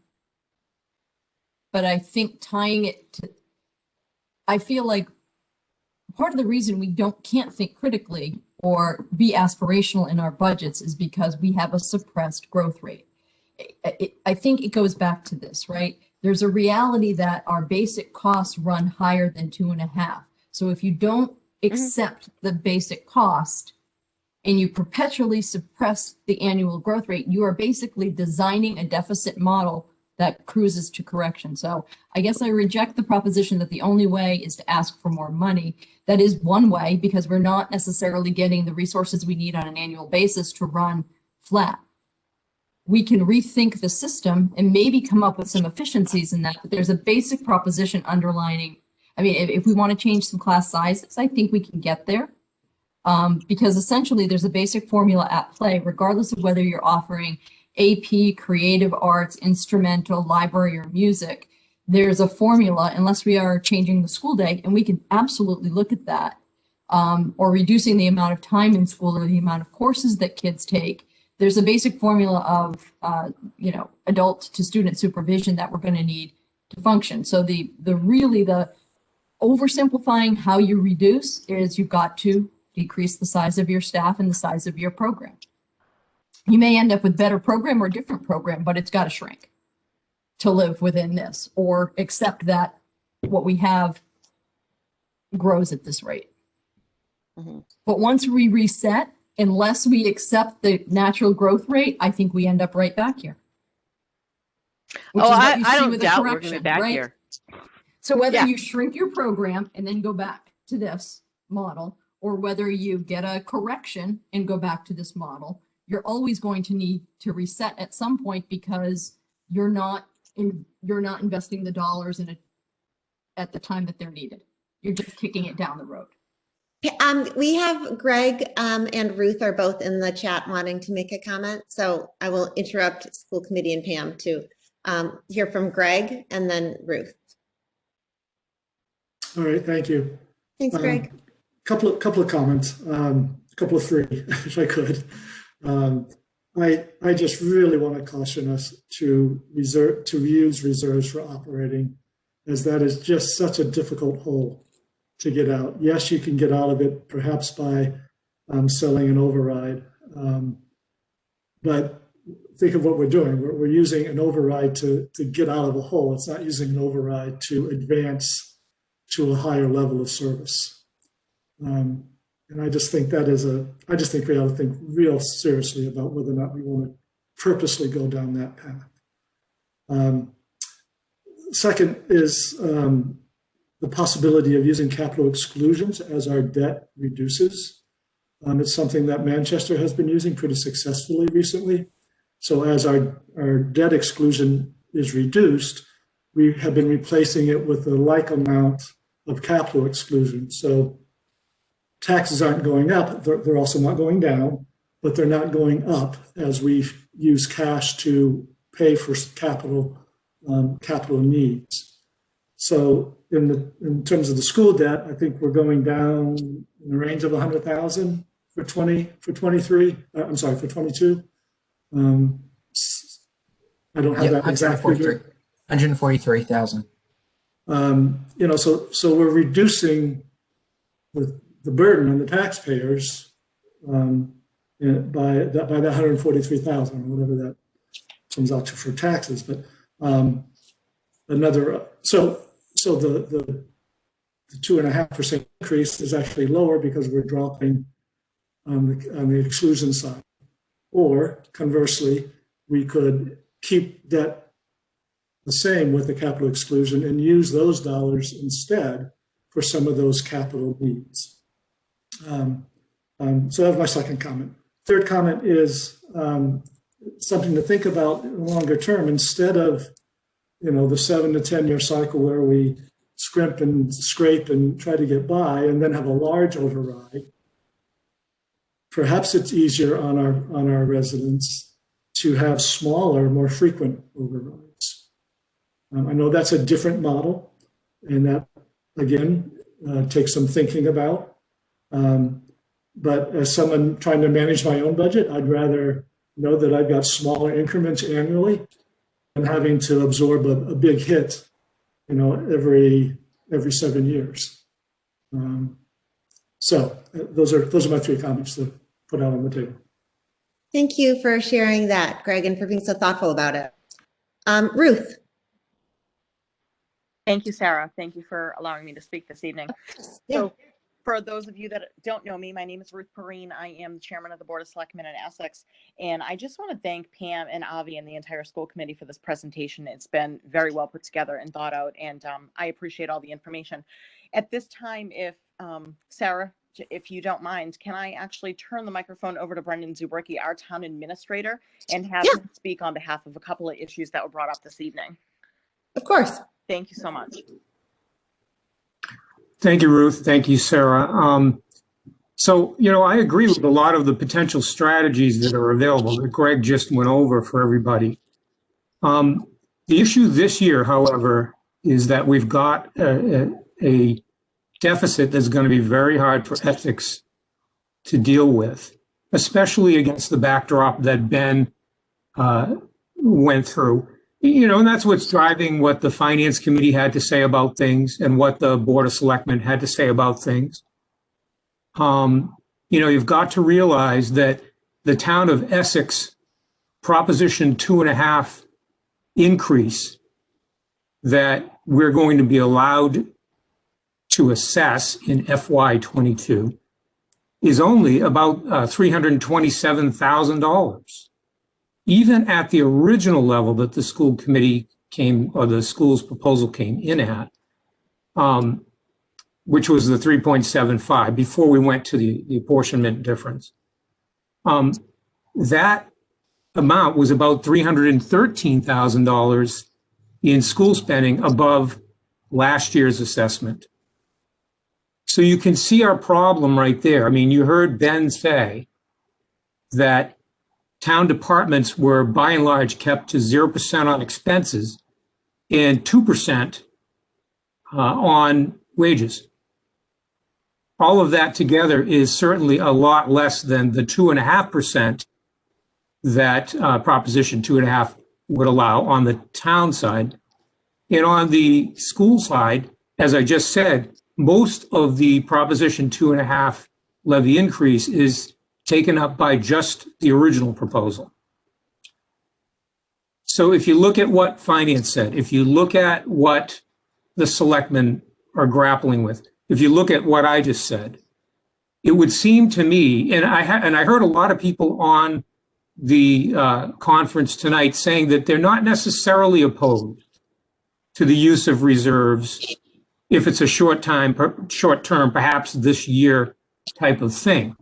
But I think tying it to, I feel like part of the reason we can't think critically or be aspirational in our budgets is because we have a suppressed growth rate. I think it goes back to this, right? There's a reality that our basic costs run higher than 2.5. So if you don't accept the basic cost and you perpetually suppress the annual growth rate, you are basically designing a deficit model that cruises to correction. So I guess I reject the proposition that the only way is to ask for more money. That is one way, because we're not necessarily getting the resources we need on an annual basis to run flat. We can rethink the system and maybe come up with some efficiencies in that, but there's a basic proposition underlining. I mean, if we want to change some class sizes, I think we can get there, because essentially there's a basic formula at play, regardless of whether you're offering AP, creative arts, instrumental, library, or music. There's a formula, unless we are changing the school day, and we can absolutely look at that, or reducing the amount of time in school or the amount of courses that kids take. There's a basic formula of, adult to student supervision that we're going to need to function. So the oversimplifying how you reduce is you've got to decrease the size of your staff and the size of your program. You may end up with better program or different program, but it's got to shrink to live within this or accept that what we have grows at this rate. But once we reset, unless we accept the natural growth rate, I think we end up right back here. I don't doubt we're going to be back here. So whether you shrink your program and then go back to this model, or whether you get a correction and go back to this model, you're always going to need to reset at some point, because you're not investing the dollars in it at the time that they're needed. You're just kicking it down the road. We have Greg and Ruth are both in the chat wanting to make a comment. So I will interrupt school committee and Pam to hear from Greg and then Ruth. All right, thank you. Thanks, Greg. Couple of comments, couple of three, if I could. I just really want to caution us to use reserves for operating, as that is just such a difficult hole to get out. Yes, you can get out of it perhaps by selling an override, but think of what we're doing. We're using an override to get out of a hole. It's not using an override to advance to a higher level of service. And I just think I just think we ought to think real seriously about whether or not we want to purposely go down that path. Second is the possibility of using capital exclusions as our debt reduces. It's something that Manchester has been using pretty successfully recently. So as our debt exclusion is reduced, we have been replacing it with a like amount of capital exclusion. So taxes aren't going up, they're also not going down, but they're not going up as we use cash to pay for capital needs. So in terms of the school debt, I think we're going down in the range of 100,000 for 23. I'm sorry, for 22. I don't have that exact figure. 143,000. So we're reducing the burden on the taxpayers by that 143,000, whatever that comes out to for taxes. But the 2.5% increase is actually lower because we're dropping on the exclusion side. Or conversely, we could keep debt the same with the capital exclusion and use those dollars instead for some of those capital needs. So that's my second comment. Third comment is something to think about longer term. Instead of, the 7 to 10 year cycle where we scrimp and scrape and try to get by and then have a large override, perhaps it's easier on our residents to have smaller, more frequent overrides. I know that's a different model, and that, again, takes some thinking about. But as someone trying to manage my own budget, I'd rather know that I've got smaller increments annually than having to absorb a big hit, every 7 years. So those are my 3 comments to put out on the table. Thank you for sharing that, Greg, and for being so thoughtful about it. Ruth. Thank you, Sarah. Thank you for allowing me to speak this evening. Yeah. So for those of you that don't know me, my name is Ruth Perrine. I am the chairman of the Board of Selectmen in Essex. And I just want to thank Pam and Avi and the entire school committee for this presentation. It's been very well put together and thought out, and I appreciate all the information. At this time, if Sarah, if you don't mind, can I actually turn the microphone over to Brendan Zubricki, our town administrator, and have him speak on behalf of a couple of issues that were brought up this evening? Of course. Thank you so much. Thank you, Ruth. Thank you, Sarah. I agree with a lot of the potential strategies that are available that Greg just went over for everybody. The issue this year, however, is that we've got a deficit that's going to be very hard for Essex to deal with, especially against the backdrop that Ben went through. And that's what's driving what the Finance Committee had to say about things and what the Board of Selectmen had to say about things. You've got to realize that the town of Essex Proposition 2.5 increase that we're going to be allowed to assess in FY22 is only about $327,000. Even at the original level that the school committee the school's proposal came in at, which was the 3.75 before we went to the apportionment difference. That amount was about $313,000 in school spending above last year's assessment. So you can see our problem right there. I mean, you heard Ben say that town departments were by and large kept to 0% on expenses and 2% on wages. All of that together is certainly a lot less than the 2.5% that Proposition 2.5 would allow on the town side. And on the school side, as I just said, most of the Proposition 2.5 levy increase is taken up by just the original proposal. So if you look at what Finance said, if you look at what the selectmen are grappling with, if you look at what I just said, it would seem to me, and I heard a lot of people on the conference tonight saying that they're not necessarily opposed to the use of reserves if it's a short term, perhaps this year type of thing.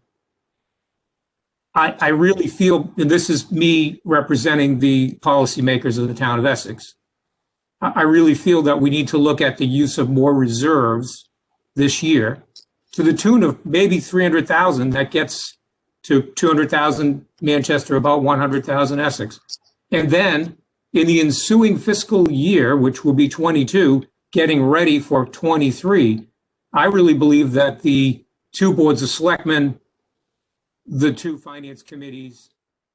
I really feel, and this is me representing the policymakers of the town of Essex, I really feel that we need to look at the use of more reserves this year to the tune of maybe 300,000. That gets to 200,000 Manchester, about 100,000 Essex. And then in the ensuing fiscal year, which will be 22, getting ready for 23, I really believe that the 2 boards of selectmen, the 2 finance committees,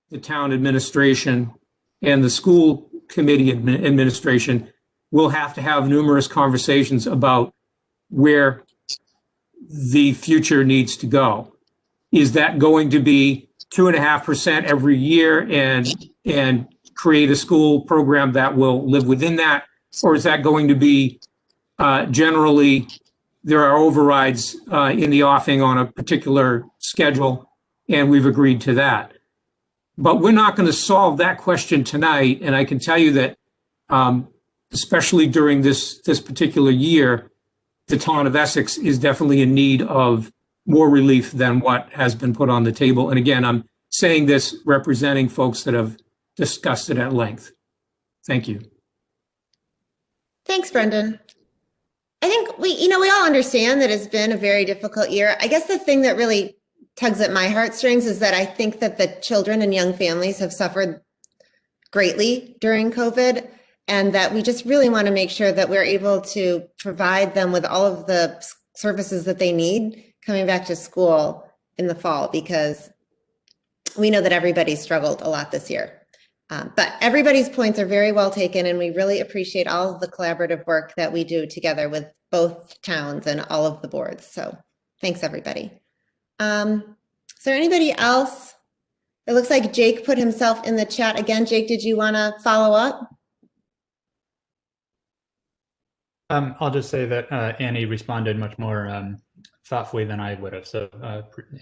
the town administration, and the school committee administration we'll have to have numerous conversations about where the future needs to go. Is that going to be 2.5% every year and create a school program that will live within that? Or is that going to be generally there are overrides in the offing on a particular schedule, and we've agreed to that? But we're not going to solve that question tonight. And I can tell you that, especially during this particular year, the town of Essex is definitely in need of more relief than what has been put on the table. And again, I'm saying this representing folks that have discussed it at length. Thank you. Thanks, Brendan. I think we all understand that it's been a very difficult year. I guess the thing that really tugs at my heartstrings is that I think that the children and young families have suffered greatly during COVID, and that we just really want to make sure that we're able to provide them with all of the services that they need coming back to school in the fall, because we know that everybody's struggled a lot this year. But everybody's points are very well taken, and we really appreciate all of the collaborative work that we do together with both towns and all of the boards. So thanks, everybody. Is there anybody else? It looks like Jake put himself in the chat again. Jake, did you want to follow up? I'll just say that Annie responded much more thoughtfully than I would have. So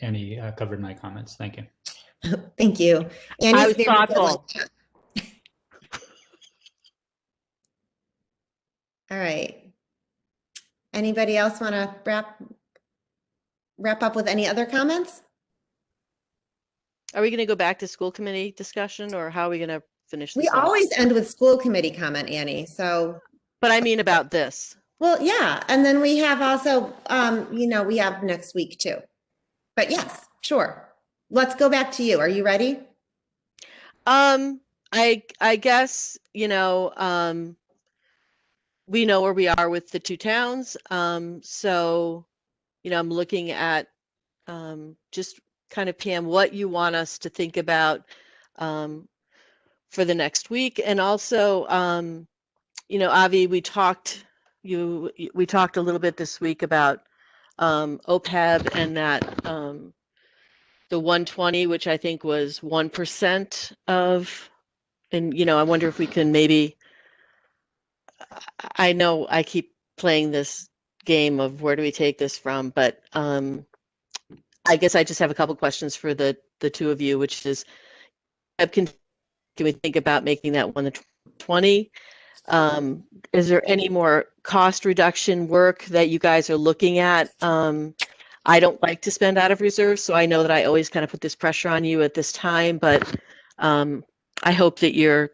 Annie covered my comments. Thank you. Thank you. Annie's I was thoughtful. All right. Anybody else want to wrap up with any other comments? Are we going to go back to school committee discussion, or how are we going to finish this? We always end with school committee comment, Annie. So, but I mean about this. Well, yeah, and then we have also, we have next week too. But yes, sure. Let's go back to you. Are you ready? I guess we know where we are with the two towns. So, I'm looking at just kind of, Pam, what you want us to think about for the next week. And also, Avi, we talked a little bit this week about OPEB and that the 120, which I think was 1% of, and I wonder if we can maybe, I know I keep playing this game of where do we take this from, but I guess I just have a couple questions for the two of you, which is, can we think about making that 120? Is there any more cost reduction work that you guys are looking at? I don't like to spend out of reserves, so I know that I always kind of put this pressure on you at this time, but I hope that you're,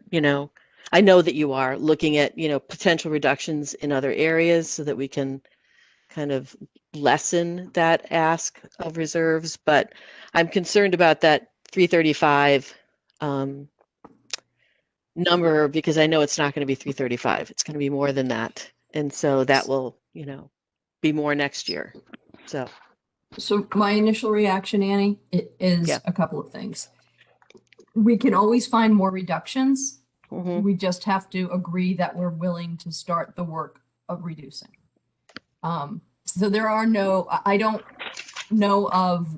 I know that you are looking at, potential reductions in other areas so that we can kind of lessen that ask of reserves. But I'm concerned about that 335 number, because I know it's not going to be 335. It's going to be more than that. And so that will, be more next year. So my initial reaction, Annie, is a couple of things. We can always find more reductions. Mm-hmm. We just have to agree that we're willing to start the work of reducing. So there are I don't know of,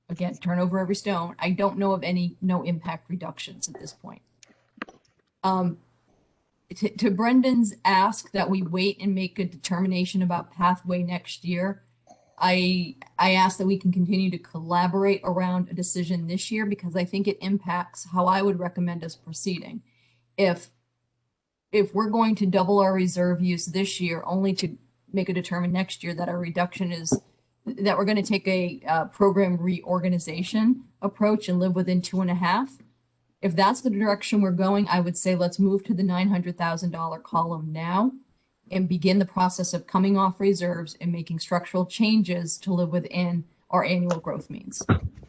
again, turn over every stone. I don't know of no impact reductions at this point. To Brendan's ask that we wait and make a determination about pathway next year, I ask that we can continue to collaborate around a decision this year, because I think it impacts how I would recommend us proceeding. If we're going to double our reserve use this year, only to make a determine next year that our reduction is that we're going to take a program reorganization approach and live within 2.5. If that's the direction we're going, I would say let's move to the $900,000 column now and begin the process of coming off reserves and making structural changes to live within our annual growth means.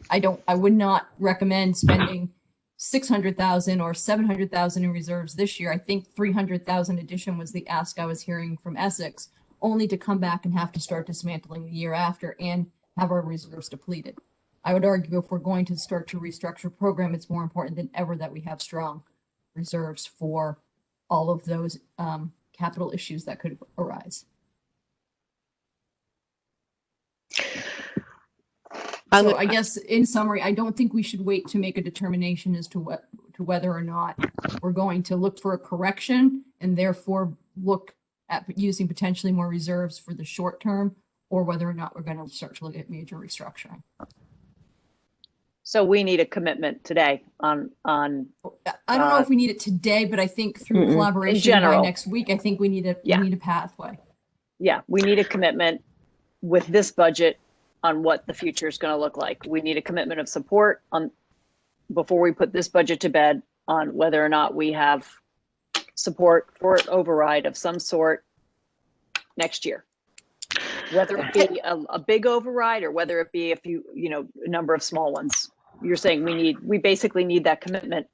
I would not recommend spending $600,000 or $700,000 in reserves this year. I think $300,000 addition was the ask I was hearing from Essex, only to come back and have to start dismantling the year after and have our reserves depleted. I would argue if we're going to start to restructure program, it's more important than ever that we have strong reserves for all of those capital issues that could arise. So I guess in summary, I don't think we should wait to make a determination as to whether or not we're going to look for a correction and therefore look at using potentially more reserves for the short term, or whether or not we're going to start to look at major restructuring. So we need a commitment today on. I don't know if we need it today, but I think through in collaboration general, by next week, I think we need we need a pathway. Yeah, we need a commitment with this budget on what the future is going to look like. We need a commitment of support on before we put this budget to bed on whether or not we have support for an override of some sort next year. Whether it be a big override or whether it be a few, a number of small ones. You're saying we basically need that commitment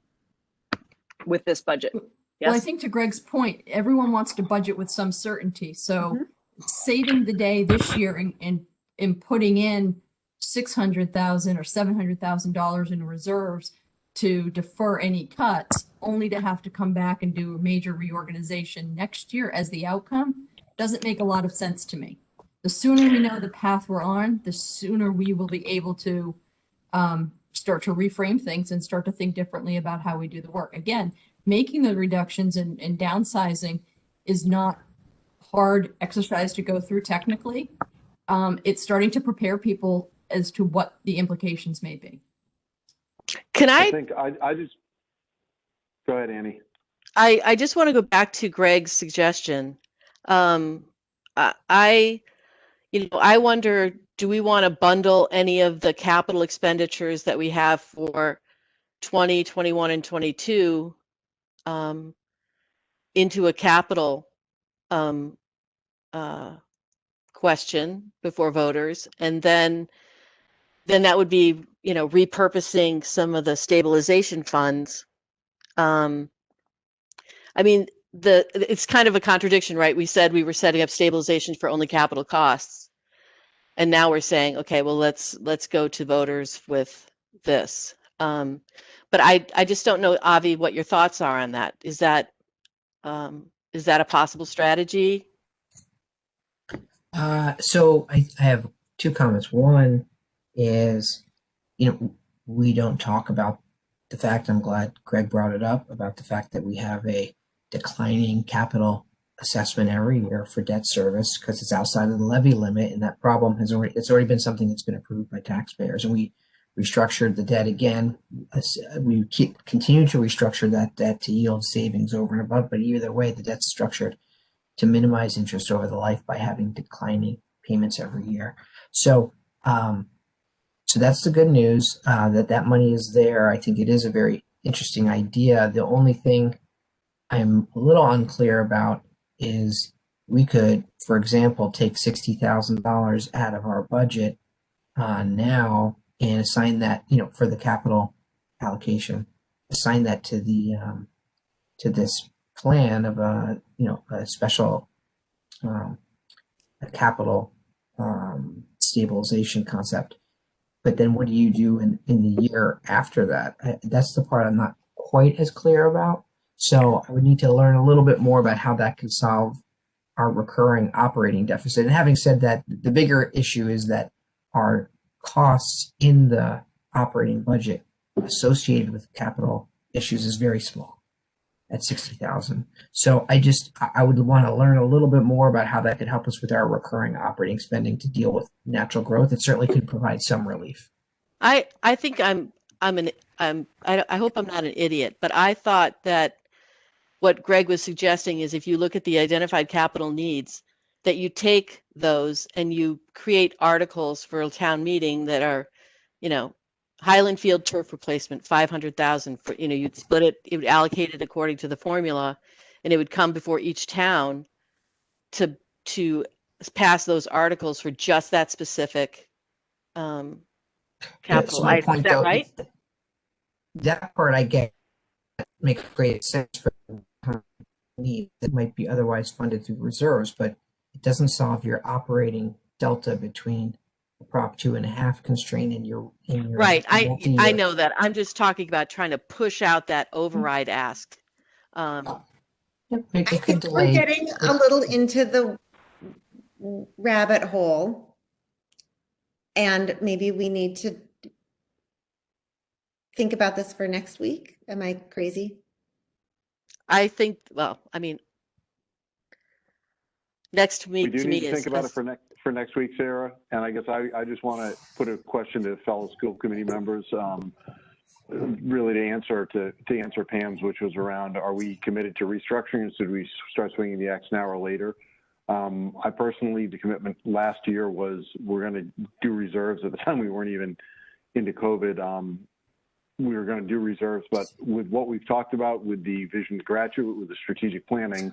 with this budget. Yes? Well, I think to Greg's point, everyone wants to budget with some certainty. So saving the day this year and putting in $600,000 or $700,000 in reserves to defer any cuts, only to have to come back and do a major reorganization next year as the outcome, doesn't make a lot of sense to me. The sooner we know the path we're on, the sooner we will be able to start to reframe things and start to think differently about how we do the work. Again, making the reductions and downsizing is not hard exercise to go through technically. It's starting to prepare people as to what the implications may be. I think I just, go ahead, Annie. I just want to go back to Greg's suggestion. I wonder, do we want to bundle any of the capital expenditures that we have for 20, 21, and 22 into a capital question before voters, and then that would be, repurposing some of the stabilization funds. I mean, it's kind of a contradiction, right? We said we were setting up stabilization for only capital costs, and now we're saying, okay, well, let's go to voters with this. But I just don't know, Avi, what your thoughts are on that. Is that a possible strategy? So I have two comments. One is, we don't talk about the fact, I'm glad Greg brought it up, about the fact that we have a declining capital assessment every year for debt service because it's outside of the levy limit, and that problem it's already been something that's been approved by taxpayers, and we restructured the debt again. We continue to restructure that debt to yield savings over and above, but either way, the debt's structured to minimize interest over the life by having declining payments every year. So that's the good news, that money is there. I think it is a very interesting idea. The only thing I'm a little unclear about is we could, for example, take $60,000 out of our budget now and assign that, for the capital allocation, assign that to the to this plan of a special a capital stabilization concept. But then what do you do in the year after that? That's the part I'm not quite as clear about. So I would need to learn a little bit more about how that can solve our recurring operating deficit. And having said that, the bigger issue is that our costs in the operating budget associated with capital issues is very small at 60,000. So I would want to learn a little bit more about how that could help us with our recurring operating spending to deal with natural growth. It certainly could provide some relief. I think I hope I'm not an idiot, but I thought that what Greg was suggesting is if you look at the identified capital needs, that you take those and you create articles for a town meeting that are, Highland Field turf replacement, 500,000 for, you'd split it, it would allocate it according to the formula, and it would come before each town to pass those articles for just that specific capital. So my point, is that though, right? That part I get makes great sense for needs that might be otherwise funded through reserves, but it doesn't solve your operating delta between the Prop 2.5 constraint and your right. I know that. I'm just talking about trying to push out that override ask. It I could think we're delay. getting a little into the rabbit hole, and maybe we need to think about this for next week. Am I crazy? I think, well, I mean, next We week do to need me to think is, about it for next week, Sarah. And I guess I just want to put a question to fellow school committee members, really to answer Pam's, which was around, are we committed to restructuring? Should we start swinging the axe now or later? I personally, the commitment last year was we're going to do reserves. At the time, we weren't even into COVID. We were going to do reserves, but with what we've talked about with the Vision Graduate, with the strategic planning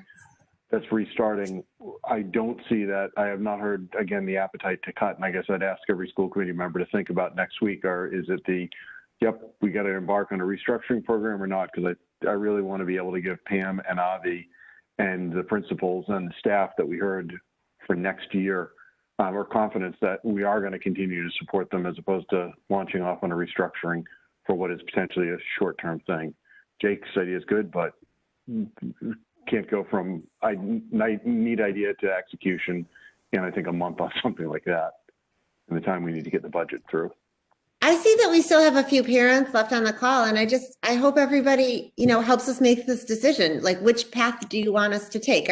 that's restarting, I don't see that. I have not heard, again, the appetite to cut. And I guess I'd ask every school committee member to think about next week, or is it yep, we got to embark on a restructuring program or not? Because I really want to be able to give Pam and Avi and the principals and the staff that we heard for next year or confidence that we are going to continue to support them, as opposed to launching off on a restructuring for what is potentially a short-term thing. Jake's idea is good, but can't go from neat idea to execution in, I think, a month on something like that, and the time we need to get the budget through. I see that we still have a few parents left on the call, and I hope everybody, helps us make this decision. Like, which path do you want us to take?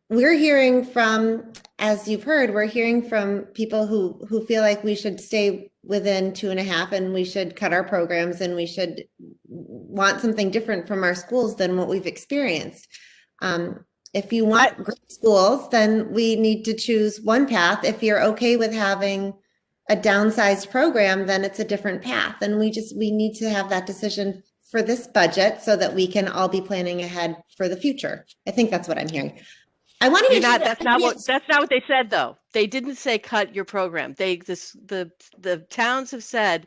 We're hearing from, as you've heard, we're hearing from people who feel like we should stay within 2.5 and we should cut our programs and we should want something different from our schools than what we've experienced. If you want great schools, then we need to choose one path. If you're okay with having a downsized program, then it's a different path. And we need to have that decision for this budget so that we can all be planning ahead for the future. I think that's what I'm hearing. I want to make sure that's not what they said, though. They didn't say cut your program. The towns have said,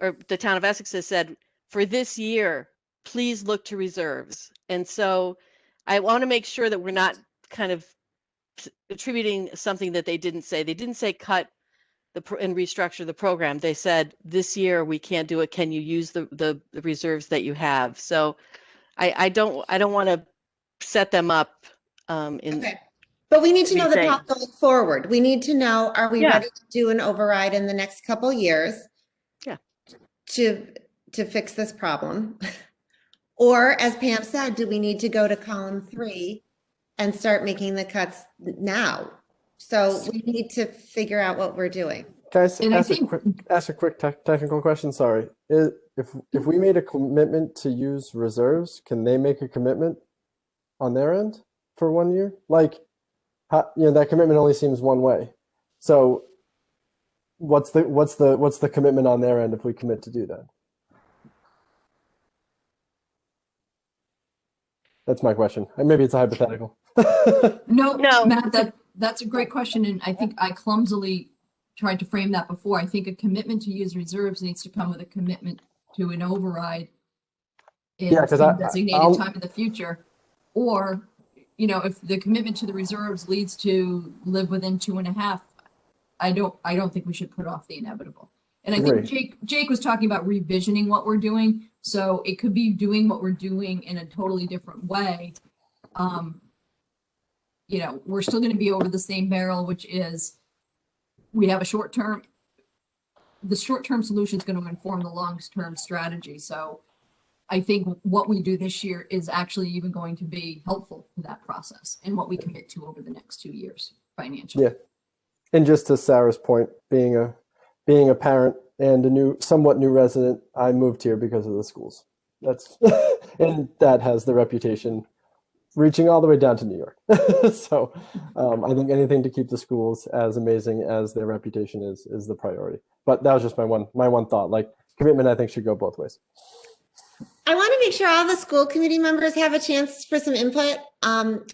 or the town of Essex has said, for this year, please look to reserves. And so I want to make sure that we're not kind of attributing something that they didn't say. They didn't say cut and restructure the program. They said, this year we can't do it. Can you use the reserves that you have? So I don't want to set them up. Okay. But we need to know the path going forward. We need to know, are we ready to do an override in the next couple years? Yeah. To fix this problem? Or, as Pam said, do we need to go to column 3 and start making the cuts now? So we need to figure out what we're doing. Can I ask a quick technical question? Sorry. If we made a commitment to use reserves, can they make a commitment on their end for 1 year? Like, that commitment only seems one way. So what's the commitment on their end if we commit to do that? That's my question. Maybe it's a hypothetical. No, Matt, that's a great question. And I think I clumsily tried to frame that before. I think a commitment to use reserves needs to come with a commitment to an override in some designated time in the future. Or, if the commitment to the reserves leads to live within 2.5, I don't think we should put off the inevitable. And I think Jake was talking about revisioning what we're doing. So it could be doing what we're doing in a totally different way. We're still going to be over the same barrel, which is we have the short-term solution is going to inform the long-term strategy. So I think what we do this year is actually even going to be helpful to that process and what we commit to over the next 2 years financially. Yeah. And just to Sarah's point, being a parent and a somewhat new resident, I moved here because of the schools. That's and that has the reputation reaching all the way down to New York. So I think anything to keep the schools as amazing as their reputation is the priority. But that was just my one thought. Like, commitment, I think, should go both ways. I want to make sure all the school committee members have a chance for some input. And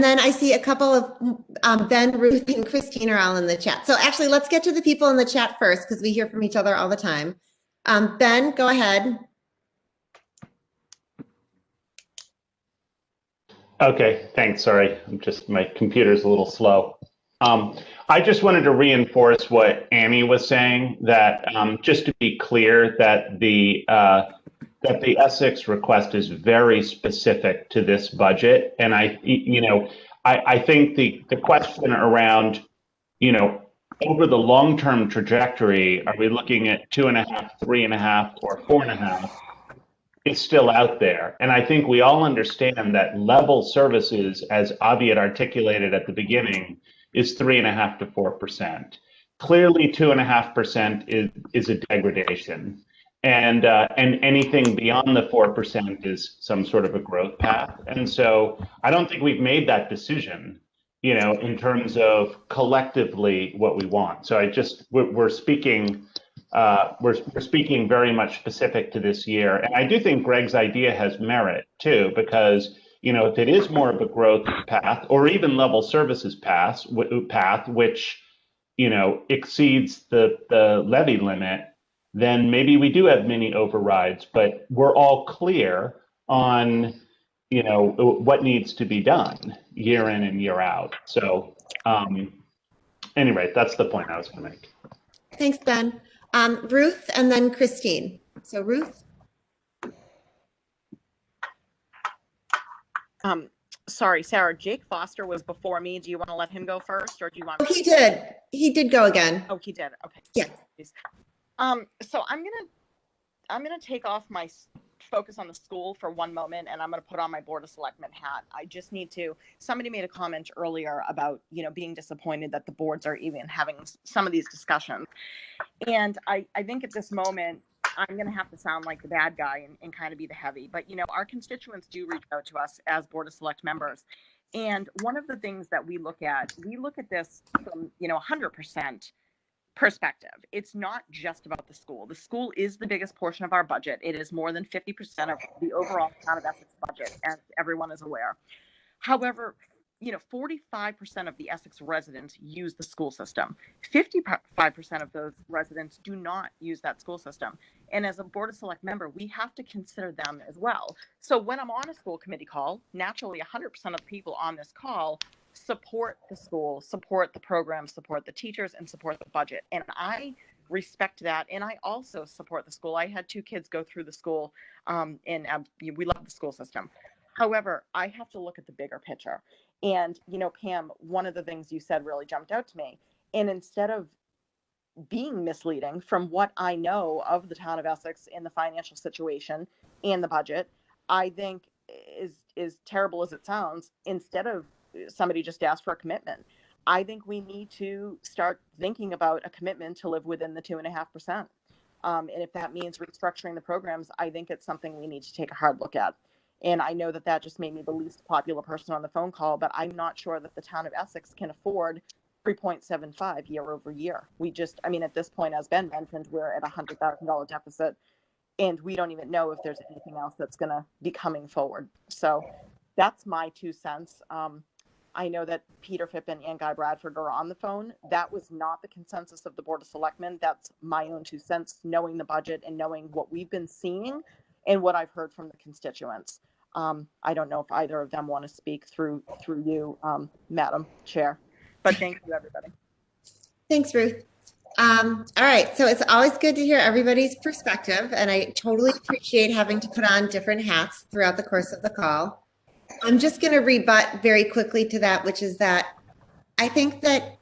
then I see a couple of Ben, Ruth, and Christine are all in the chat. So actually, let's get to the people in the chat first, because we hear from each other all the time. Ben, go ahead. Okay, thanks. Sorry, my computer's a little slow. I just wanted to reinforce what Annie was saying, that just to be clear, that the that the Essex request is very specific to this budget. And I think the question around, over the long-term trajectory, are we looking at 2.5, 3.5, or 4.5? It's still out there. And I think we all understand that level services, as Avi had articulated at the beginning, is 3.5 to 4%. Clearly, 2.5% is a degradation. And anything beyond the 4% is some sort of a growth path. And so I don't think we've made that decision, in terms of collectively what we want. So we're speaking very much specific to this year. And I do think Greg's idea has merit too, because, if it is more of a growth path or even level services path, which, exceeds the levy limit, then maybe we do have mini overrides, but we're all clear on, what needs to be done year in and year out. So anyway, that's the point I was going to make. Thanks, Ben. Ruth and then Christine. So Ruth. Sorry, Sarah, Jake Foster was before me. Do you want to let him go first, or do you want Oh, he did. He did go again. Oh, he did. Okay. Yeah. So I'm gonna take off my focus on the school for one moment, and I'm gonna put on my Board of Selectmen hat. I just need to. Somebody made a comment earlier about being disappointed that the boards are even having some of these discussions, and I think at this moment I'm going to have to sound like the bad guy and kind of be the heavy. But, our constituents do reach out to us as Board of Select members. And one of the things that we look at this from, 100% perspective. It's not just about the school. The school is the biggest portion of our budget. It is more than 50% of the overall town of Essex budget, as everyone is aware. However, 45% of the Essex residents use the school system. 55% of those residents do not use that school system. And as a Board of Select member, we have to consider them as well. So when I'm on a school committee call, naturally 100% of the people on this call support the school, support the program, support the teachers, and support the budget. And I respect that. And I also support the school. I had 2 kids go through the school, and we love the school system. However, I have to look at the bigger picture. And, Pam, one of the things you said really jumped out to me. And instead of being misleading from what I know of the town of Essex in the financial situation and the budget, I think is terrible as it sounds, instead of somebody just asked for a commitment, I think we need to start thinking about a commitment to live within the 2.5%. And if that means restructuring the programs, I think it's something we need to take a hard look at. And I know that just made me the least popular person on the phone call, but I'm not sure that the town of Essex can afford 3.75 year over year. At this point, as Ben mentioned, we're at a $100,000 deficit, and we don't even know if there's anything else that's going to be coming forward. So that's my 2 cents. I know that Peter Phippen and Guy Bradford are on the phone. That was not the consensus of the Board of Selectmen. That's my own 2 cents, knowing the budget and knowing what we've been seeing and what I've heard from the constituents. I don't know if either of them want to speak through you, Madam Chair, but thank you, everybody. Thanks, Ruth. All right, so it's always good to hear everybody's perspective, and I totally appreciate having to put on different hats throughout the course of the call. I'm just going to rebut very quickly to that, which is that I think that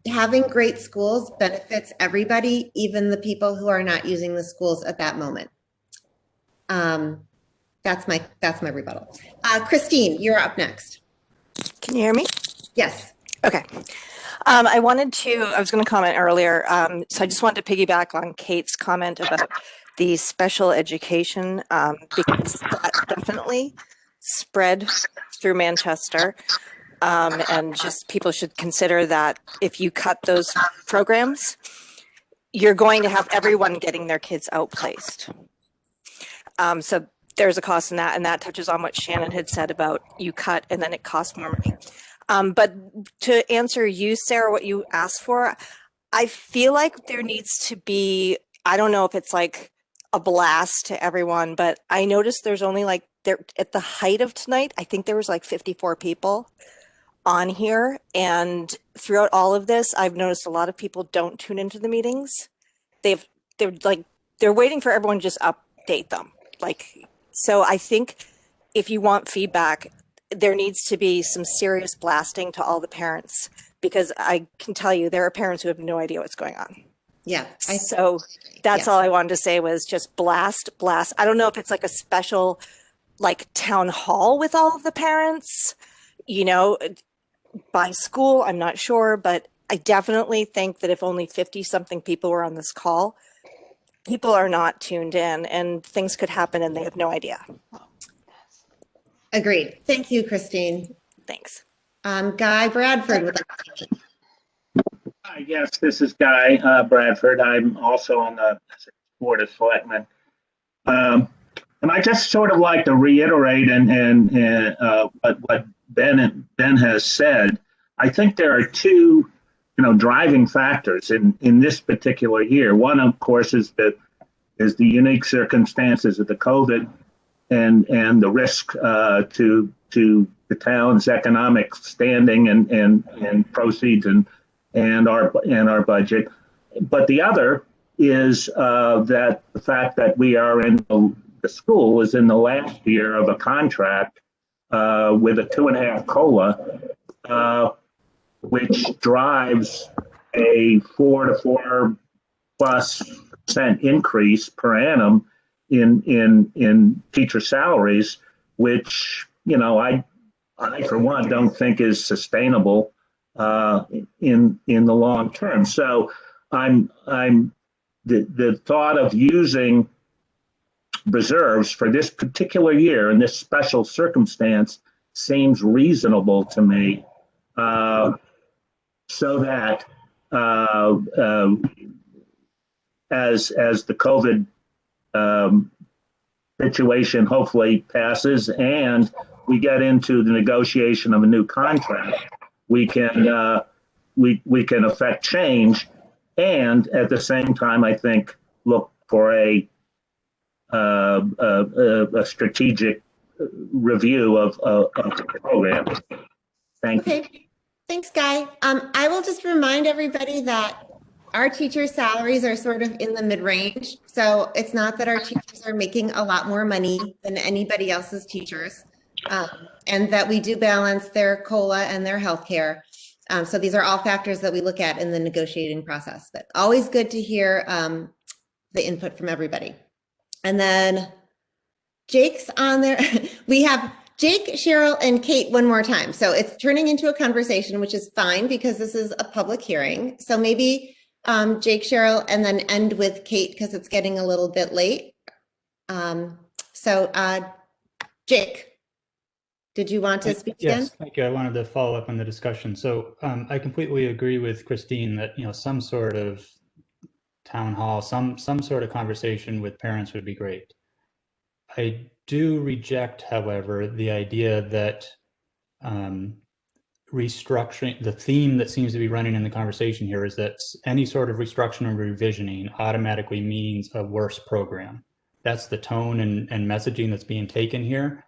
having great schools benefits everybody, even the people who are not using the schools at that moment. That's my rebuttal. Christine, you're up next. Can you hear me? Yes. Okay. I was going to comment earlier. So I just wanted to piggyback on Kate's comment about the special education, because that definitely spread through Manchester. And just people should consider that if you cut those programs, you're going to have everyone getting their kids outplaced. So there's a cost in that, and that touches on what Shannon had said about you cut and then it costs more money. But to answer you, Sarah, what you asked for, I feel like there needs to be, I don't know if it's like a blast to everyone, but I noticed there's only at the height of tonight, I think there was 54 people on here. And throughout all of this, I've noticed a lot of people don't tune into the meetings. They're waiting for everyone to just update them. So I think if you want feedback, there needs to be some serious blasting to all the parents, because I can tell you there are parents who have no idea what's going on. Yeah. So that's all I wanted to say was just blast. I don't know if it's like a special like town hall with all of the parents, by school, I'm not sure, but I definitely think that if only 50 something people were on this call, people are not tuned in and things could happen and they have no idea. Agreed. Thank you, Christine. Thanks. Guy Bradford would like to say. Hi, yes, this is Guy Bradford. I'm also on the Board of Selectmen. And I just sort of like to reiterate what Ben has said. I think there are two, driving factors in this particular year. One, of course, is the unique circumstances of the COVID and the risk to the town's economic standing and proceeds and our budget. But the other is that the fact that we are in the school is in the last year of a contract with a 2.5 COLA, which drives a 4 to 4+% increase per annum in teacher salaries, which I for one don't think is sustainable in the long term. So I'm the thought of using reserves for this particular year in this special circumstance seems reasonable to me, so that as the COVID situation hopefully passes and we get into the negotiation of a new contract, we can affect change, and at the same time, I think look for a strategic review of the program. Thank you. Okay, thanks, Guy. I will just remind everybody that our teachers' salaries are sort of in the mid-range. So it's not that our teachers are making a lot more money than anybody else's teachers, and that we do balance their COLA and their healthcare. So these are all factors that we look at in the negotiating process, but always good to hear the input from everybody. And then Jake's on there. We have Jake, Cheryl, and Kate one more time. So it's turning into a conversation, which is fine because this is a public hearing. So maybe Jake, Cheryl, and then end with Kate because it's getting a little bit late. Jake, did you want to speak again? Yes, thank you. I wanted to follow up on the discussion. So I completely agree with Christine that some sort of town hall, some sort of conversation with parents would be great. I do reject, however, the idea that restructuring, the theme that seems to be running in the conversation here is that any sort of restructuring or revisioning automatically means a worse program. That's the tone and messaging that's being taken here.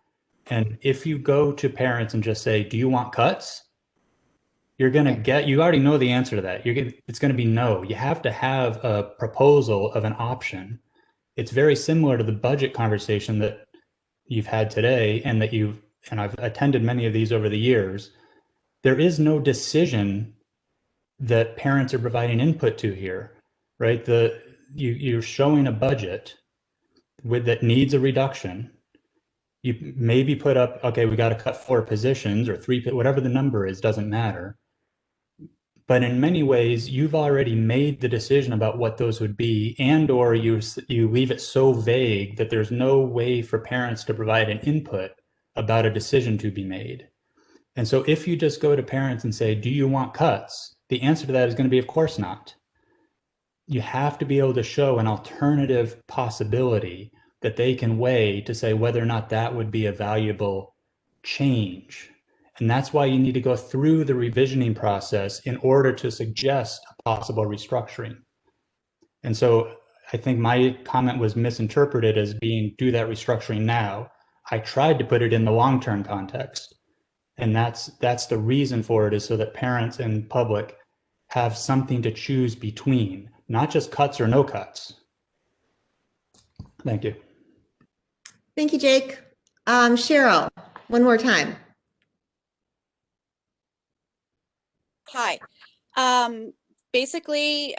And if you go to parents and just say, do you want cuts? You're going to you already know the answer to that. It's going to be no. You have to have a proposal of an option. It's very similar to the budget conversation that you've had today and that and I've attended many of these over the years. There is no decision that parents are providing input to here, right? You're showing a budget that needs a reduction. You maybe put up, okay, we got to cut 4 positions or 3, whatever the number is, doesn't matter. But in many ways, you've already made the decision about what those would be, and or you leave it so vague that there's no way for parents to provide an input about a decision to be made. And so if you just go to parents and say, do you want cuts? The answer to that is going to be, of course not. You have to be able to show an alternative possibility that they can weigh to say whether or not that would be a valuable change. And that's why you need to go through the revisioning process in order to suggest a possible restructuring. And so I think my comment was misinterpreted as being, do that restructuring now. I tried to put it in the long-term context. And that's the reason for it, is so that parents and public have something to choose between, not just cuts or no cuts. Thank you. Thank you, Jake. Cheryl, one more time. Hi. Basically,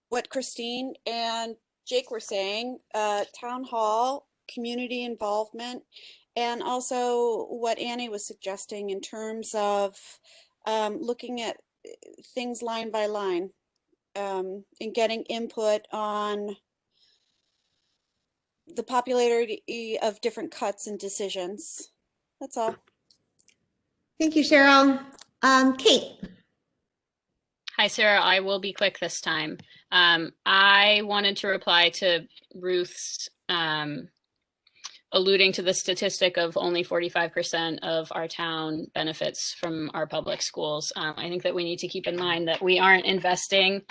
what Christine and Jake were saying, town hall, community involvement, and also what Annie was suggesting in terms of looking at things line by line and getting input on the popularity of different cuts and decisions. That's all. Thank you, Cheryl. Kate. Hi, Sarah. I will be quick this time. I wanted to reply to Ruth's alluding to the statistic of only 45% of our town benefits from our public schools. I think that we need to keep in mind that we aren't investing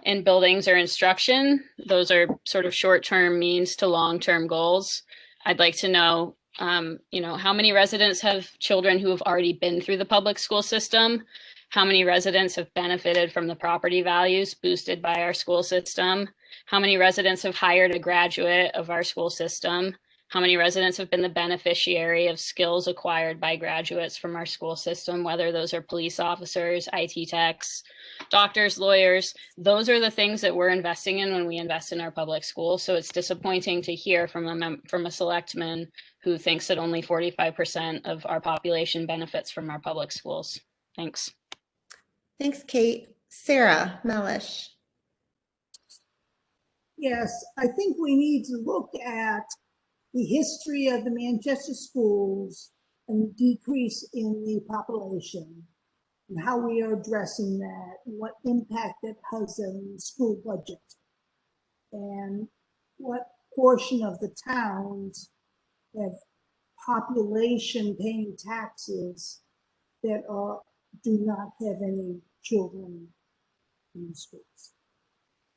in buildings or instruction. Those are sort of short-term means to long-term goals. I'd like to know, how many residents have children who have already been through the public school system? How many residents have benefited from the property values boosted by our school system? How many residents have hired a graduate of our school system? How many residents have been the beneficiary of skills acquired by graduates from our school system, whether those are police officers, IT techs, doctors, lawyers? Those are the things that we're investing in when we invest in our public schools. So it's disappointing to hear from a selectman who thinks that only 45% of our population benefits from our public schools. Thanks. Thanks, Kate. Sarah Melish. Yes, I think we need to look at the history of the Manchester schools and decrease in the population and how we are addressing that and what impact that has on the school budget and what portion of the towns have population paying taxes that do not have any children in the schools.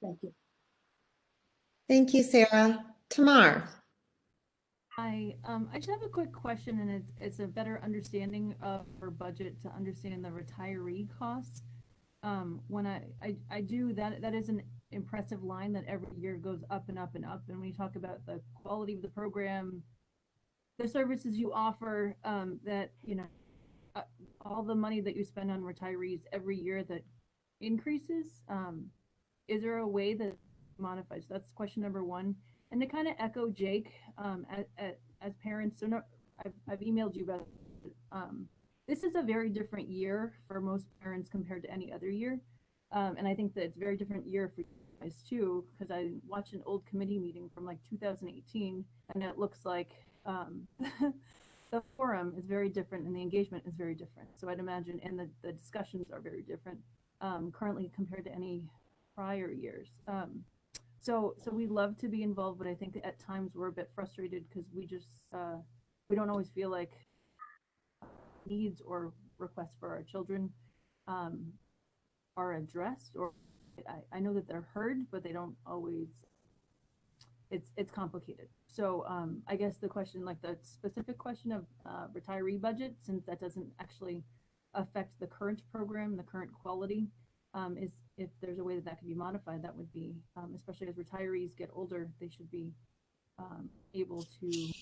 Thank you. Thank you, Sarah. Tamar. Hi, I just have a quick question, and it's a better understanding of our budget to understand the retiree costs. When I do that is an impressive line that every year goes up and up and up. And when you talk about the quality of the program, the services you offer, that all the money that you spend on retirees every year that increases, is there a way that modifies? That's question number one. And to kind of echo Jake, as parents, so no, I've emailed you about this is a very different year for most parents compared to any other year. And I think that it's a very different year for you guys too, because I watched an old committee meeting from like 2018, and it looks like the forum is very different and the engagement is very different. So I'd imagine, and the discussions are very different currently compared to any prior years. So we love to be involved, but I think at times we're a bit frustrated because we just we don't always feel like needs or requests for our children are addressed, or I know that they're heard, but they don't always. It's complicated. So I guess the question, like the specific question of retiree budget, since that doesn't actually affect the current program, the current quality, is if there's a way that can be modified, that would be, especially as retirees get older, they should be able to.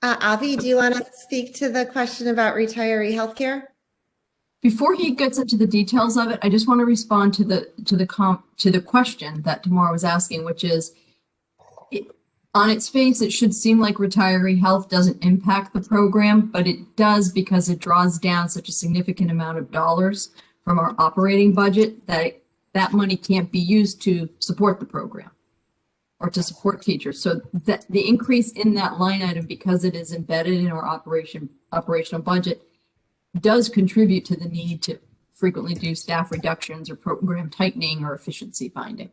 Avi, do you want to speak to the question about retiree healthcare? Before he gets into the details of it, I just want to respond to the question that Tamara was asking, which is, on its face, it should seem like retiree health doesn't impact the program, but it does because it draws down such a significant amount of dollars from our operating budget that money can't be used to support the program or to support teachers. So that the increase in that line item, because it is embedded in our operational budget, does contribute to the need to frequently do staff reductions or program tightening or efficiency finding.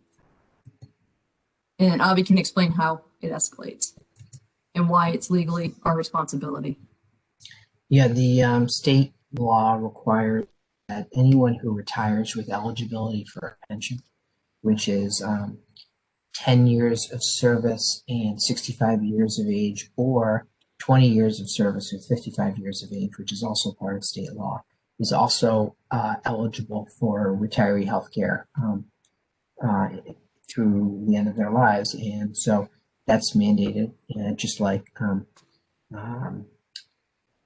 And Avi can explain how it escalates and why it's legally our responsibility. Yeah, the state law requires that anyone who retires with eligibility for a pension, which is 10 years of service and 65 years of age, or 20 years of service with 55 years of age, which is also part of state law, is also eligible for retiree health care. through the end of their lives. And so that's mandated, just like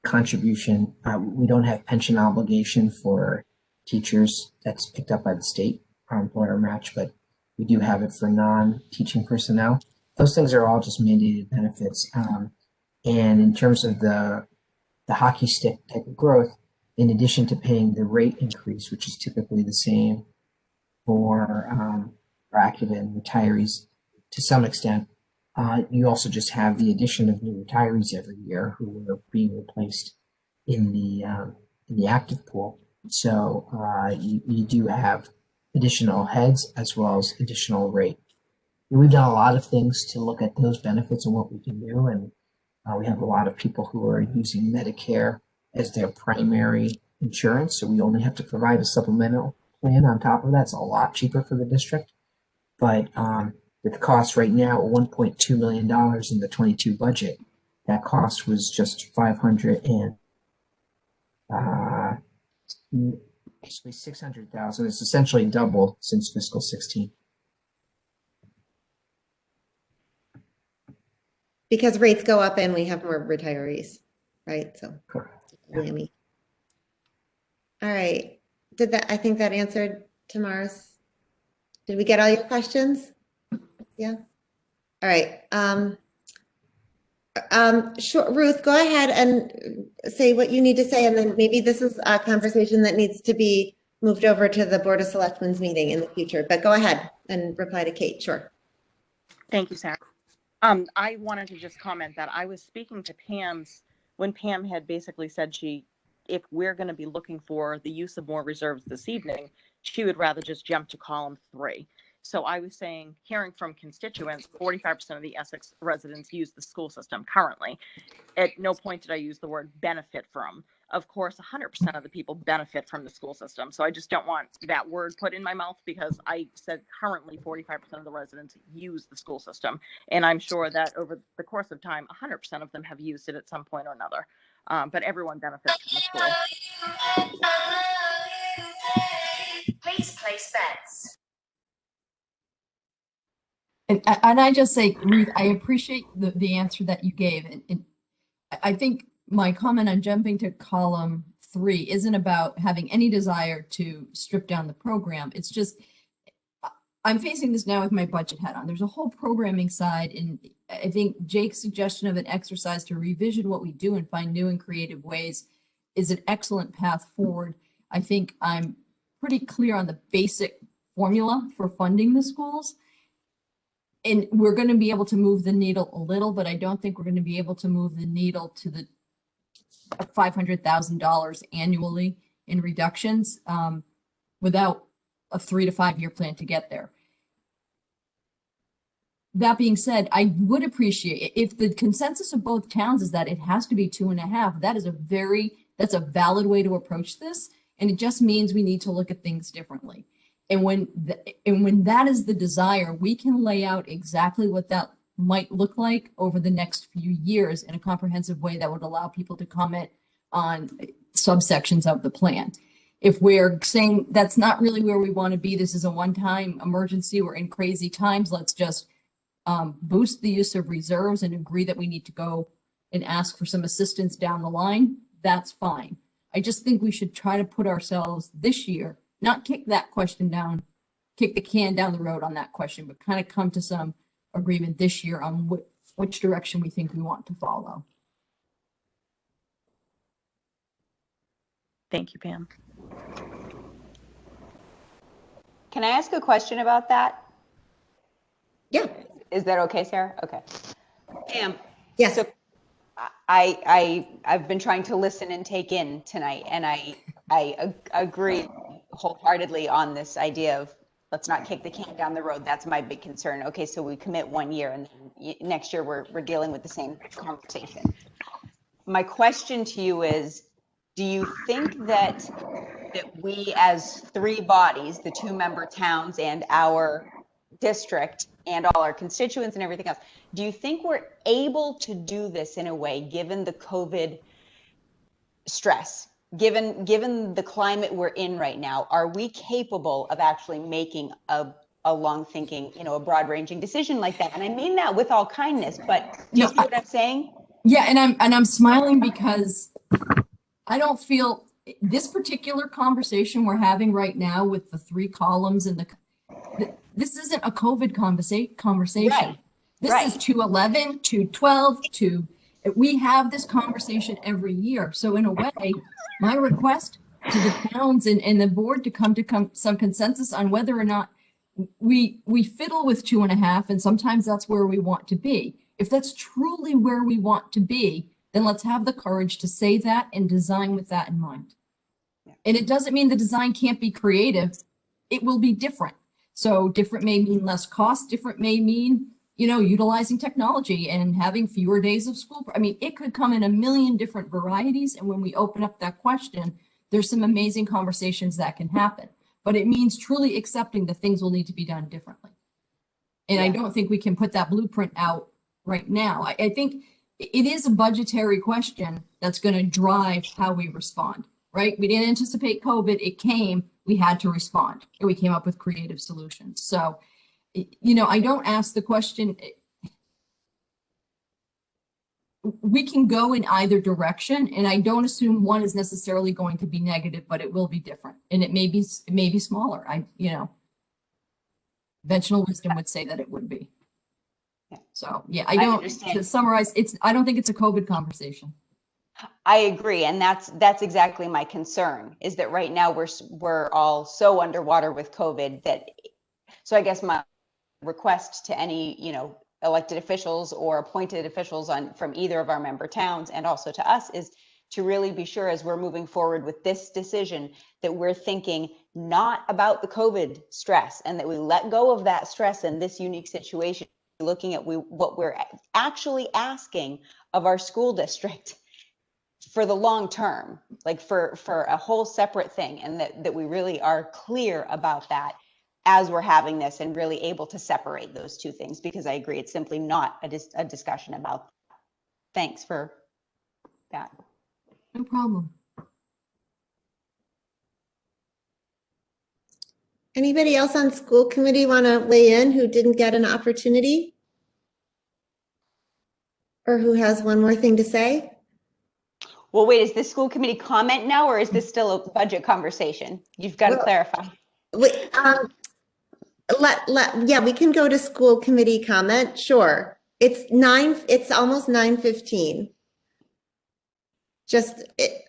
contribution. We don't have pension obligation for teachers. That's picked up by the state, our employer match, but we do have it for non-teaching personnel. Those things are all just mandated benefits. And in terms of the hockey stick type of growth, in addition to paying the rate increase, which is typically the same for active and retirees to some extent, you also just have the addition of new retirees every year who are being replaced in the active pool. So you do have additional heads as well as additional rate. We've done a lot of things to look at those benefits and what we can do, and we have a lot of people who are using Medicare as their primary insurance, so we only have to provide a supplemental plan on top of that. It's a lot cheaper for the district, but with the cost right now at $1.2 million in the 22 budget, that cost was just basically 600,000. It's essentially doubled since fiscal 16. Because rates go up and we have more retirees, right? So, whammy. All right. I think that answered Tamara's. Did we get all your questions? Yeah. All right. Sure. Ruth, go ahead and say what you need to say, and then maybe this is a conversation that needs to be moved over to the Board of Selectmen's meeting in the future, but go ahead and reply to Kate. Sure. Thank you, Sarah. I wanted to just comment that I was speaking to when Pam had basically said if we're going to be looking for the use of more reserves this evening, she would rather just jump to column 3. So I was saying, hearing from constituents, 45% of the Essex residents use the school system currently. At no point did I use the word benefit from. Of course, 100% of the people benefit from the school system. So I just don't want that word put in my mouth, because I said currently 45% of the residents use the school system. And I'm sure that over the course of time, 100% of them have used it at some point or another. But everyone benefits from the school. Please place bets. And I just say, Ruth, I appreciate the answer that you gave. And I think my comment on jumping to column 3 isn't about having any desire to strip down the program. It's just, I'm facing this now with my budget hat on. There's a whole programming side, and I think Jake's suggestion of an exercise to revision what we do and find new and creative ways is an excellent path forward. I think I'm pretty clear on the basic formula for funding the schools. And we're going to be able to move the needle a little, but I don't think we're going to be able to move the needle to the $500,000 annually in reductions without a 3 to 5 year plan to get there. That being said, I would appreciate if the consensus of both towns is that it has to be 2.5. That's a valid way to approach this, and it just means we need to look at things differently. And when that is the desire, we can lay out exactly what that might look like over the next few years in a comprehensive way that would allow people to comment on subsections of the plan. If we're saying that's not really where we want to be, this is a one-time emergency, we're in crazy times, let's just boost the use of reserves and agree that we need to go and ask for some assistance down the line, that's fine. I just think we should try to put ourselves this year, not kick that question down, kick the can down the road on that question, but kind of come to some agreement this year on which direction we think we want to follow. Thank you, Pam. Can I ask a question about that? Yeah. Is that okay, Sarah? Okay. Pam. Yes. So I've been trying to listen and take in tonight, and I agree wholeheartedly on this idea of let's not kick the can down the road. That's my big concern. Okay, so we commit 1 year, and then next year we're dealing with the same conversation. My question to you is, do you think that we as 3 bodies, the 2-member towns and our district and all our constituents and everything else, do you think we're able to do this in a way, given the COVID stress, given the climate we're in right now? Are we capable of actually making a a long thinking, a broad ranging decision like that. And I mean that with all kindness, but do you see what I'm saying? Yeah, and I'm smiling because I don't feel this particular conversation we're having right now with the 3 columns and this isn't a COVID conversation. Right. This is 211, 212, we have this conversation every year. So in a way, my request to the towns and the board to come to some consensus on whether or not we fiddle with 2.5, and sometimes that's where we want to be. If that's truly where we want to be, then let's have the courage to say that and design with that in mind. And it doesn't mean the design can't be creative. It will be different. So different may mean less cost, different may mean, utilizing technology and having fewer days of school. I mean, it could come in a million different varieties. And when we open up that question, there's some amazing conversations that can happen. But it means truly accepting that things will need to be done differently. And I don't think we can put that blueprint out right now. I think it is a budgetary question that's going to drive how we respond, right? We didn't anticipate COVID. It came, we had to respond, and we came up with creative solutions. So, I don't ask the question. We can go in either direction, and I don't assume one is necessarily going to be negative, but it will be different, and it may be smaller. Conventional wisdom would say that it would be. So yeah, I don't. To summarize, I don't think it's a COVID conversation. I agree, and that's exactly my concern. Is that right now we're all so underwater with COVID that. So I guess my request to any elected officials or appointed officials from either of our member towns and also to us is to really be sure as we're moving forward with this decision that we're thinking not about the COVID stress and that we let go of that stress in this unique situation, looking at what we're actually asking of our school district for the long term, like for a whole separate thing, and that we really are clear about that as we're having this and really able to separate those two things, because I agree, it's simply not a discussion about that. Thanks for that. No problem. Anybody else on school committee want to weigh in who didn't get an opportunity? Or who has one more thing to say? Well, wait, is this school committee comment now, or is this still a budget conversation? You've got to clarify. Yeah, we can go to school committee comment. Sure. It's almost 9:15.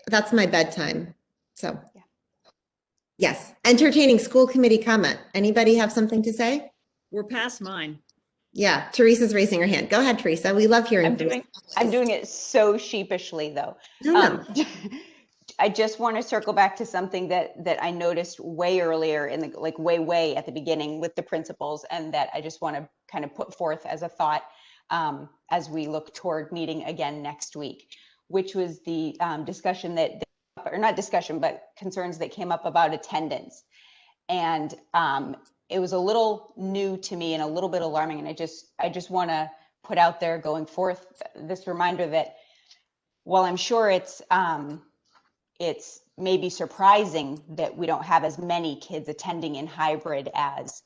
That's my bedtime. So yes, entertaining school committee comment. Anybody have something to say? We're past mine. Yeah, Teresa's raising her hand. Go ahead, Teresa. We love hearing from you. I'm doing it so sheepishly though. No. I just want to circle back to something that I noticed way earlier in the way at the beginning with the principals, and that I just want to kind of put forth as a thought as we look toward meeting again next week, which was the discussion but concerns that came up about attendance. And it was a little new to me and a little bit alarming. And I just want to put out there going forth this reminder that while I'm sure it's maybe surprising that we don't have as many kids attending in hybrid as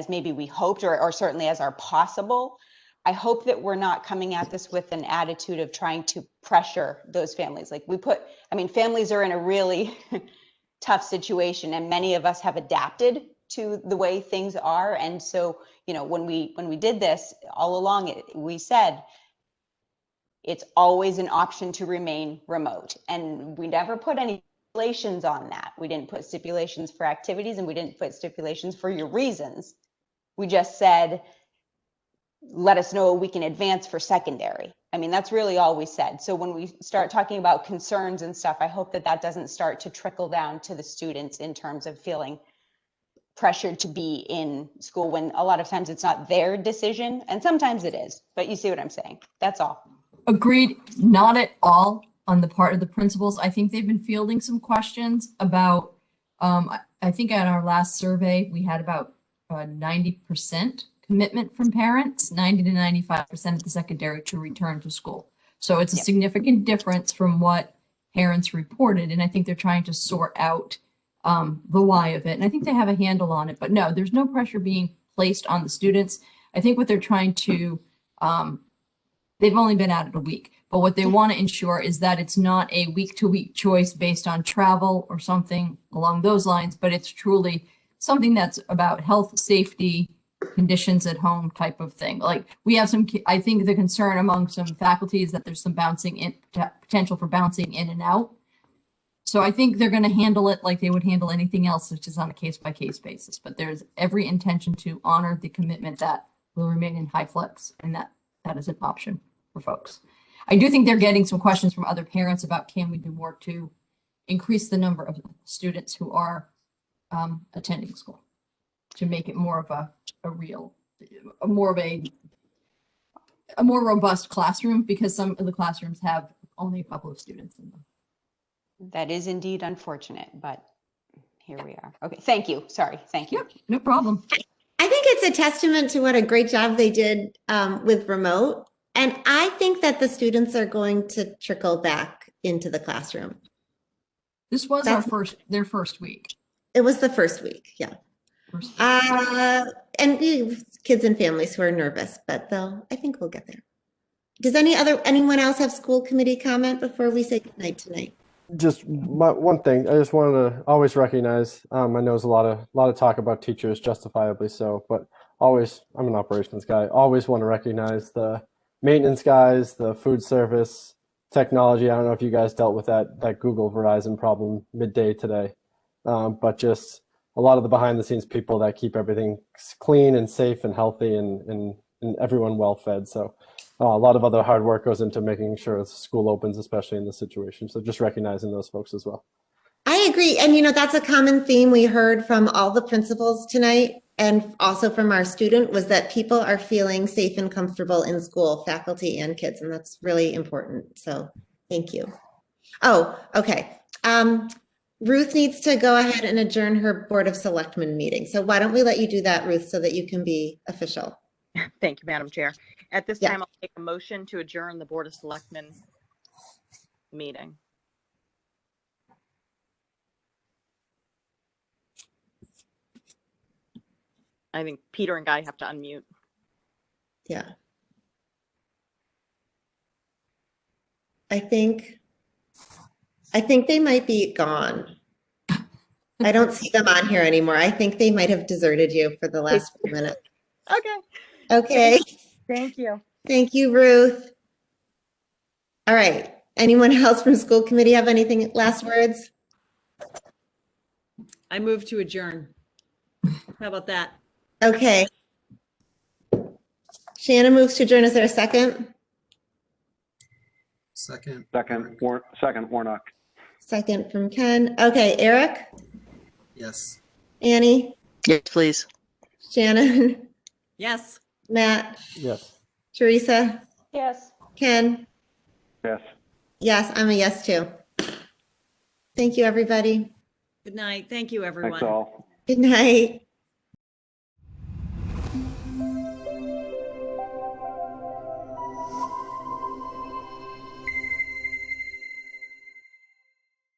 maybe we hoped, or certainly as are possible. I hope that we're not coming at this with an attitude of trying to pressure those families. Families are in a really tough situation, and many of us have adapted to the way things are. And so, when we did this all along, we said, it's always an option to remain remote. And we never put any stipulations on that. We didn't put stipulations for activities, and we didn't put stipulations for your reasons. We just said, let us know a week in advance for secondary. That's really all we said. So when we start talking about concerns and stuff, I hope that doesn't start to trickle down to the students in terms of feeling pressured to be in school when a lot of times it's not their decision, and sometimes it is, but you see what I'm saying. That's all. Agreed. Not at all on the part of the principals. I think they've been fielding some questions about, I think at our last survey, we had about 90% commitment from parents, 90 to 95% at the secondary to return to school. So it's a significant difference from what parents reported. And I think they're trying to sort out the why of it. And I think they have a handle on it, but no, there's no pressure being placed on the students. I think what they're trying to, they've only been at it a week, but what they want to ensure is that it's not a week-to-week choice based on travel or something along those lines, but it's truly something that's about health, safety, conditions at home type of thing. Like we have some, I think the concern among some faculty is that there's some bouncing in, potential for bouncing in and out. So I think they're going to handle it like they would handle anything else, which is on a case-by-case basis. But there's every intention to honor the commitment that will remain in high flex, and that is an option for folks. I do think they're getting some questions from other parents about can we do more to increase the number of students who are attending school, to make it more of a more robust classroom, because some of the classrooms have only a couple of students in them. That is indeed unfortunate, but here we are. Okay, thank you. Sorry, thank you. Yep, no problem. I think it's a testament to what a great job they did with remote. And I think that the students are going to trickle back into the classroom. This was their first week. It was the first week, yeah. And kids and families who are nervous, but I think we'll get there. Does anyone else have school committee comment before we say goodnight tonight? Just one thing, I just wanted to always recognize, I know there's a lot of talk about teachers, justifiably so, but always, I'm an operations guy, always want to recognize the maintenance guys, the food service, technology. I don't know if you guys dealt with that Google Verizon problem midday today, but just a lot of the behind the scenes people that keep everything clean and safe and healthy and everyone well fed. So a lot of other hard work goes into making sure the school opens, especially in this situation. So just recognizing those folks as well. I agree. And, that's a common theme we heard from all the principals tonight, and also from our student, was that people are feeling safe and comfortable in school, faculty and kids. And that's really important. So thank you. Oh, okay. Ruth needs to go ahead and adjourn her Board of Selectmen meeting. So why don't we let you do that, Ruth, so that you can be official. Thank you, Madam Chair. At this time, I'll take a motion to adjourn the Board of Selectmen meeting. I think Peter and Guy have to unmute. Yeah. I think they might be gone. I don't see them on here anymore. I think they might have deserted you for the last few minutes. Okay. Thank you. Thank you, Ruth. All right. Anyone else from school committee have anything, last words? I move to adjourn. How about that? Okay. Shannon moves to adjourn. Is there a second? Second, Warnock. Second from Ken. Okay, Eric? Yes. Annie? Yes, please. Shannon? Yes. Matt? Yes. Teresa? Yes. Ken? Yes. Yes, I'm a yes too. Thank you, everybody. Good night. Thank you, everyone. Thanks all. Good night.